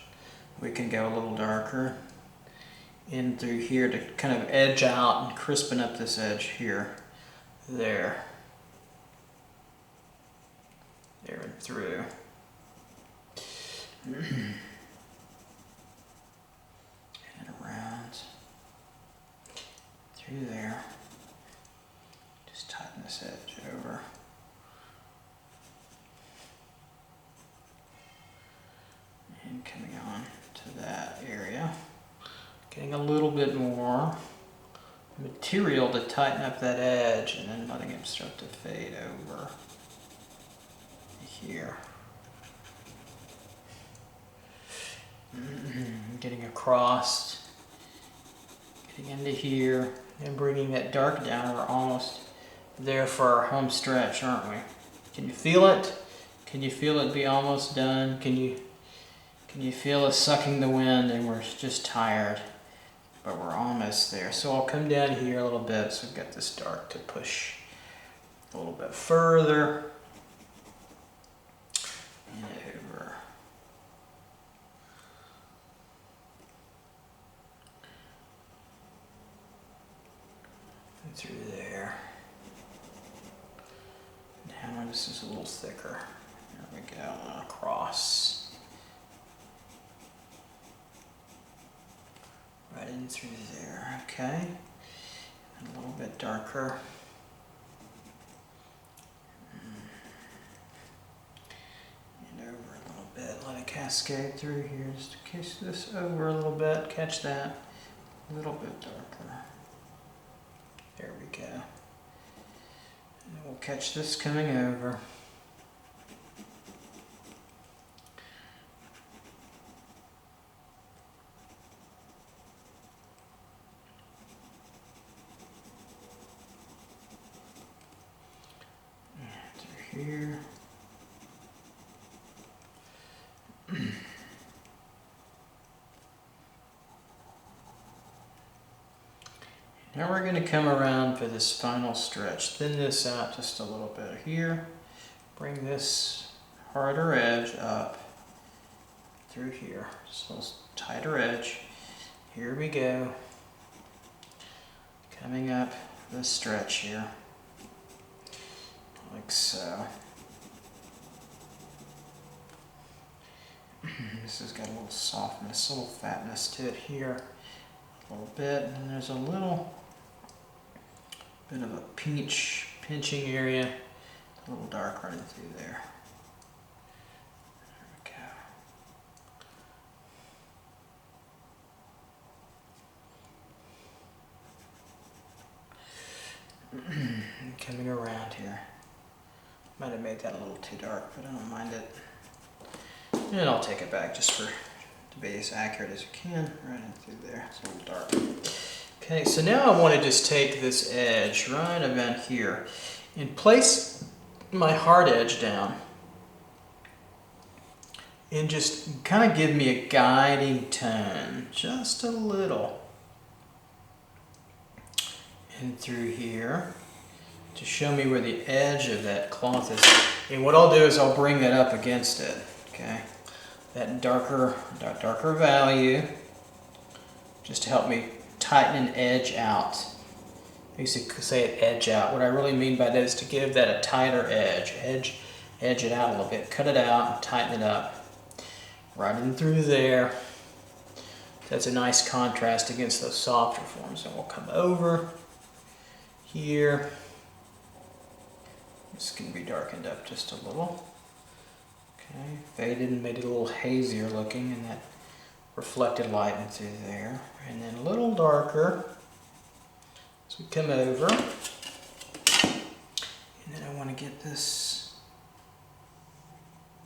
we can go a little darker in through here to kind of edge out and crispen up this edge here. there. There and through. And around. Through there. Just tighten this edge over. And coming on to that area. Getting a little bit more material to tighten up that edge, and then letting it start to fade over here. Getting across, getting into here, and bringing that dark down. We're almost there for our home stretch, aren't we? Can you feel it? Can you feel it be almost done? Can you feel us sucking the wind and we're just tired? But we're almost there. So I'll come down here a little bit so we've got this dark to push a little bit further. And over. And through there. Now this is a little thicker. There we go, and across. Right in through there, okay? And a little bit darker. And over a little bit. Let it cascade through here. Just kiss this over a little bit. Catch that. A little bit darker. There we go. And we'll catch this coming over. Here. Now we're going to come around for this final stretch. Thin this out just a little bit here. Bring this harder edge up through here. So tighter edge. Here we go. Coming up this stretch here. Like so. This has got a little softness, a little fatness to it here. A little bit, and then there's a little bit of a pinching area. A little dark running through there. There we go. Coming around here. Might have made that a little too dark, but I don't mind it. And I'll take it back just to be as accurate as you can. Right in through there. It's a little dark. Okay, so now I want to just take this edge right about here and place my hard edge down and just kind of give me a guiding tone, just a little. And through here. To show me where the edge of that cloth is. And what I'll do is I'll bring that up against it, okay? That darker value, just to help me tighten an edge out. I used to say it edge out. What I really mean by that is to give that a tighter edge. Edge it out a little bit. Cut it out and tighten it up. Right in through there. That's a nice contrast against those softer forms. And we'll come over here. This can be darkened up just a little. Okay, faded and made it a little hazier looking, and that reflected light in through there. And then a little darker as we come over. And then I want to get this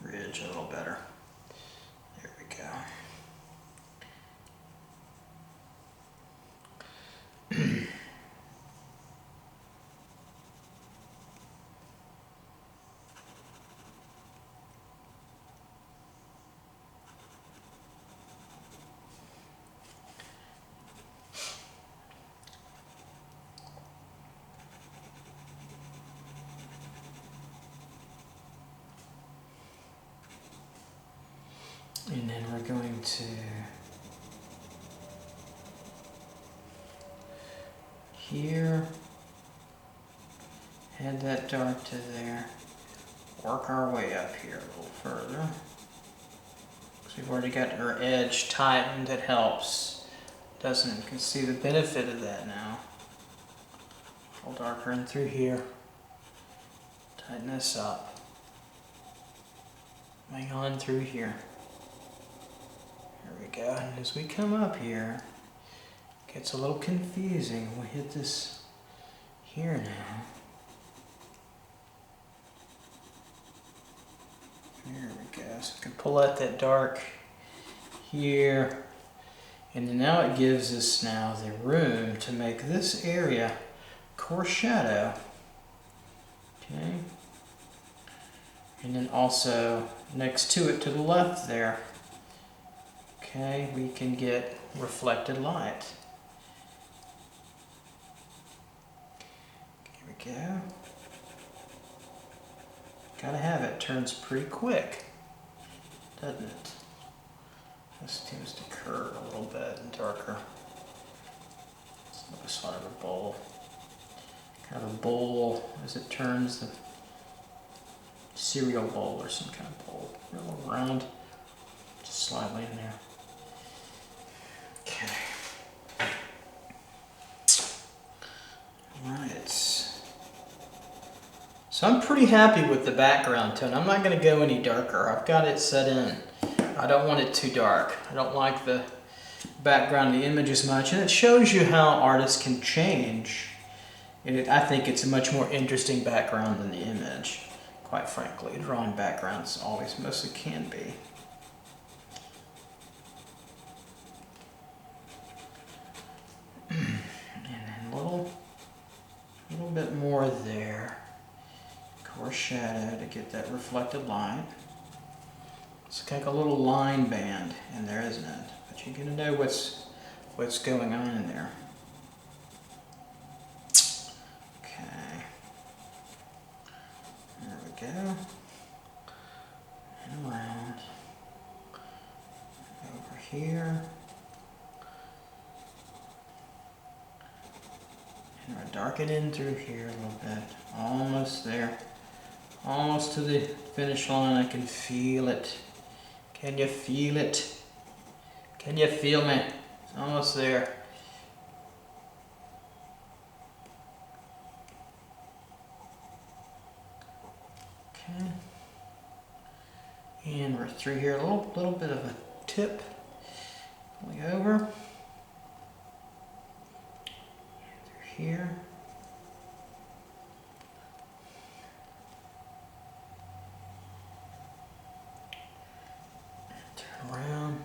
ridge a little better. There we go. And then we're going to here Head that dark to there. Work our way up here a little further. Because we've already got our edge tightened, it helps. Doesn't, you can see the benefit of that now. A little darker in through here. Tighten this up. Hang on through here. Here we go. And as we come up here, it gets a little confusing. We'll hit this here now. There we go. So we can pull out that dark here. And then now it gives us now the room to make this area coarse shadow. Okay. And then also next to it to the left there, okay, we can get reflected light. Here we go. Gotta have it. Turns pretty quick, doesn't it? This seems to curve a little bit and darker. It's like a sort of a bowl. Kind of a bowl as it turns, the cereal bowl or some kind of bowl. A little round, just slightly in there. Okay. Alright. So I'm pretty happy with the background tone. I'm not going to go any darker. I've got it set in. I don't want it too dark. I don't like the background of the image as much. And it shows you how artists can change. And I think it's a much more interesting background than the image. Quite frankly, drawing backgrounds always mostly can be. And then a little bit more there. Coarse shadow to get that reflected light. It's like a little line band in there, isn't it? But you're gonna know what's going on in there. Go and around over here, and we're darken in through here a little bit, almost there, almost to the finish line. I can feel it. Can you feel it? Can you feel me? It's almost there. Okay. And we're through here, a little bit of a tip going over. Through here. Turn around.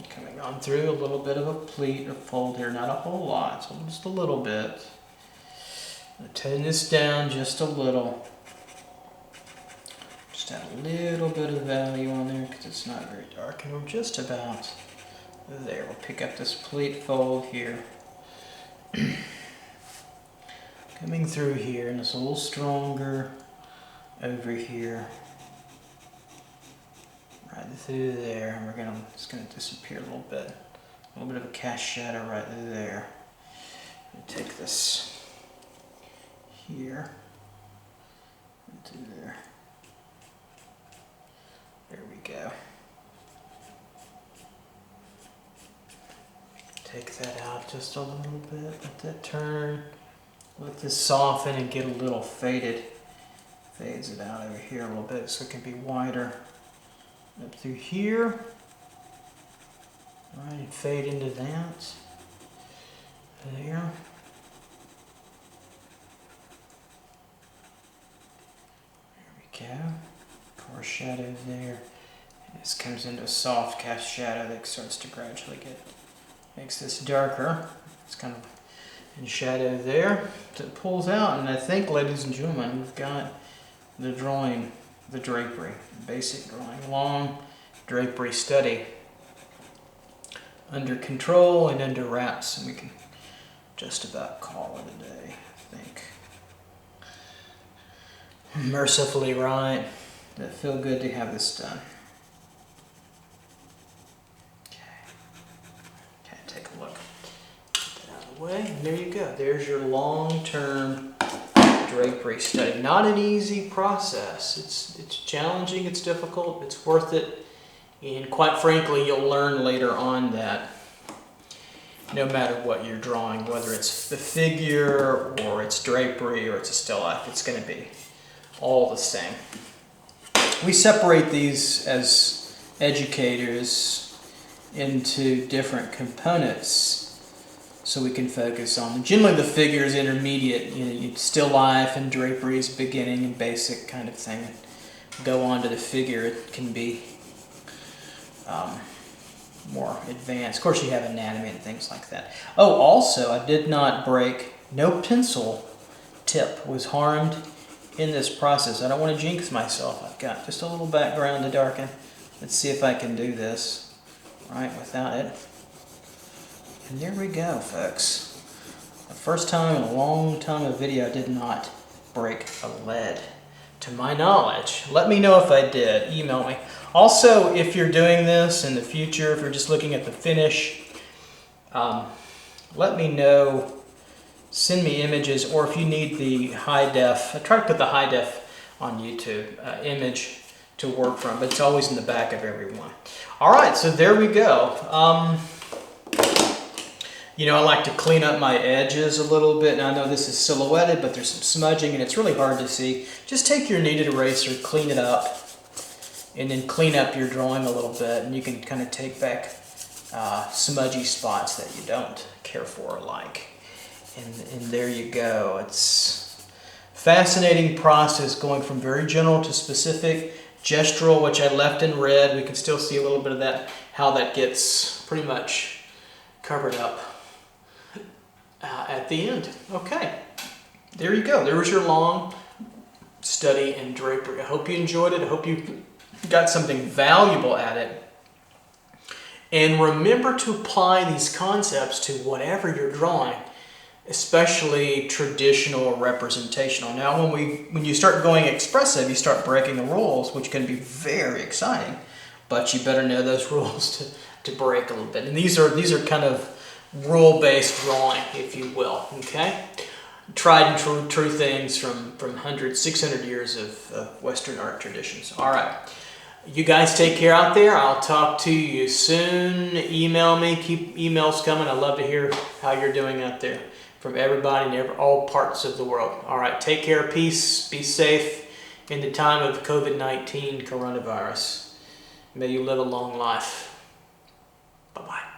Coming on through a little bit of a pleat or fold here, not a whole lot, so just a little bit. I'm tone this down just a little. Just add a little bit of value on there because it's not very dark, and we're just about there. We'll pick up this pleat fold here. Coming through here, and it's a little stronger over here. Right through there, and it's gonna disappear a little bit. A little bit of a cast shadow right through there. Take this here into there. There we go. Take that out just a little bit. Let that turn. Let this soften and get a little faded. Fades it out over here a little bit so it can be wider. Up through here. All right, and fade into that. There. There we go. Coarse shadow there. And this comes into a soft cast shadow that starts to gradually makes this darker. It's kind of in shadow there. So it pulls out, and I think, ladies and gentlemen, we've got the drawing, the drapery, basic drawing, long drapery study. under control and under wraps, and we can just about call it a day, I think. Mercifully right. Does it feel good to have this done? Okay, take a look. Get that out of the way, and there you go. There's your long-term drapery study. Not an easy process. It's challenging, it's difficult, it's worth it, and quite frankly, you'll learn later on that no matter what you're drawing, whether it's the figure or it's drapery or it's a still life, it's going to be all the same. We separate these as educators into different components so we can focus on them. Generally the figure is intermediate, you still life and drapery is beginning and basic kind of thing. Go on to the figure, it can be more advanced. Of course you have anatomy and things like that. Oh, also I did not break, no pencil tip was harmed in this process. I don't want to jinx myself. I've got just a little background to darken. Let's see if I can do this right without it. And there we go, folks. The first time in a long time of video I did not break a lead, to my knowledge. Let me know if I did. Email me. Also, if you're doing this in the future, if you're just looking at the finish, let me know. Send me images, or if you need the high def, I try to put the high def on YouTube image to work from, but it's always in the back of every one. All right, so there we go. You know, I like to clean up my edges a little bit. Now I know this is silhouetted, but there's some smudging and it's really hard to see. Just take your kneaded eraser, clean it up, and then clean up your drawing a little bit, and you can kind of take back smudgy spots that you don't care for or like. And there you go. It's a fascinating process going from very general to specific. Gestural, which I left in red. We can still see a little bit of that, how that gets pretty much covered up at the end. Okay, there you go. There was your long study in drapery. I hope you enjoyed it. I hope you got something valuable at it. And remember to apply these concepts to whatever you're drawing, especially traditional or representational. Now, when you start going expressive, you start breaking the rules, which can be very exciting, but you better know those rules to break a little bit. And these are kind of rule-based drawing, if you will, okay? Tried and true things from 600 years of Western art traditions. All right. You guys take care out there. I'll talk to you soon. Email me. Keep emails coming. I love to hear how you're doing out there from everybody in all parts of the world. All right. Take care. Peace. Be safe in the time of COVID-19 coronavirus. May you live a long life. Bye-bye.